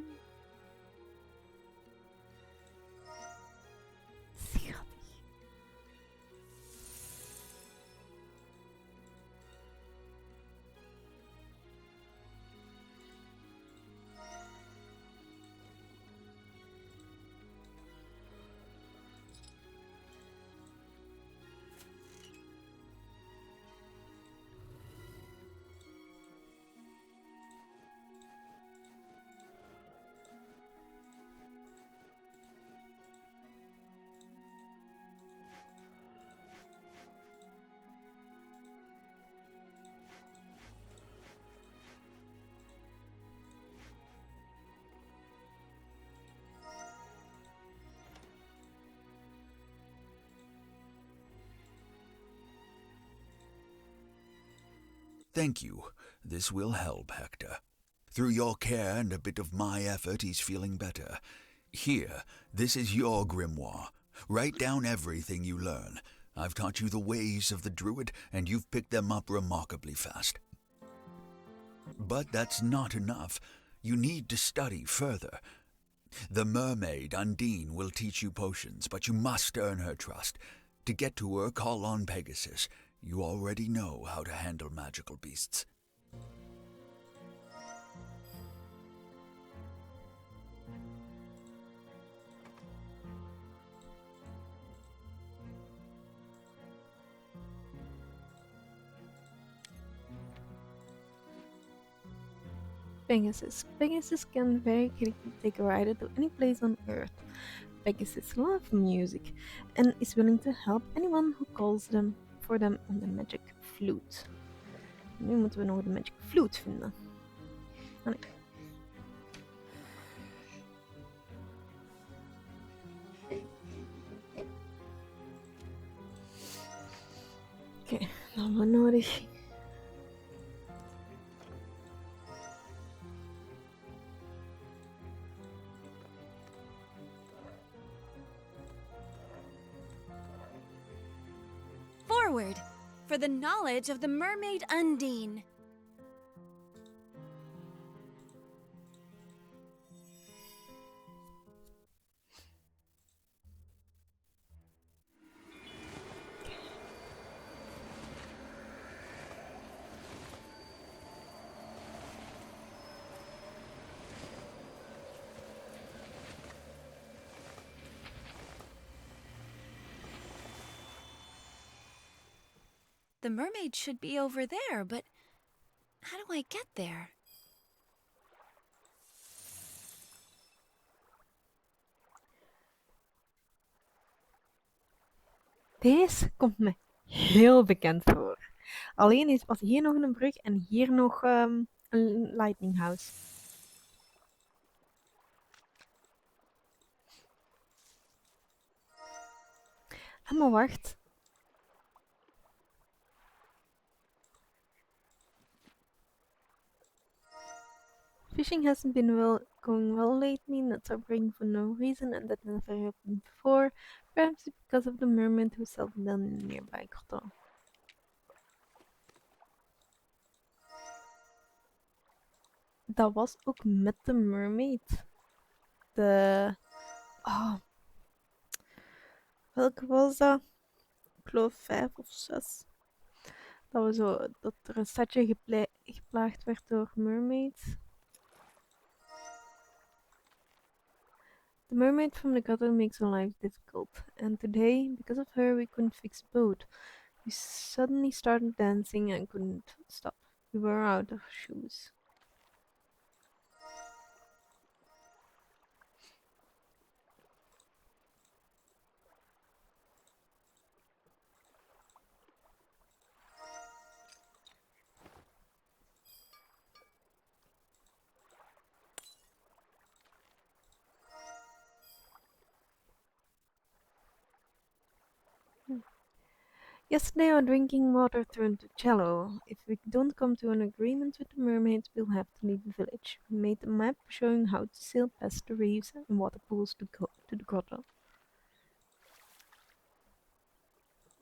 Thank you. This will help, Hector. Through your care and a bit of my effort, he's feeling better. Here, this is your grimoire. Write down everything you learn. I've taught you the ways of the druid, and you've picked them up remarkably fast. But that's not enough. You need to study further. The mermaid, Undine, will teach you potions, but you must earn her trust. To get to her, call on Pegasus. You already know how to handle magical beasts. Pegasus. Pegasus can very quickly take a rider to any place on Earth. Pegasus loves music and is willing to help anyone who calls them for them on the magic flute. Nu moeten we nog de magic flute vinden. Oh, nee. Oké, dan hebben we nodig. Forward, for the knowledge of the mermaid Undine. The mermaid should be over there, but how do I get there? Deze komt me heel bekend voor. Alleen was hier nog een brug en hier nog een lightning house. Maar wacht. Fishing hasn't been going well lately, nets are breaking for no reason, and that never happened before. Perhaps because of the mermaid who settled down in a nearby grotto. Dat was ook met de mermaid. Oh. Welke was dat? Ik geloof 5 of 6. Dat er een stadje geplaagd werd door mermaids. The mermaid from the gutter makes our lives difficult, and today, because of her, we couldn't fix the boat. We suddenly started dancing and couldn't stop. We were out of shoes. Yesterday our drinking water turned to jello. If we don't come to an agreement with the mermaids, we'll have to leave the village. We made a map showing how to sail past the reefs and water pools to go to the grotto.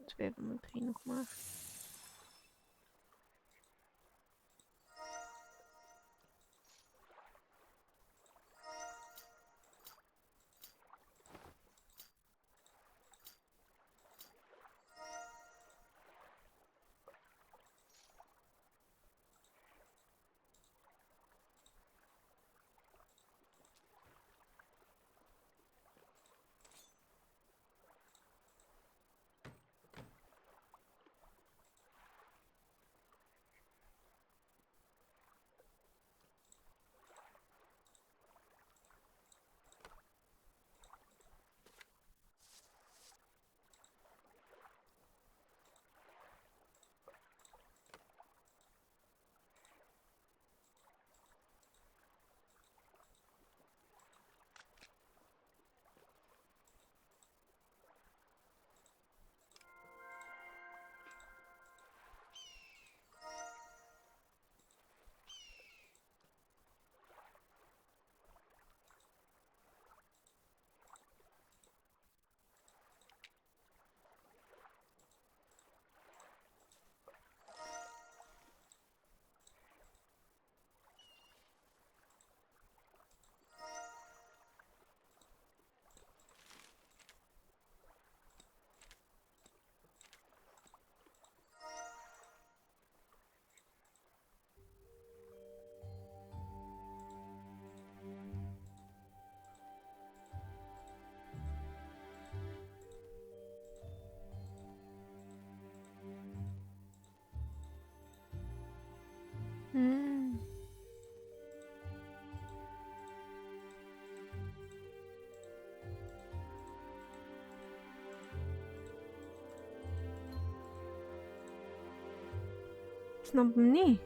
203 nog maar. Ik snap hem niet.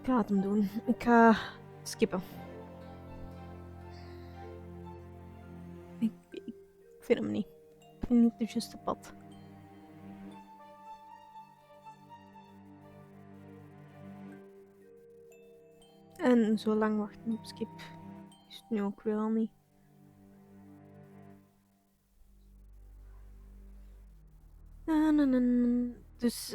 Ik ga het hem doen. Ik ga skippen. Ik vind hem niet. Ik vind niet het juiste pad. En zo lang wachten op skip is het nu ook weer al niet. Dus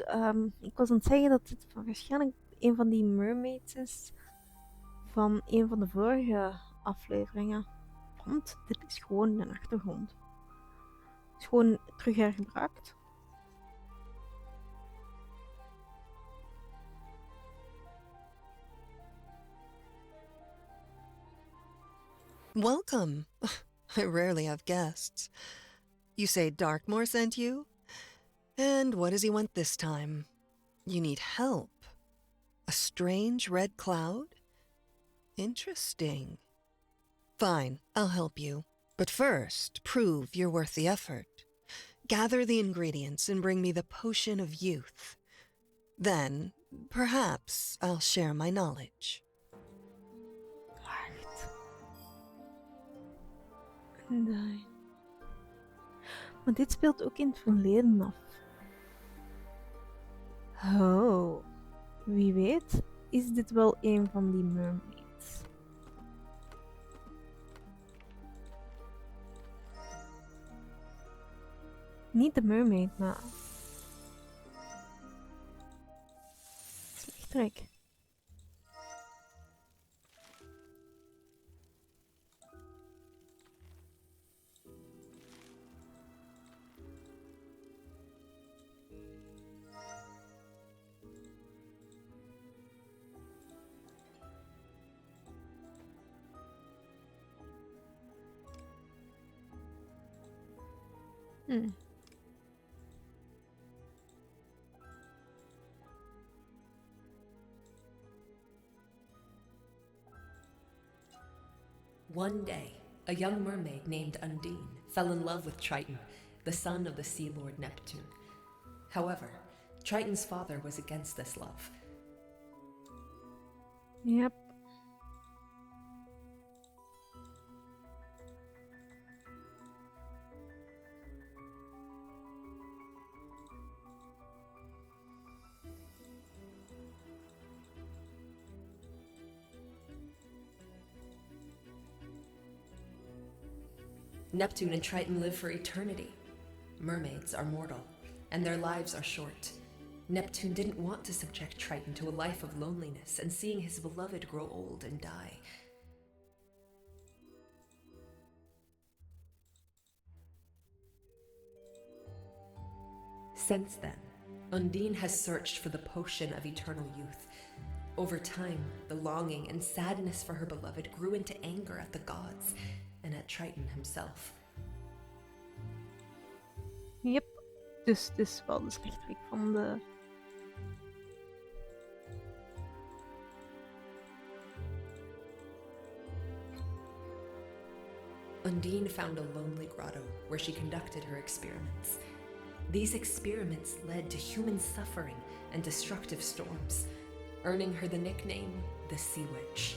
ik was aan het zeggen dat dit waarschijnlijk een van die mermaids is van een van de vorige afleveringen. Want dit is gewoon een achtergrond. Het is gewoon terug hergebruikt. Welcome. I rarely have guests. You say Darkmoor sent you? And what does he want this time? You need help. A strange red cloud? Interesting. Fine, I'll help you. But first, prove you're worth the effort. Gather the ingredients and bring me the potion of youth. Then, perhaps, I'll share my knowledge. Nee. Maar dit speelt ook in het verleden af. Oh, wie weet is dit wel een van die mermaids. Niet de mermaid, maar... Slechterik. One day, a young mermaid named Undine fell in love with Triton, the son of the Sea Lord Neptune. However, Triton's father was against this love. Yep. Neptune and Triton live for eternity. Mermaids are mortal, and their lives are short. Neptune didn't want to subject Triton to a life of loneliness and seeing his beloved grow old and die. Since then, Undine has searched for the potion of eternal youth. Over time, the longing and sadness for her beloved grew into anger at the gods and at Triton himself. Yep. Dus het is wel de slechterik van de... Undine found a lonely grotto where she conducted her experiments. These experiments led to human suffering and destructive storms, earning her the nickname the Sea Witch.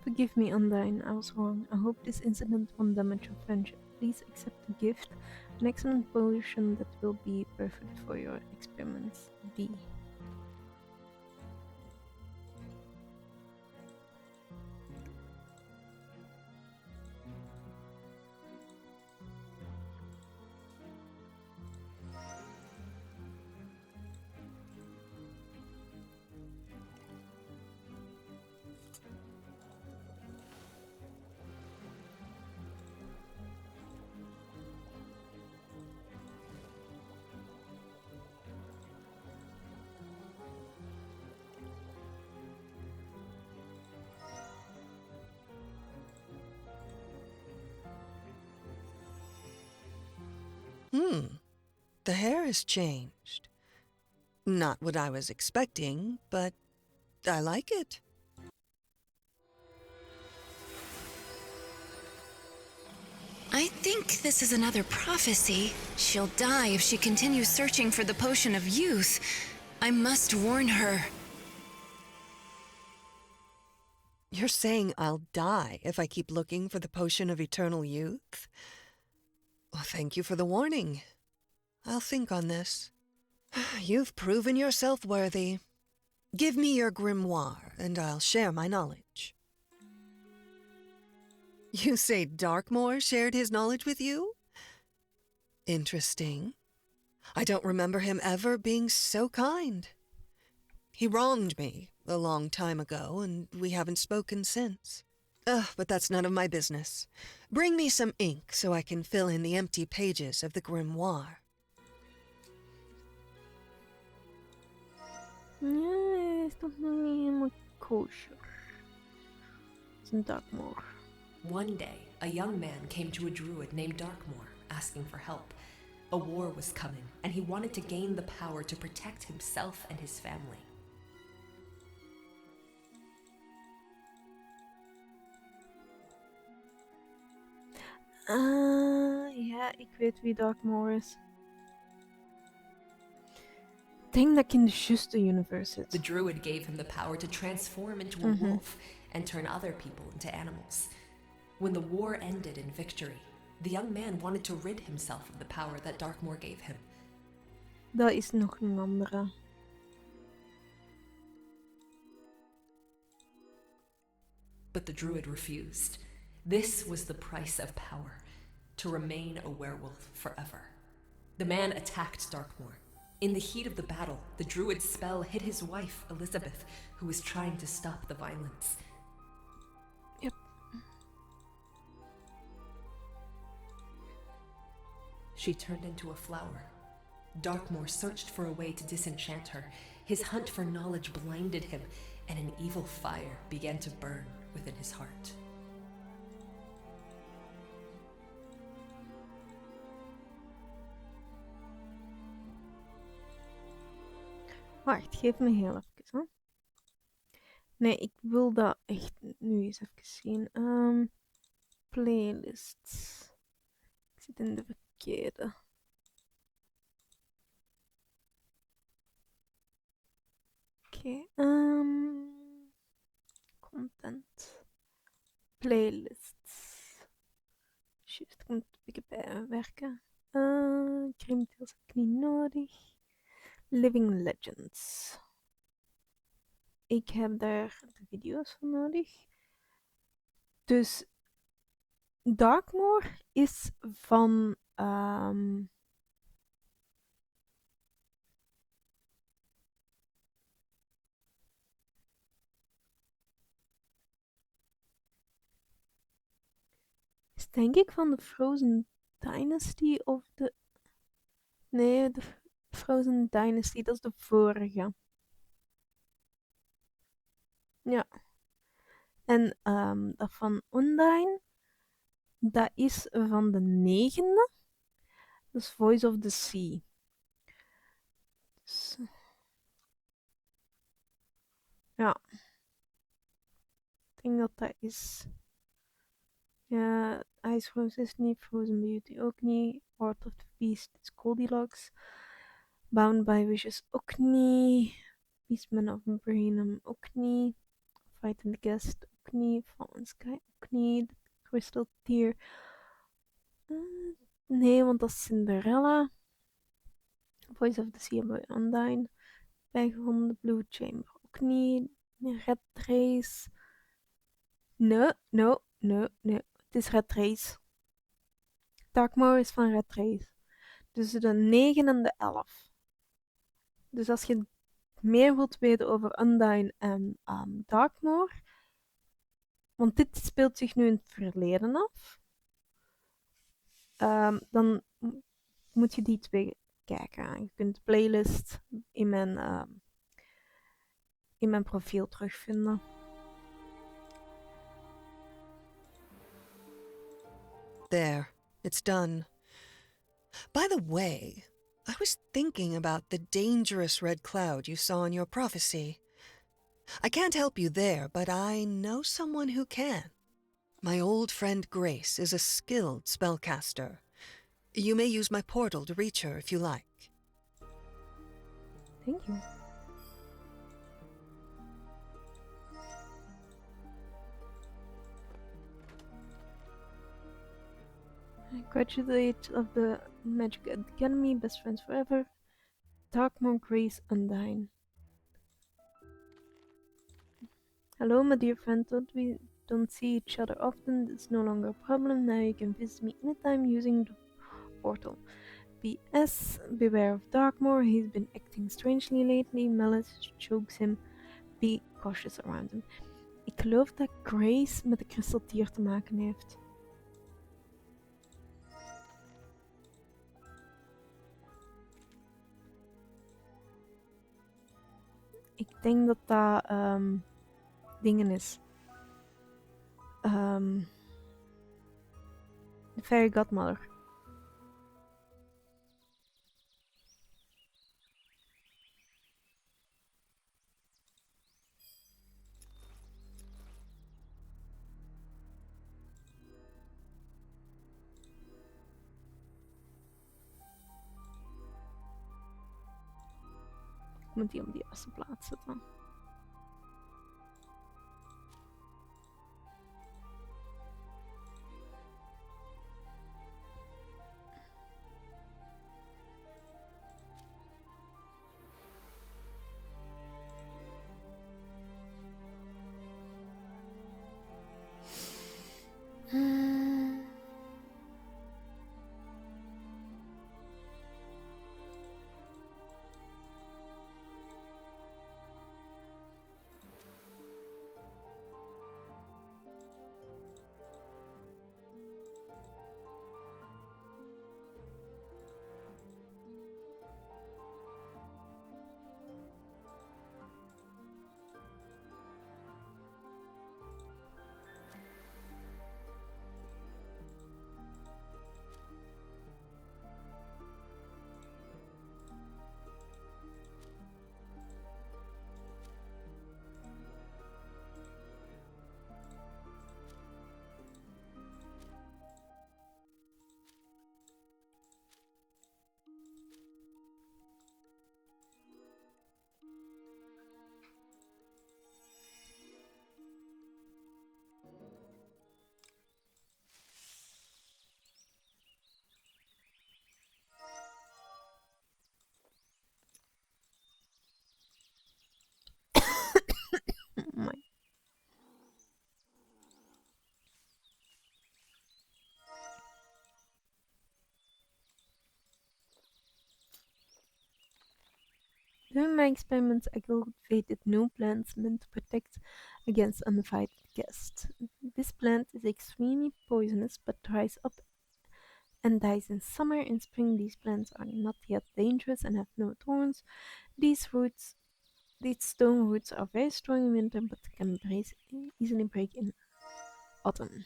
Forgive me, Undine, I was wrong. I hope this incident won't damage your friendship. Please accept the gift, an excellent potion that will be perfect for your experiments. B. The hair has changed. Not what I was expecting, but I like it. I think this is another prophecy. She'll die if she continues searching for the potion of youth. I must warn her. You're saying I'll die if I keep looking for the potion of eternal youth? Well, thank you for the warning. I'll think on this. You've proven yourself worthy. Give me your grimoire, and I'll share my knowledge. You say Darkmoor shared his knowledge with you? Interesting. I don't remember him ever being so kind. He wronged me a long time ago, and we haven't spoken since. But that's none of my business. Bring me some ink so I can fill in the empty pages of the grimoire. Nee, is toch nog niet helemaal kosher. Het is een Darkmoor. One day, a young man came to a druid named Darkmoor, asking for help. A war was coming, and he wanted to gain the power to protect himself and his family. Ja, ik weet wie Darkmoor is. denk dat ik in de juiste universe zit. The druid gave him the power to transform into a wolf and turn other people into animals. When the war ended in victory, the young man wanted to rid himself of the power that Darkmoor gave him. Dat is nog een andere. But the druid refused. This was the price of power, to remain a werewolf forever. The man attacked Darkmoor. In the heat of the battle, the druid's spell hit his wife, Elizabeth, who was trying to stop the violence. Yep. She turned into a flower. Darkmoor searched for a way to disenchant her. His hunt for knowledge blinded him, and an evil fire began to burn within his heart. Wacht, geef me heel even. Hè? Nee, ik wil dat echt nu eens even zien. Playlists. Ik zit in de verkeerde. Oké. Content. Playlists. Juist, ik moet een beetje bijwerken. Criminals heb ik niet nodig. Living Legends. Ik heb daar de video's van nodig. Dus Darkmoor is van is denk ik van de Frozen Dynasty of de... Nee, de Frozen Dynasty, dat is de vorige. Ja. En dat van Undyne, dat is van de 9e. Dat is Voice of the Sea. Dus, ja. Ik denk dat dat is... Ja, Ice Rose is niet, Frozen Beauty ook niet, Heart of the Beast is Goldilocks, Bound by Wishes ook niet, Beastman of Brainham ook niet, Fight and the Guest ook niet, Fallen Sky ook niet, Crystal Tear, nee, want dat is Cinderella, Voice of the Sea by Undyne, bijgevonden, Blue Chamber ook niet, Red Race, nee. Het is Red Race. Darkmoor is van Red Race. Dus de 9 en de 11. Dus als je meer wilt weten over Undyne en Darkmoor. Want dit speelt zich nu in het verleden af. Dan moet je die twee kijken. Je kunt de playlist in mijn profiel terugvinden. There, it's done. By the way, I was thinking about the dangerous red cloud you saw in your prophecy. I can't help you there, but I know someone who can. My old friend Grace is a skilled spellcaster. You may use my portal to reach her if you like. Thank you. Graduate of the Magic Academy, best friends forever. Darkmoor, Grace, Undyne. Hello, my dear friend. Though we don't see each other often, it's no longer a problem. Now you can visit me anytime using the portal. P.S. Beware of Darkmoor. He's been acting strangely lately. Malice chokes him. Be cautious around him. Ik geloof dat Grace met de kristaltier te maken heeft. Ik denk dat dat dingen is. De Fairy Godmother. Moet die op de juiste plaats zetten. Mooi. During my experiments, I cultivated no plants meant to protect against uninvited guests. This plant is extremely poisonous but dries up and dies in summer. In spring, these plants are not yet dangerous and have no thorns. These stone roots are very strong in winter but can easily break in autumn.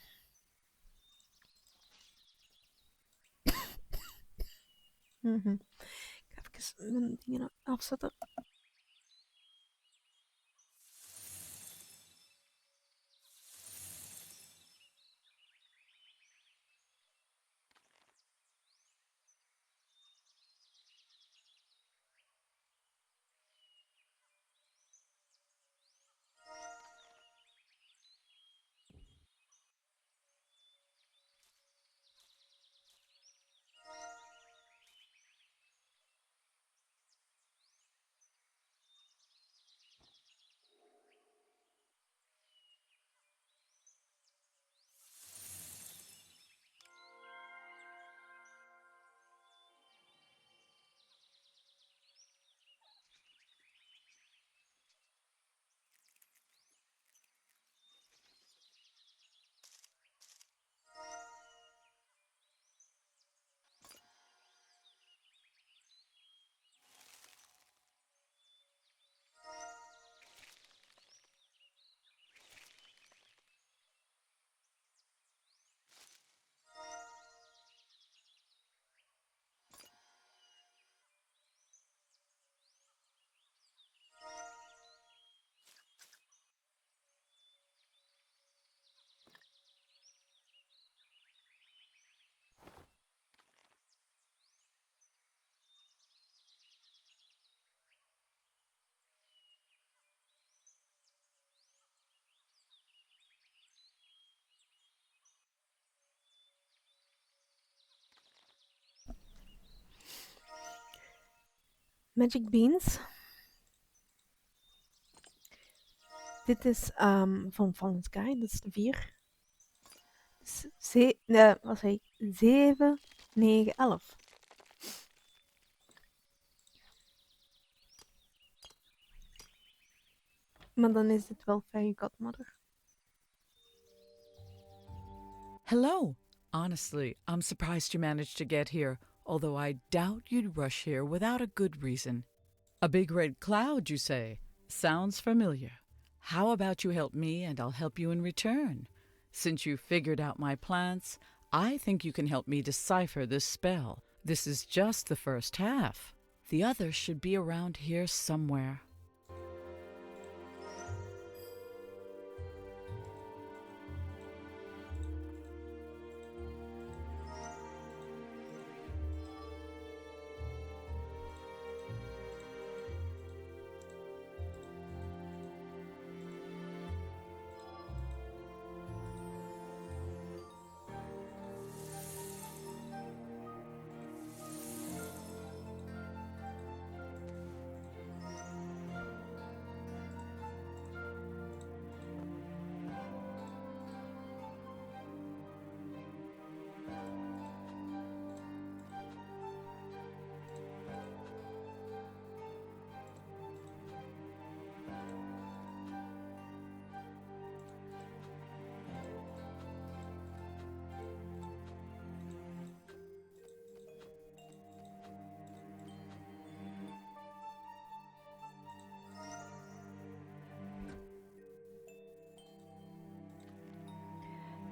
Ik ga even mijn dingen afzetten. Magic beans. Dit is van Fallen Sky, dat is de 4. Wat zei ik? 7, 9, 11. Maar dan is dit wel Fairy Godmother. Hello. Honestly, I'm surprised you managed to get here, although I doubt you'd rush here without a good reason. A big red cloud, you say? Sounds familiar. How about you help me and I'll help you in return? Since you figured out my plans, I think you can help me decipher this spell. This is just the first half. The others should be around here somewhere.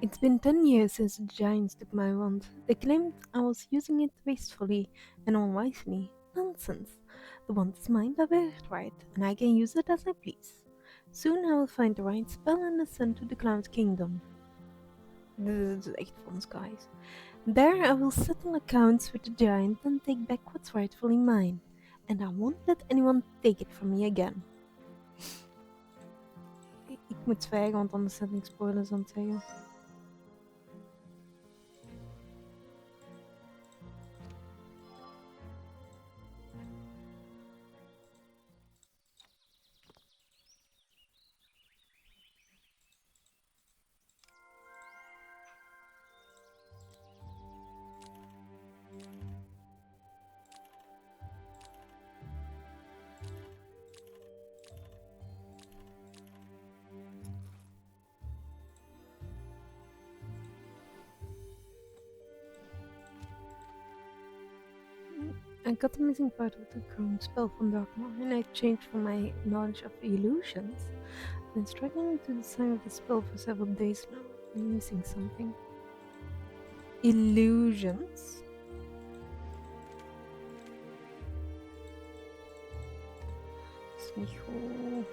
It's been 10 years since the giants took my wand. They claimed I was using it wastefully and unwisely. Nonsense. The wand is mine by birthright, and I can use it as I please. Soon I will find the right spell and ascend to the Cloud Kingdom. Dit is echt voor ons, guys. There I will settle accounts with the giant and take back what's rightfully mine. And I won't let anyone take it from me again. Ik moet zwijgen, want anders zet ik spoilers aan het zeggen. I got the missing part of the crown spell from Darkmoor, and I changed for my knowledge of illusions. I've been struggling to decipher the spell for several days now. I'm missing something. Illusions? Is niet goed.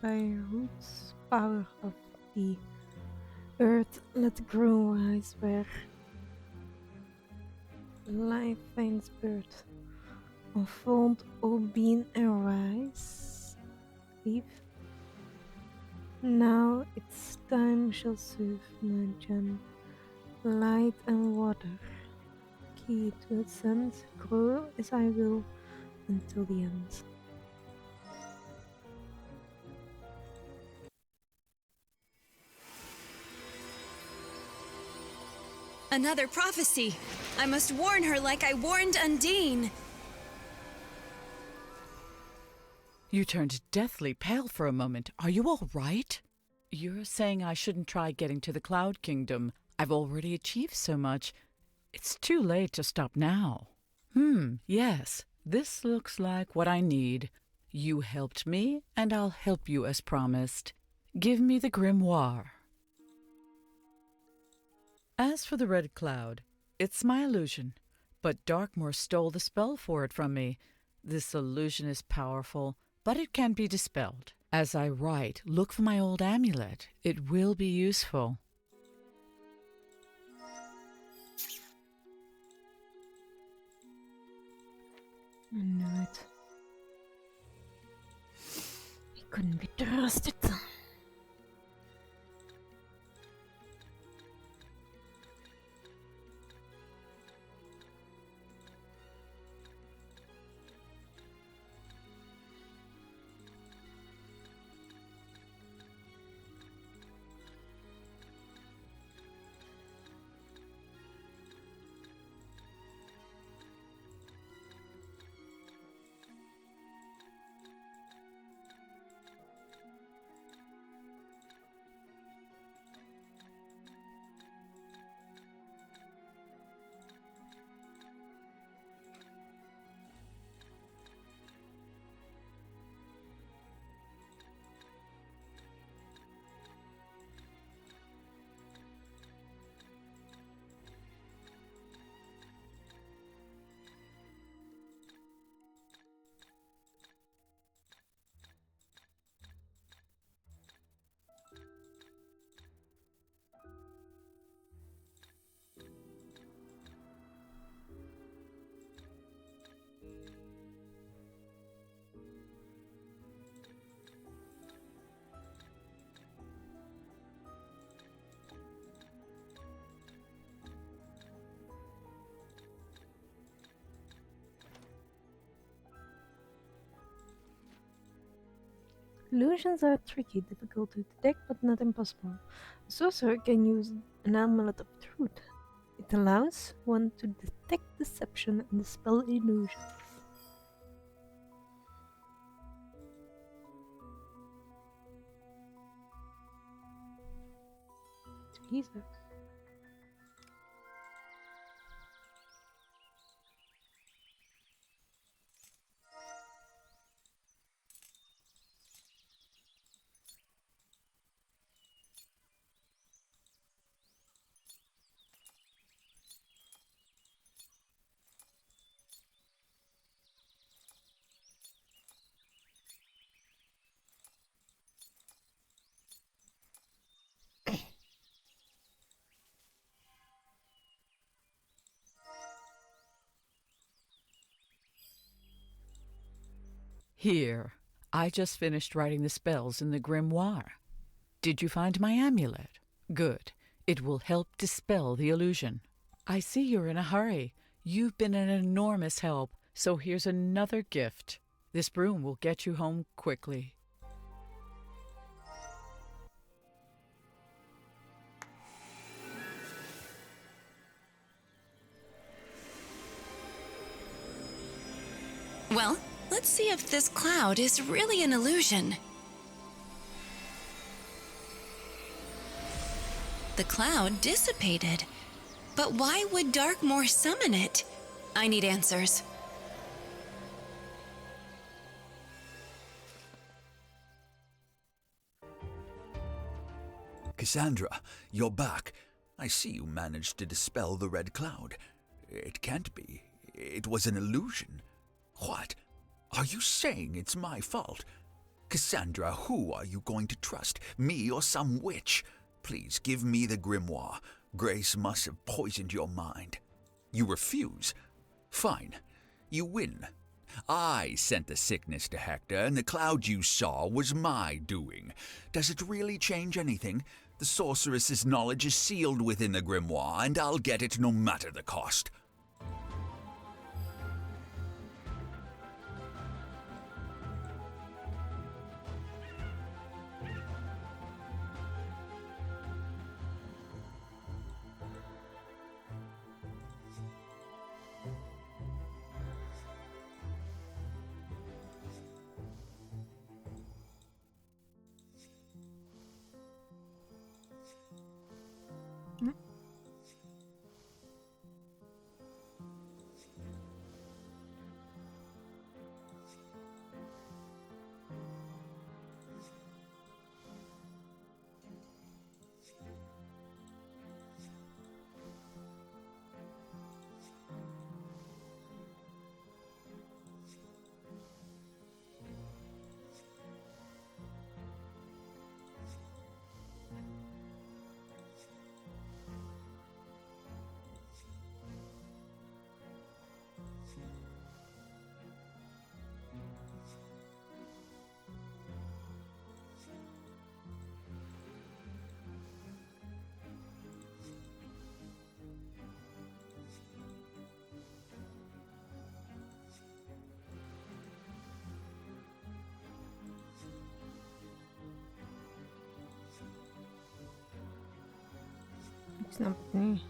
By roots power of the earth, let grow rise where life finds birth. Unfold, O being, and rise. Leave. Now its time shall serve my gem, light and water. Key to ascend, grow as I will until the end. Another prophecy! I must warn her like I warned Undine! You turned deathly pale for a moment. Are you all right? You're saying I shouldn't try getting to the Cloud Kingdom. I've already achieved so much. It's too late to stop now. Yes. This looks like what I need. You helped me, and I'll help you as promised. Give me the grimoire. As for the red cloud, it's my illusion, but Darkmoor stole the spell for it from me. This illusion is powerful, but it can be dispelled. As I write, look for my old amulet. It will be useful. I knew it. He couldn't be trusted. Illusions are tricky, difficult to detect, but not impossible. A sorcerer can use an amulet of truth. It allows one to detect deception and dispel illusions. Jesus. Here, I just finished writing the spells in the grimoire. Did you find my amulet? Good. It will help dispel the illusion. I see you're in a hurry. You've been an enormous help, so here's another gift. This broom will get you home quickly. Well, let's see if this cloud is really an illusion. The cloud dissipated. But why would Darkmoor summon it? I need answers. Cassandra, you're back. I see you managed to dispel the red cloud. It can't be. It was an illusion. What? Are you saying it's my fault? Cassandra, who are you going to trust? Me or some witch? Please give me the grimoire. Grace must have poisoned your mind. You refuse? Fine. You win. I sent the sickness to Hector, and the cloud you saw was my doing. Does it really change anything? The sorceress's knowledge is sealed within the grimoire, and I'll get it no matter the cost. Ik snap het niet.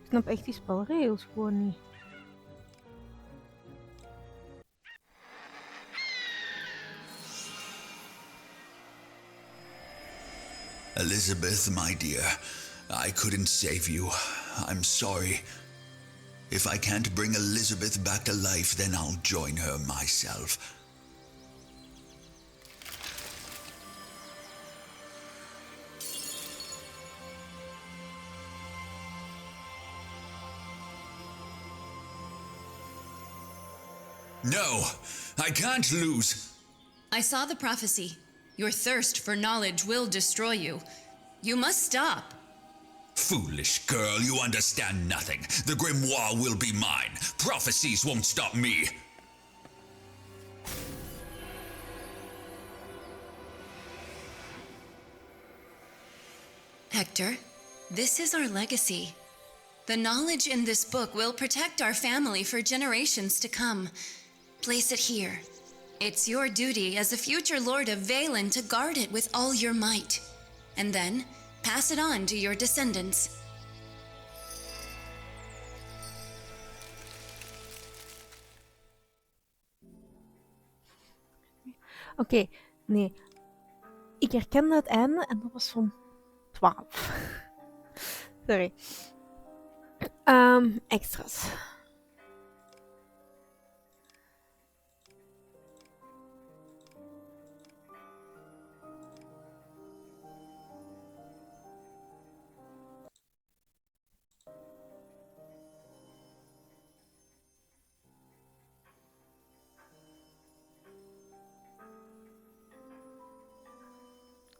Ik snap echt die spelregels gewoon niet. Elizabeth, my dear, I couldn't save you. I'm sorry. If I can't bring Elizabeth back to life, then I'll join her myself. No, I can't lose. I saw the prophecy. Your thirst for knowledge will destroy you. You must stop. Foolish girl, you understand nothing. The grimoire will be mine. Prophecies won't stop me. Hector, this is our legacy. The knowledge in this book will protect our family for generations to come. Place it here. It's your duty as the future Lord of Valen to guard it with all your might. And then, pass it on to your descendants. Oké, nee. Ik herkende het einde en dat was van 12. Sorry. Extras.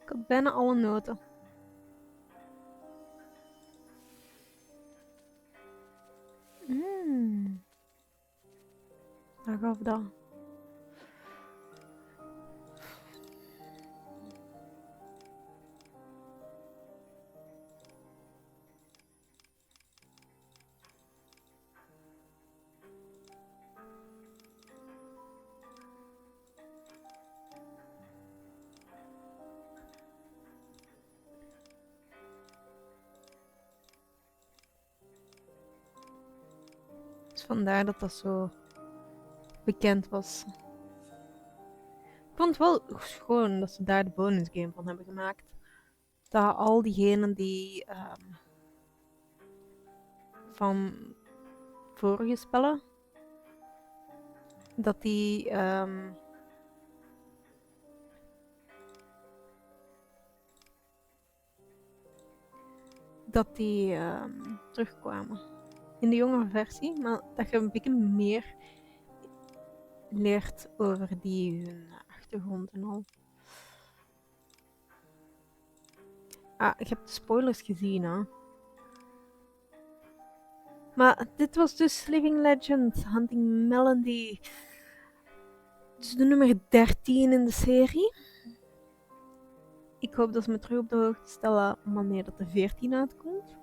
Ik had bijna alle noten. Daar gaf dat. Dus vandaar dat dat zo bekend was. Ik vond het wel schoon dat ze daar de bonus game van hebben gemaakt. Dat al diegenen die van vorige spellen, dat die terugkwamen. In de jongere versie, maar dat je een beetje meer leert over hun achtergrond en al. Ik heb de spoilers gezien, hè. Maar dit was dus Living Legend, Hunting Melody. Dus de nummer 13 in de serie. Ik hoop dat ze me terug op de hoogte stellen wanneer dat de 14 uitkomt.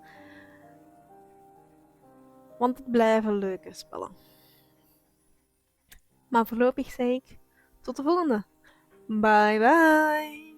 Want het blijven leuke spellen. Maar voorlopig zeg ik tot de volgende. Bye bye!